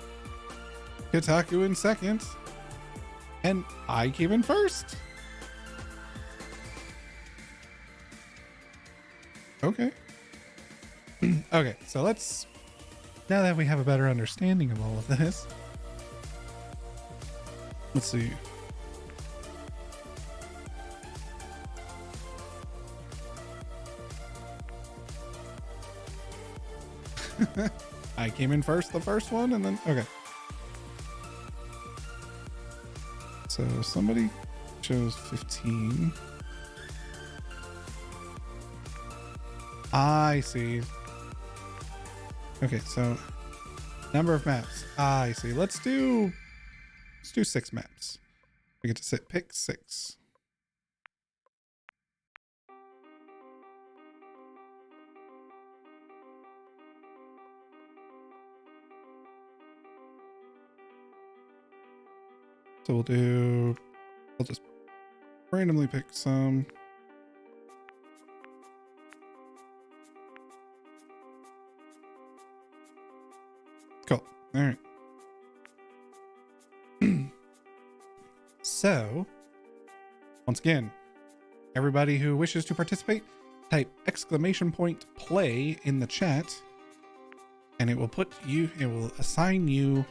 Kitaku in second, and I came in first. Okay. Okay, so let's, now that we have a better understanding of all of this, let's see. I came in first, the first one, and then, okay. So somebody chose 15. I see. Okay, so number of maps. I see. Let's do 6 maps. We get to pick 6. So I'll just randomly pick some. Cool. All right. So, once again, everybody who wishes to participate, type !play in the chat, and it will assign you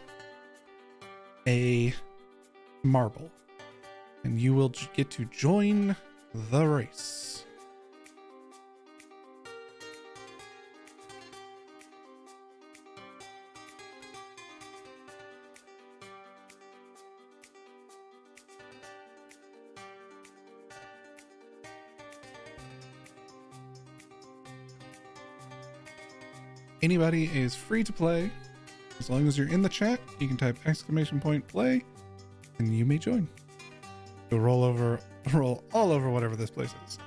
a marble, and you will get to join the race. Anybody is free to play. As long as you're in the chat, you can type !play and you may join. You'll roll all over whatever this place is.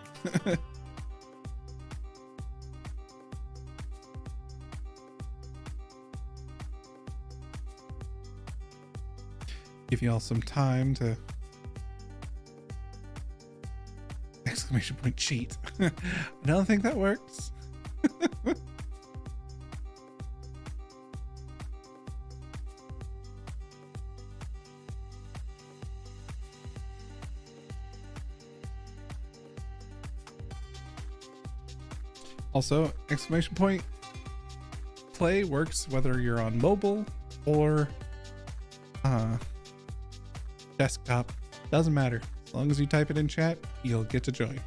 Give y'all some time to cheat. I don't think that works. Also, !play works whether you're on mobile or desktop. Doesn't matter. As long as you type it in chat, you'll get to join. !!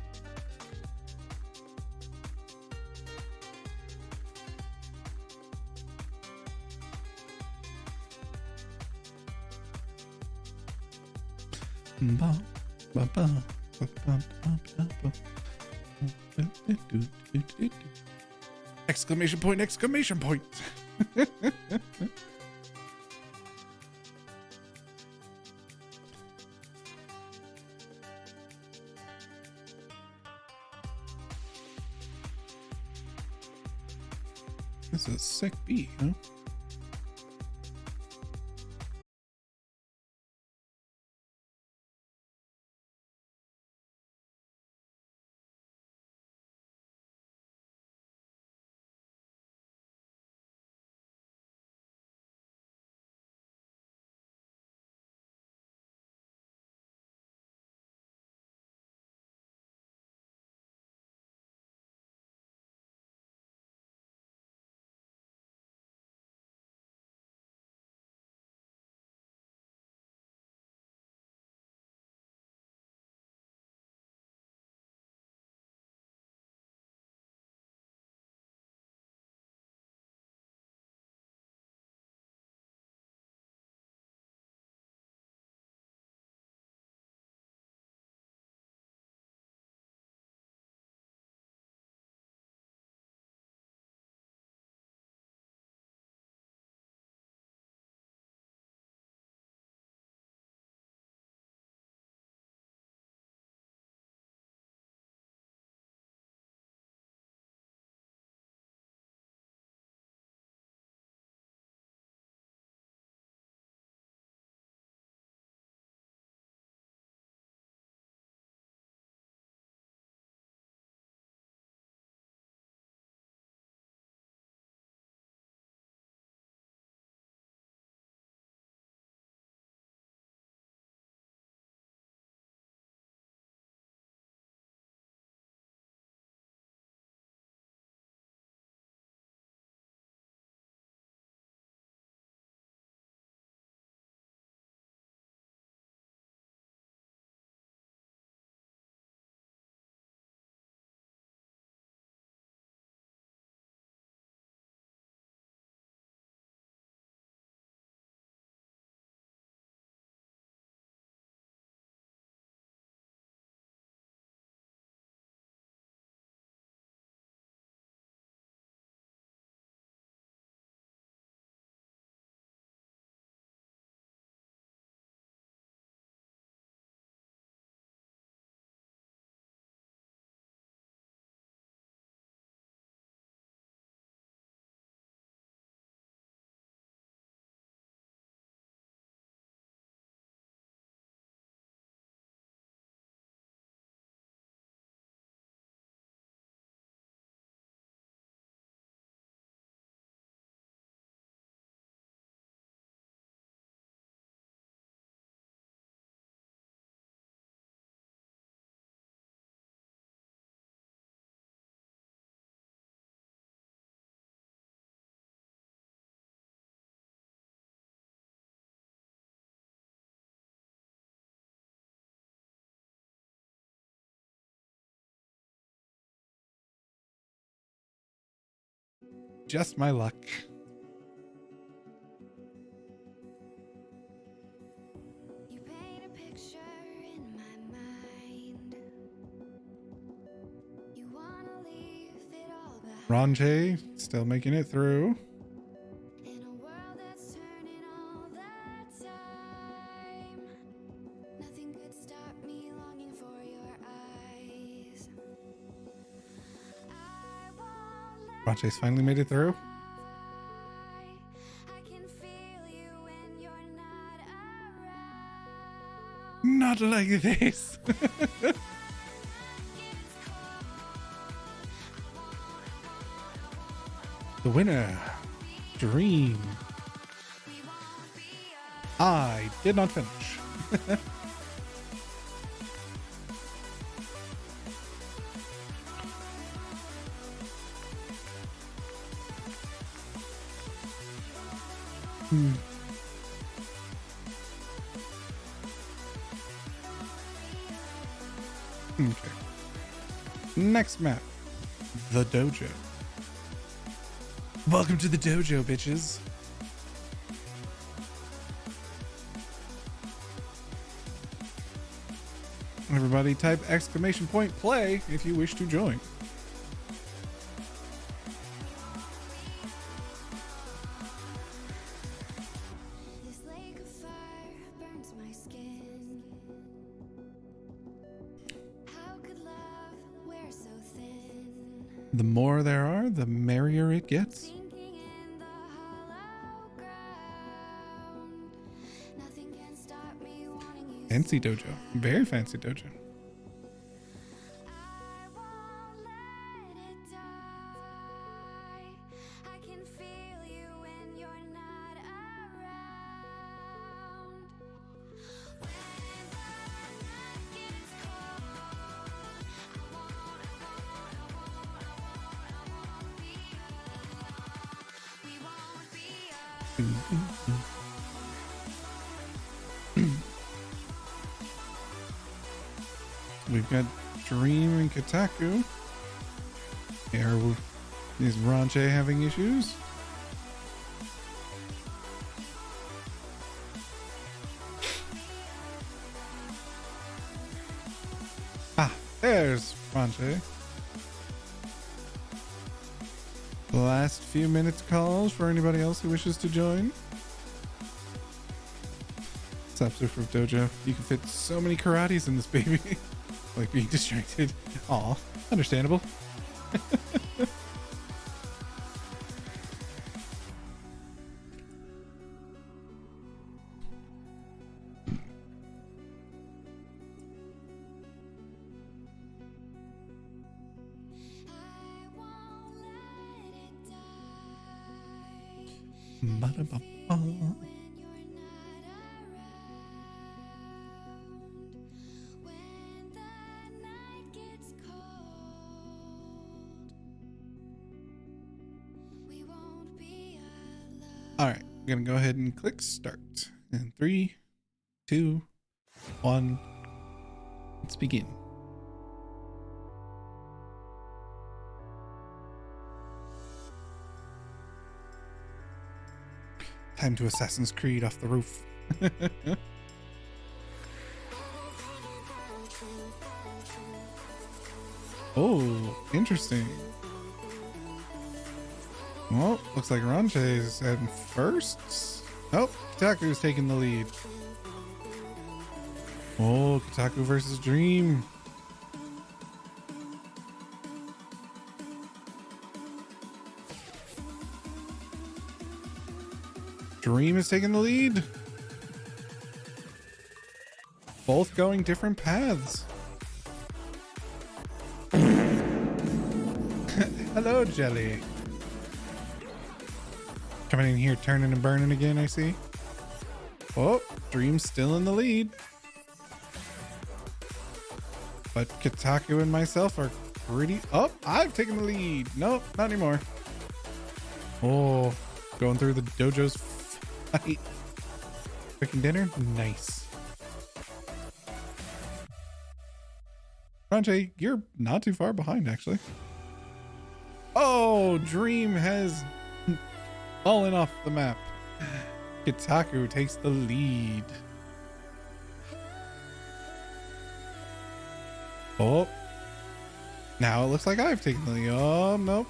This is a sick beat, huh? Just my luck. You paint a picture in my mind. You wanna leave it all behind. Ronjay still making it through. In a world that's turning all the time, nothing could stop me longing for your eyes. I won't let Ronjay's finally made it through. I can feel you when you're not around. Not like this. The winner, Dream. I did not finish. Okay. Next map, the dojo. Welcome to the dojo, bitches. Everybody type exclamation point play if you wish to join. This lake of fire burns my skin. How could love wear so thin? The more there are, the merrier it gets. Sinking in the hollow ground. Nothing can stop me wanting you. Fancy dojo. Very fancy dojo. I won't let it die. I can feel you when you're not around. When the night gets cold, I won't be alone. We won't be alone. We've got Dream and Kotaku. Is Ronjay having issues? Ah, there's Ronjay. The last few minutes calls for anybody else who wishes to join. What's up, Super Dojo? You can fit so many karates in this baby. Like being distracted. Aw, understandable. I won't let it die. Ba-da-ba-ba. When you're not around, when the night gets cold, we won't be alone. All right, I'm gonna go ahead and click start. In 3, 2, 1. Let's begin. Time to Assassin's Creed off the roof. Oh, interesting. Well, looks like Ronjay is heading first. Oh, Kotaku's taking the lead. Oh, Kotaku versus Dream. Dream is taking the lead. Both going different paths. Hello, Jelly. Coming in here, turning and burning again, I see. Oh, Dream's still in the lead. But Kotaku and myself are pretty... Oh, I've taken the lead. Nope, not anymore. Oh, going through the dojo's fight. Cooking dinner? Nice. Ronjay, you're not too far behind, actually. Oh, Dream has fallen off the map. Kotaku takes the lead. Oh, now it looks like I've taken the lead. Oh, nope.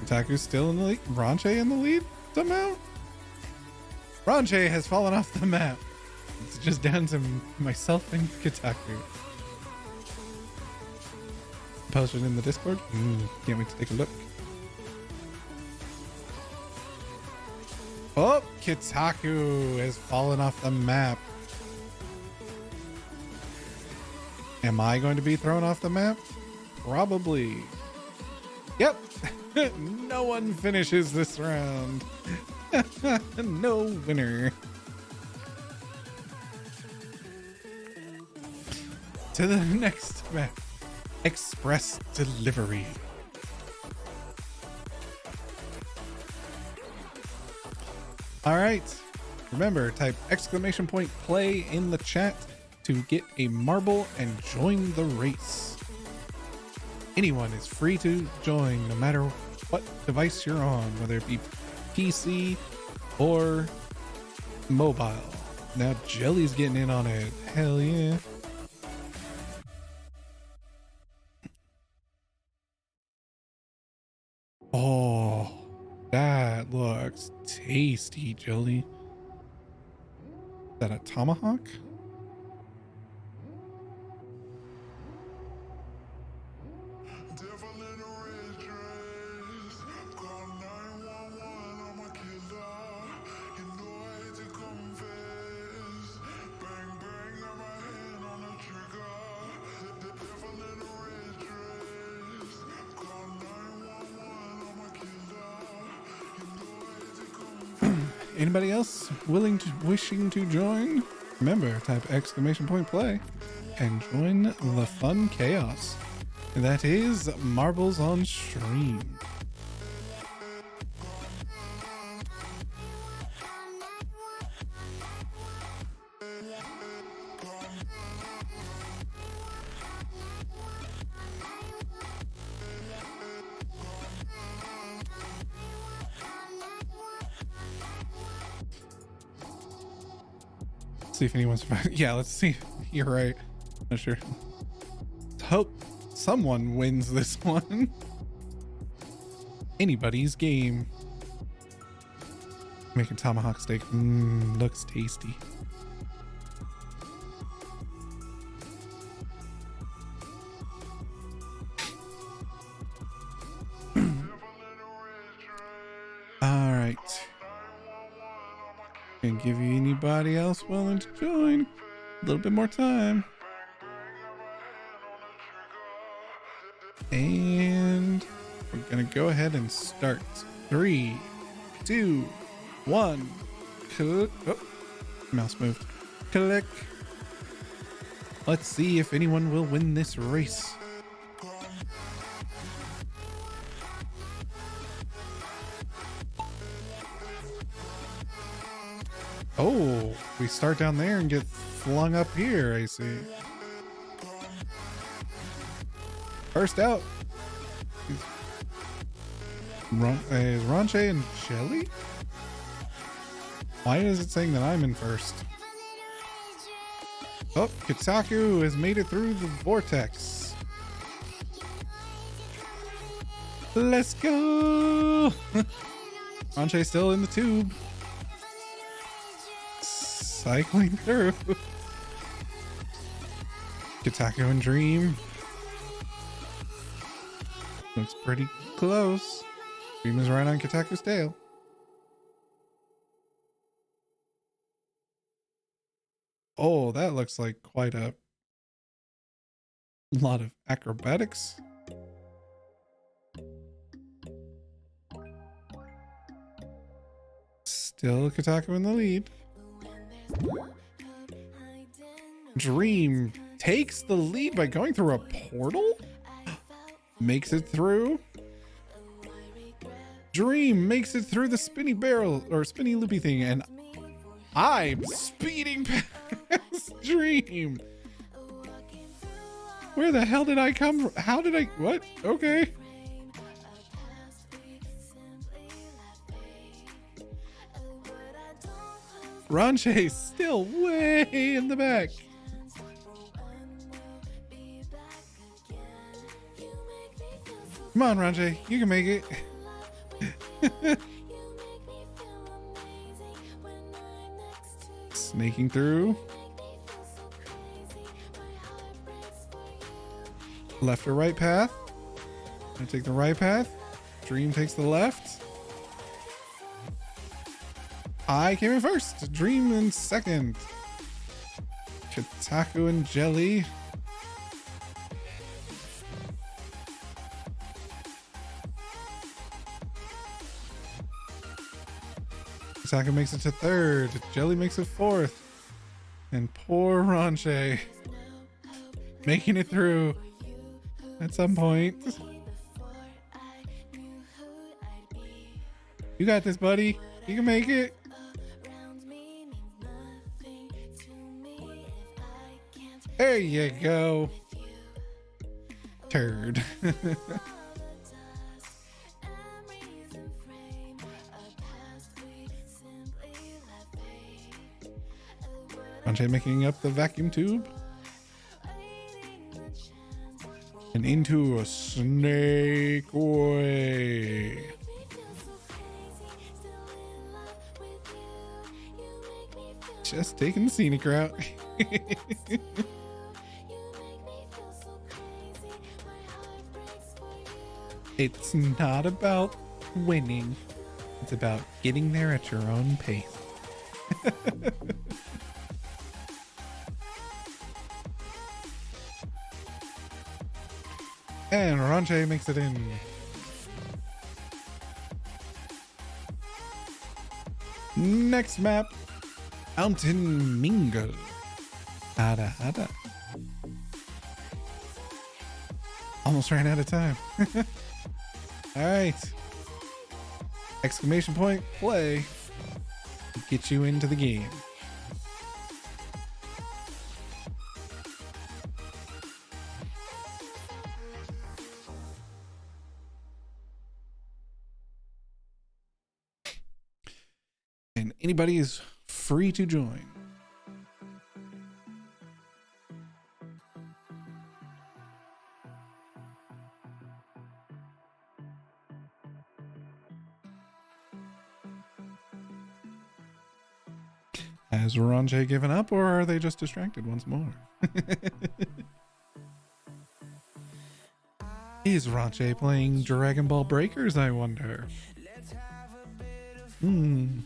Kotaku's still in the lead. Ranche in the lead somehow? Ranche has fallen off the map. It's just down to myself and Kotaku. Posted in the Discord. Can't wait to take a look. Oh, Kotaku has fallen off the map. Am I going to be thrown off the map? Probably. Yep. No one finishes this round. No winner. To the next map. Express delivery. All right. Remember, type !play in the chat to get a marble and join the race. Anyone is free to join no matter what device you're on, whether it be PC or mobile. Now Jelly's getting in on it. Hell yeah. Oh, that looks tasty, Jelly. Is that a tomahawk? Anybody else wishing to join? Remember, type !play and join the fun chaos. That is Marbles on Stream. See if anyone's yeah, let's see. You're right. Not sure. Hope someone wins this one. Anybody's game. Making tomahawk steak. Looks tasty. All right. Can give you anybody else willing to join a little bit more time. And we're gonna go ahead and start. 3, 2, 1. Click. Oh, mouse moved. Click. Let's see if anyone will win this race. Oh, we start down there and get flung up here, I see. First out is Ranche and Jelly? Why is it saying that I'm in first? Oh, Kotaku has made it through the vortex. Let's go! Ranche still in the tube. Cycling through. Kotaku and Dream. Looks pretty close. Dream is right on Kotaku's tail. Oh, that looks like quite a lot of acrobatics. Still Kotaku in the lead. Dream takes the lead by going through a portal. Makes it through. Dream makes it through the spinny barrel or spinny loopy thing, and I'm speeding past Dream. Where the hell did I come from? How did I? What? Okay. Ranche still way in the back. Come on, Ranche. You can make it. Snaking through. Left or right path? I take the right path. Dream takes the left. I came in first. Dream in second. Chitaku and Jelly. Chitaku makes it to third. Jelly makes it fourth. And poor Ranche making it through at some point. You got this, buddy. You can make it. There you go. Turd. Ranche making up the vacuum tube. And into a snake way. Just taking the scenic route. It's not about winning. It's about getting there at your own pace. And Ranche makes it in. Next map, Mountain Mingle. Hada hada. Almost ran out of time. All right. Exclamation point, play. Get you into the game. And anybody is free to join. Has Ranche given up, or are they just distracted once more? Is Ranche playing Dragon Ball Breakers, I wonder? I'm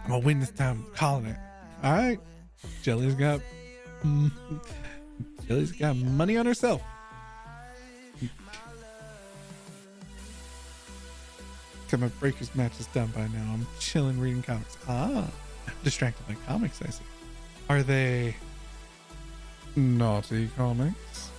gonna win this time, calling it. All right, Jelly's got money on herself. My Breakers match is done by now. I'm chilling reading comics. Distracted by comics, I see. Are they naughty comics?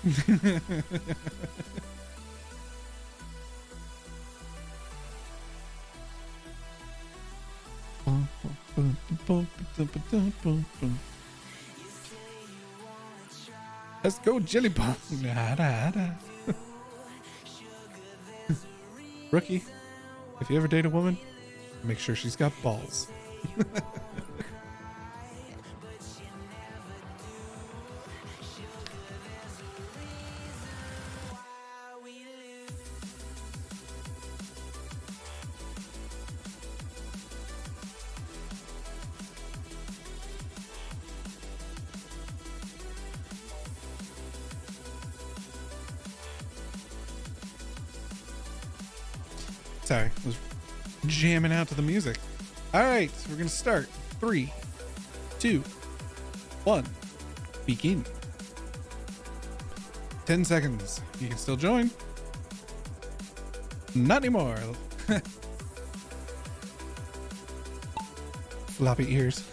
Let's go, Jelly Bomb. Rookie, if you ever date a woman, make sure she's got balls. Sorry, I was jamming out to the music. All right, so we're gonna start. 3, 2, 1, begin. 10 seconds. You can still join. Not anymore. Floppy ears.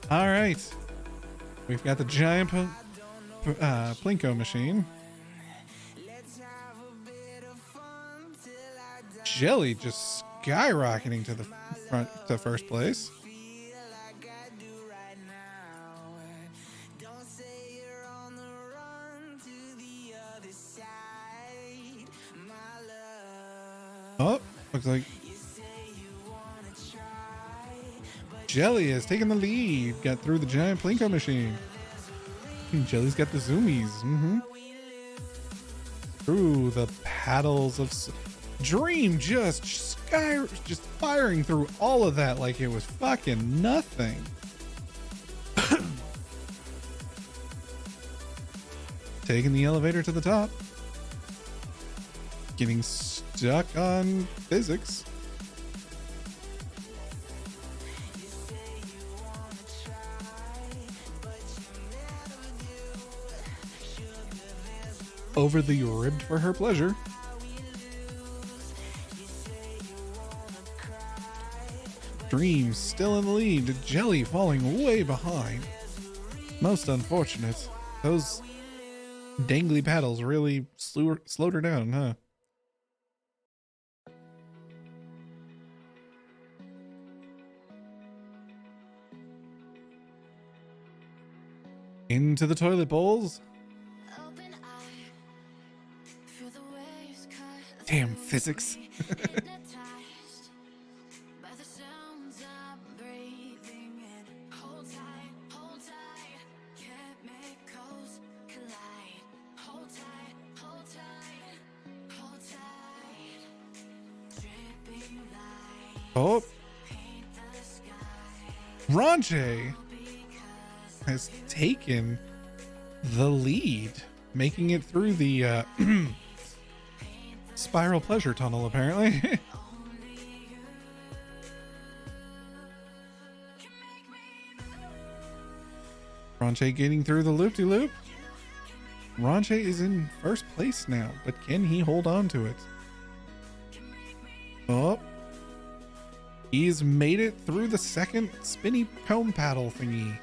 All right, we've got the giant Plinko machine. Jelly just skyrocketing to the front to first place. Oh, looks like Jelly has taken the lead. Got through the giant Plinko machine. Jelly's got the zoomies. Through the paddles of Dream, just firing through all of that like it was fucking nothing. Taking the elevator to the top. Getting stuck on physics. Over the ribbed for her pleasure. Dream still in the lead. Jelly falling way behind. Most unfortunate. Those dangly paddles really slowed her down, huh? Into the toilet bowls. Damn physics. Oh, Ronche has taken the lead, making it through the spiral pleasure tunnel, apparently. Ronche getting through the loop-de-loop. Ronche is in first place now, but can he hold on to it? Oh. He's made it through the second spinny comb paddle thingy.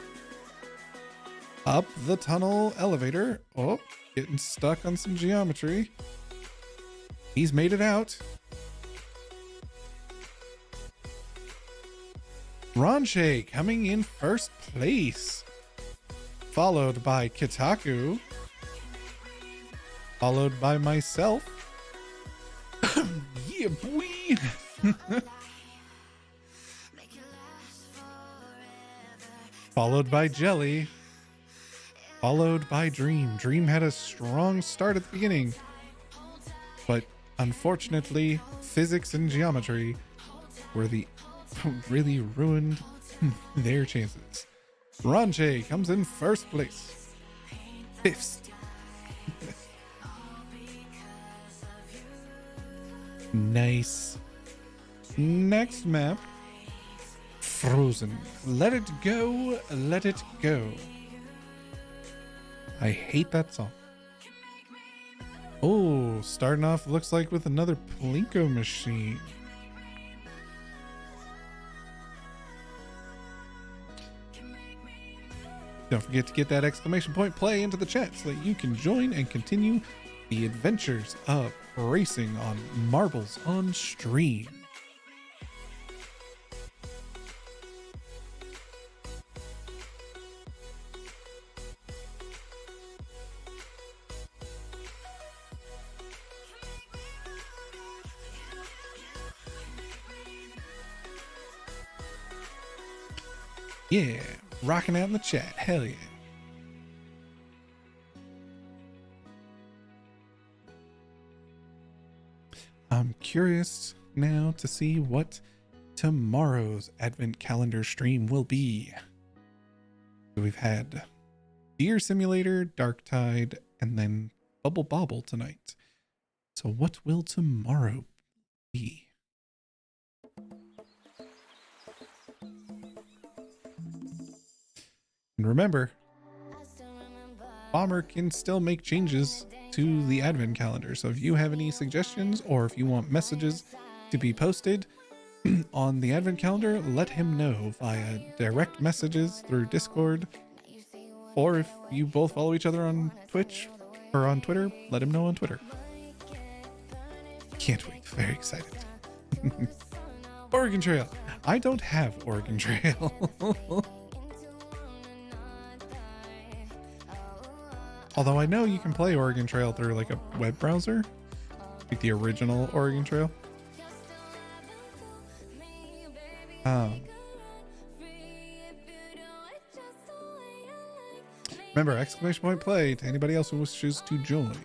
Up the tunnel elevator. Oh, getting stuck on some geometry. He's made it out. Ronche coming in first place. Followed by Kitaku. Followed by myself. Yeah, boy. Followed by Jelly. Followed by Dream. Dream had a strong start at the beginning, but unfortunately, physics and geometry were the really ruined their chances. Ronche comes in first place. Fifth. Nice. Next map. Frozen. Let it go. Let it go. I hate that song. Oh, starting off looks like with another Plinko machine. Don't forget to get that exclamation point play into the chat so that you can join and continue the adventures of racing on marbles on stream. Yeah, rocking out in the chat. Hell yeah. I'm curious now to see what tomorrow's advent calendar stream will be. So we've had Deer Simulator, Dark Tide, and then Bubble Bobble tonight. So what will tomorrow be? And remember, Bomber can still make changes to the advent calendar. So if you have any suggestions or if you want messages to be posted on the advent calendar, let him know via direct messages through Discord. Or if you both follow each other on Twitch or on Twitter, let him know on Twitter. Can't wait. Very excited. Oregon Trail. I don't have Oregon Trail. Although I know you can play Oregon Trail through like a web browser, like the original Oregon Trail. Remember, exclamation point play to anybody else who wishes to join.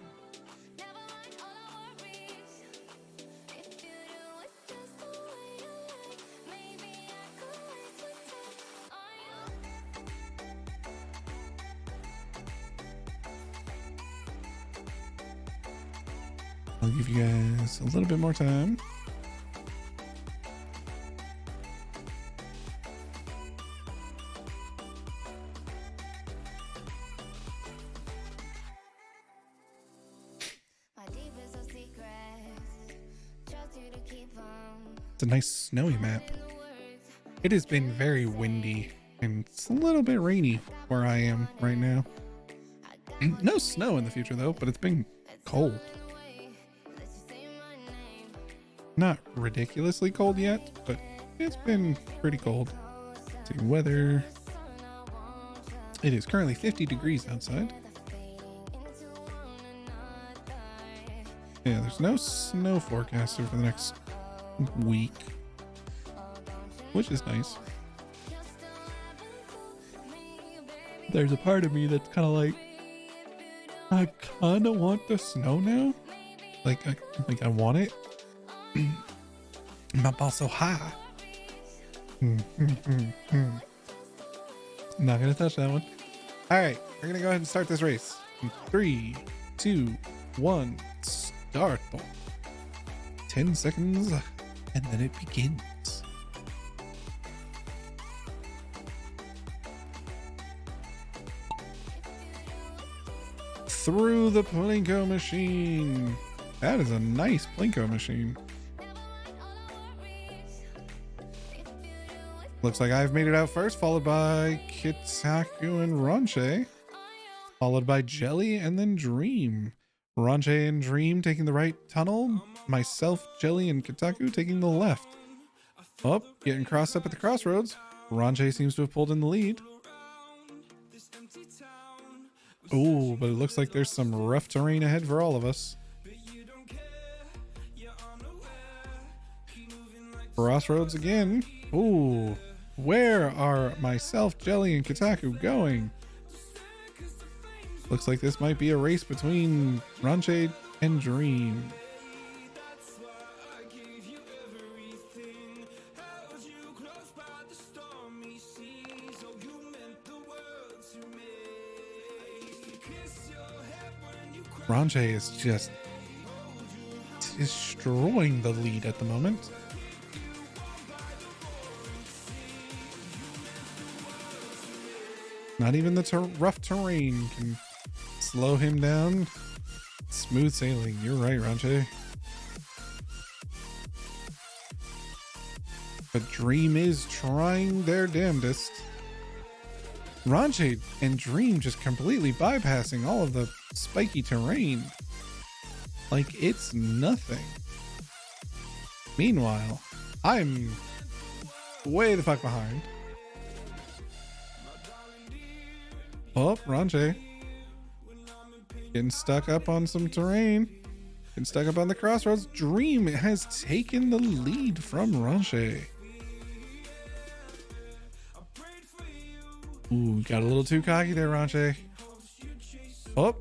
I'll give you guys a little bit more time. It's a nice snowy map. It has been very windy and it's a little bit rainy where I am right now. No snow in the future though, but it's been cold. Not ridiculously cold yet, but it's been pretty cold. Let's see, weather. It is currently 50 degrees outside. Yeah, there's no snow forecasted for the next week, which is nice. There's a part of me that's kind of like, I kind of want the snow now. Like I want it. My ball's so high. Not gonna touch that one. All right, we're gonna go ahead and start this race. 3, 2, 1, start. 10 seconds, and then it begins. Through the Plinko machine. That is a nice Plinko machine. Looks like I've made it out first, followed by Kitaku and Ronche, followed by Jelly and then Dream. Ronche and Dream taking the right tunnel, myself, Jelly, and Kitaku taking the left. Oh, getting crossed up at the crossroads. Ronche seems to have pulled in the lead. Oh, but it looks like there's some rough terrain ahead for all of us. Crossroads again. Ooh, where are myself, Jelly, and Kitaku going? Looks like this might be a race between Ronche and Dream. Ronche is just destroying the lead at the moment. Not even the rough terrain can slow him down. Smooth sailing. You're right, Ronche. But Dream is trying their damnedest. Ronche and Dream just completely bypassing all of the spiky terrain. Like it's nothing. Meanwhile, I'm way the fuck behind. Oh, Ronche getting stuck up on some terrain. Getting stuck up on the crossroads. Dream has taken the lead from Ronche. Ooh, got a little too cocky there, Ronche. Oh,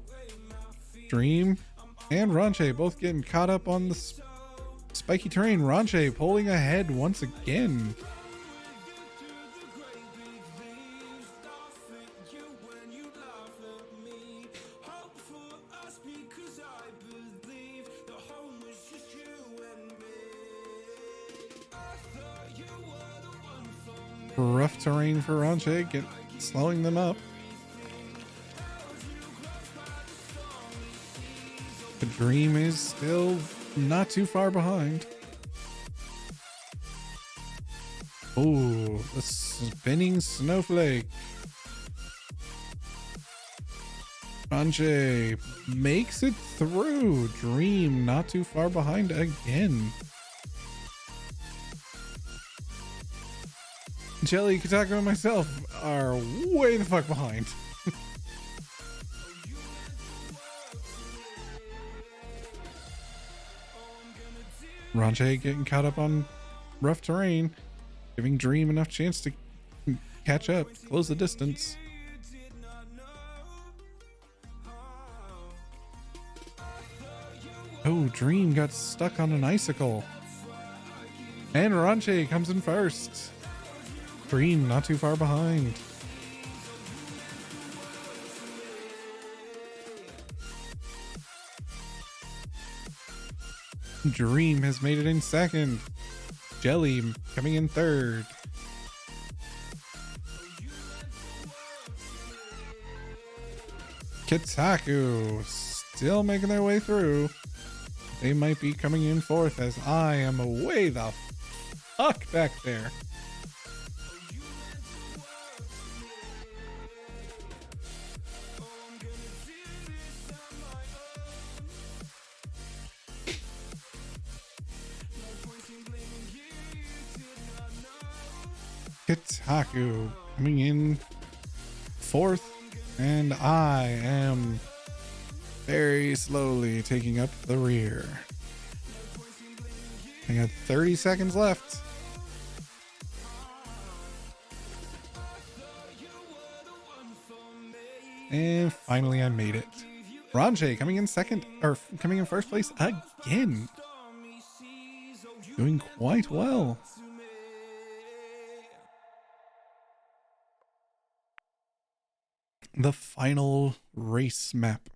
Dream and Ronche both getting caught up on the spiky terrain. Ronche pulling ahead once again. Rough terrain for Ronche, slowing them up. The Dream is still not too far behind. Oh, the spinning snowflake. Ronche makes it through. Dream not too far behind again. Jelly, Kotaku, and myself are way the fuck behind. Ranche getting caught up on rough terrain, giving Dream enough chance to catch up, close the distance. Oh, Dream got stuck on an icicle. And Ranche comes in first. Dream not too far behind. Dream has made it in second. Jelly coming in third. Kotaku still making their way through. They might be coming in fourth as I am way the fuck back there. Kotaku coming in fourth, and I am very slowly taking up the rear. I got 30 seconds left. And finally I made it. Ranche coming in second, or coming in first place again. Doing quite well. The final race map.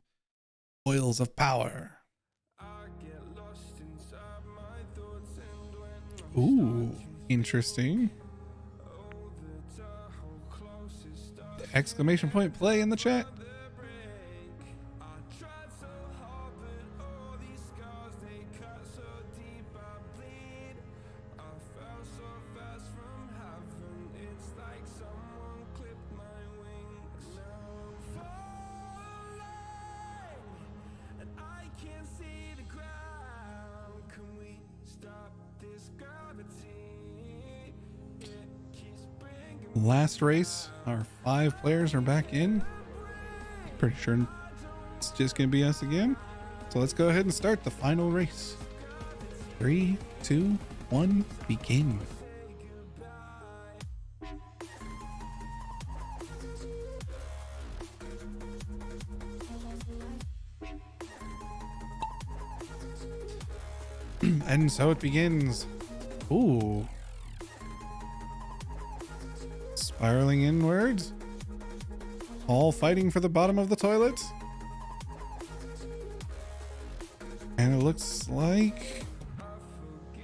Oils of Power. Ooh, interesting. Exclamation point play in the chat. Last race, our 5 players are back in. Pretty sure it's just gonna be us again. So let's go ahead and start the final race. 3, 2, 1, begin. And so it begins. Ooh. Spiraling inwards. All fighting for the bottom of the toilet. And it looks like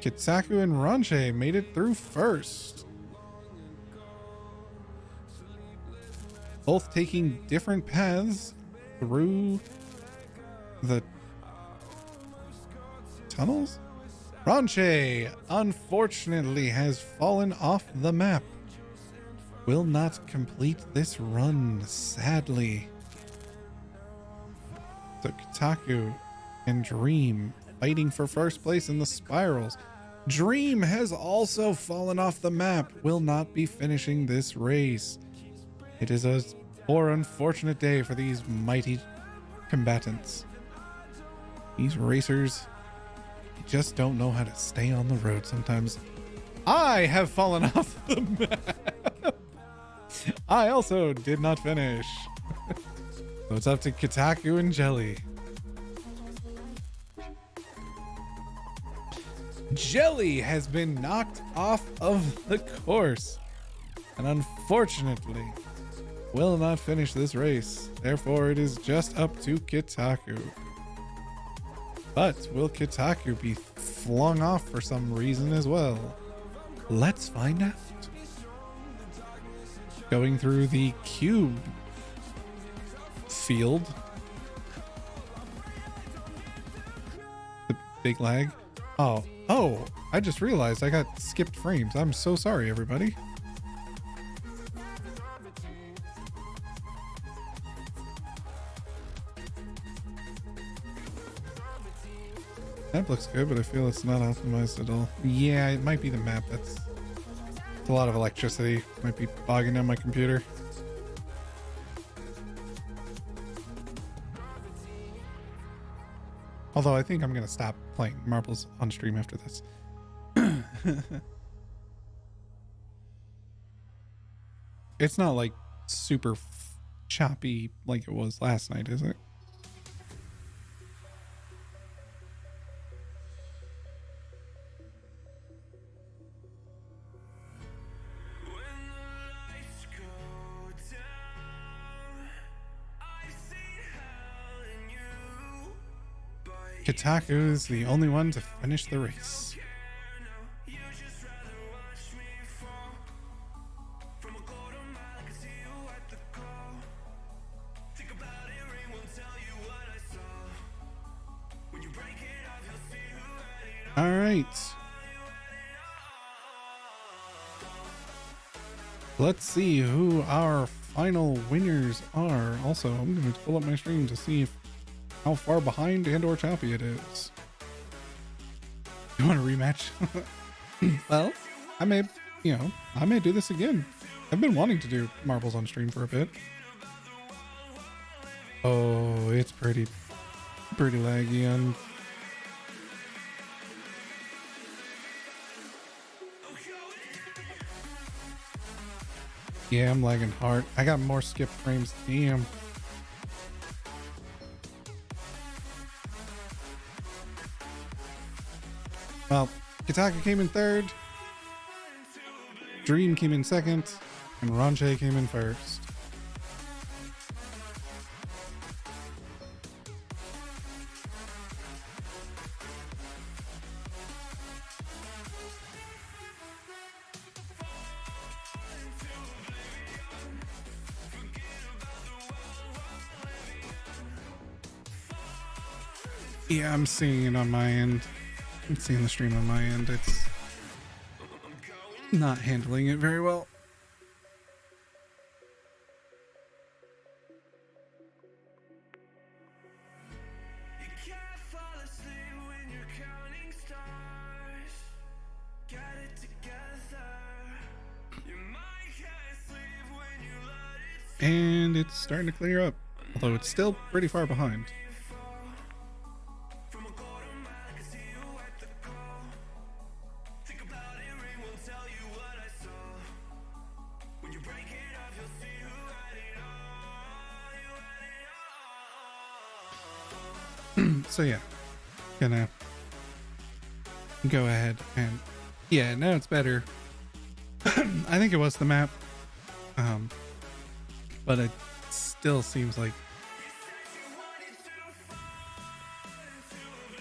Kotaku and Ranche made it through first. Both taking different paths through the tunnels. Ranche unfortunately has fallen off the map. Will not complete this run, sadly. So Kotaku and Dream fighting for first place in the spirals. Dream has also fallen off the map, will not be finishing this race. It is a poor, unfortunate day for these mighty combatants. These racers just don't know how to stay on the road sometimes. I have fallen off the map. I also did not finish. So it's up to Kotaku and Jelly. Jelly has been knocked off of the course and unfortunately will not finish this race. Therefore, it is just up to Kotaku. But will Kotaku be flung off for some reason as well? Let's find out. Going through the cube field. The big lag. Oh, I just realized I got skipped frames. I'm so sorry, everybody. That looks good, but I feel it's not optimized at all. Yeah, it might be the map that's It's a lot of electricity. Might be bogging down my computer. Although I think I'm going to stop playing marbles on stream after this. It's not like super choppy like it was last night, is it? Kotaku is the only one to finish the race. All right. Let's see who our final winners are. Also, I'm going to pull up my stream to see how far behind and or choppy it is. You want a rematch? Well, I may do this again. I've been wanting to do marbles on stream for a bit. Oh, it's pretty laggy and yeah, I'm lagging hard. I got more skip frames. Damn. Well, Kotaku came in third, Dream came in second, and Ranche came in first. Yeah, I'm seeing it on my end. I'm seeing the stream on my end. It's not handling it very well. And it's starting to clear up, although it's still pretty far behind. So yeah, gonna go ahead and yeah, now it's better. I think it was the map, but it still seems like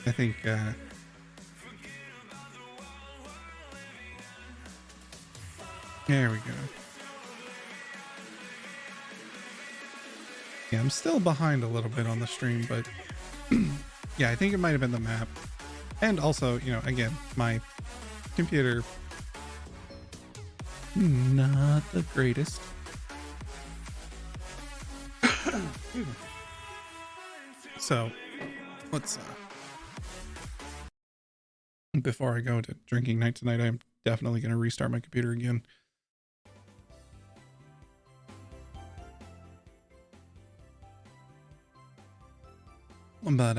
I think there we go. Yeah, I'm still behind a little bit on the stream, but yeah, I think it might have been the map. And also, you know, again, my computer, not the greatest. So, let's, before I go to drinking night tonight, I'm definitely going to restart my computer again. But,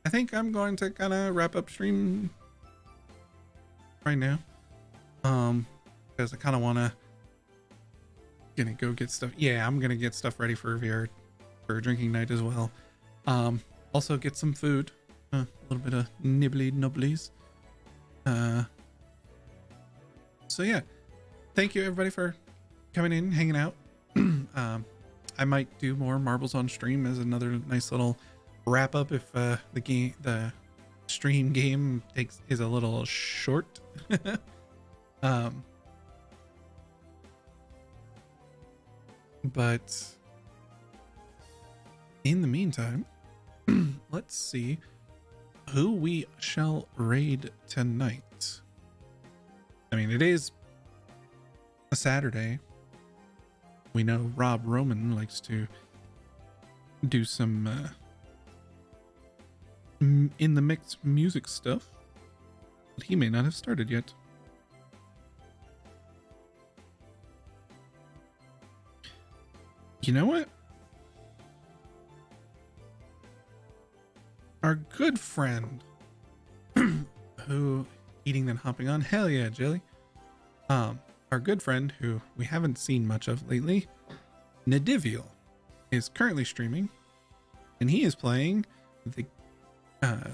I think I'm going to kind of wrap up stream right now. Because I kind of want to gonna go get stuff. Yeah, I'm gonna get stuff ready for VR for drinking night as well. Also get some food, a little bit of nibbly nubblies. So yeah, thank you everybody for coming in, hanging out. I might do more marbles on stream as another nice little wrap up if the stream game is a little short. But in the meantime, let's see who we shall raid tonight. I mean, it is a Saturday. We know Rob Roman likes to do some in the mix music stuff. But he may not have started yet. You know what? Our good friend who eating then hopping on, hell yeah, Jelly. Our good friend who we haven't seen much of lately, Nadivial, is currently streaming, and he is playing the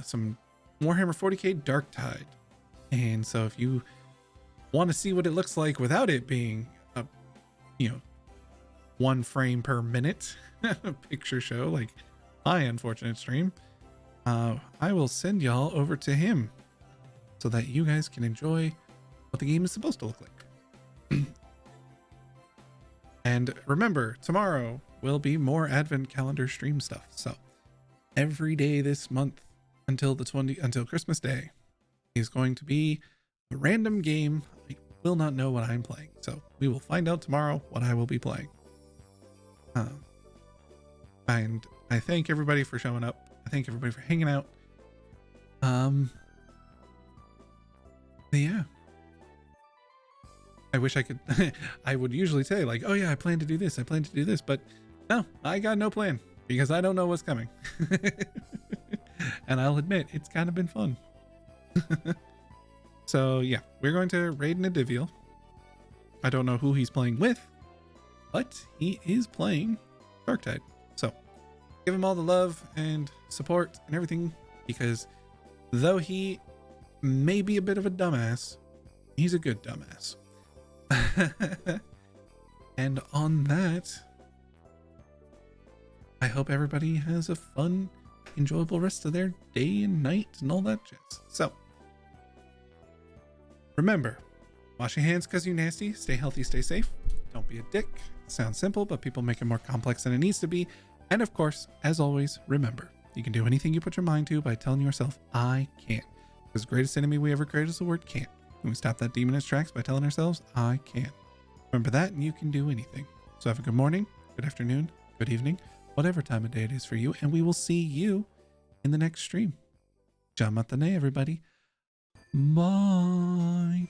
some Warhammer 40k Darktide. And so if you want to see what it looks like without it being a, you know, 1 frame per minute picture show like my unfortunate stream, I will send y'all over to him so that you guys can enjoy what the game is supposed to look like. And remember, tomorrow will be more advent calendar stream stuff. So every day this month until Christmas Day is going to be a random game. I will not know what I'm playing, so we will find out tomorrow what I will be playing. And I thank everybody for showing up. I thank everybody for hanging out. Yeah. I wish I could. I would usually say like, oh yeah, I plan to do this, but no, I got no plan because I don't know what's coming. And I'll admit it's kind of been fun. So yeah, we're going to raid Nadivial. I don't know who he's playing with, but he is playing Darktide. So give him all the love and support and everything, because though he may be a bit of a dumbass, he's a good dumbass. And on that, I hope everybody has a fun, enjoyable rest of their day and night and all that jazz. So remember, wash your hands because you're nasty. Stay healthy, stay safe. Don't be a dick. Sounds simple, but people make it more complex than it needs to be. And of course, as always, remember, you can do anything you put your mind to by telling yourself, I can. Because the greatest enemy we ever created is the word can't. Can we stop that demon in its tracks by telling ourselves, I can. Remember that, and you can do anything. So have a good morning, good afternoon, good evening, whatever time of day it is for you, and we will see you in the next stream. Jamatane, everybody. Bye.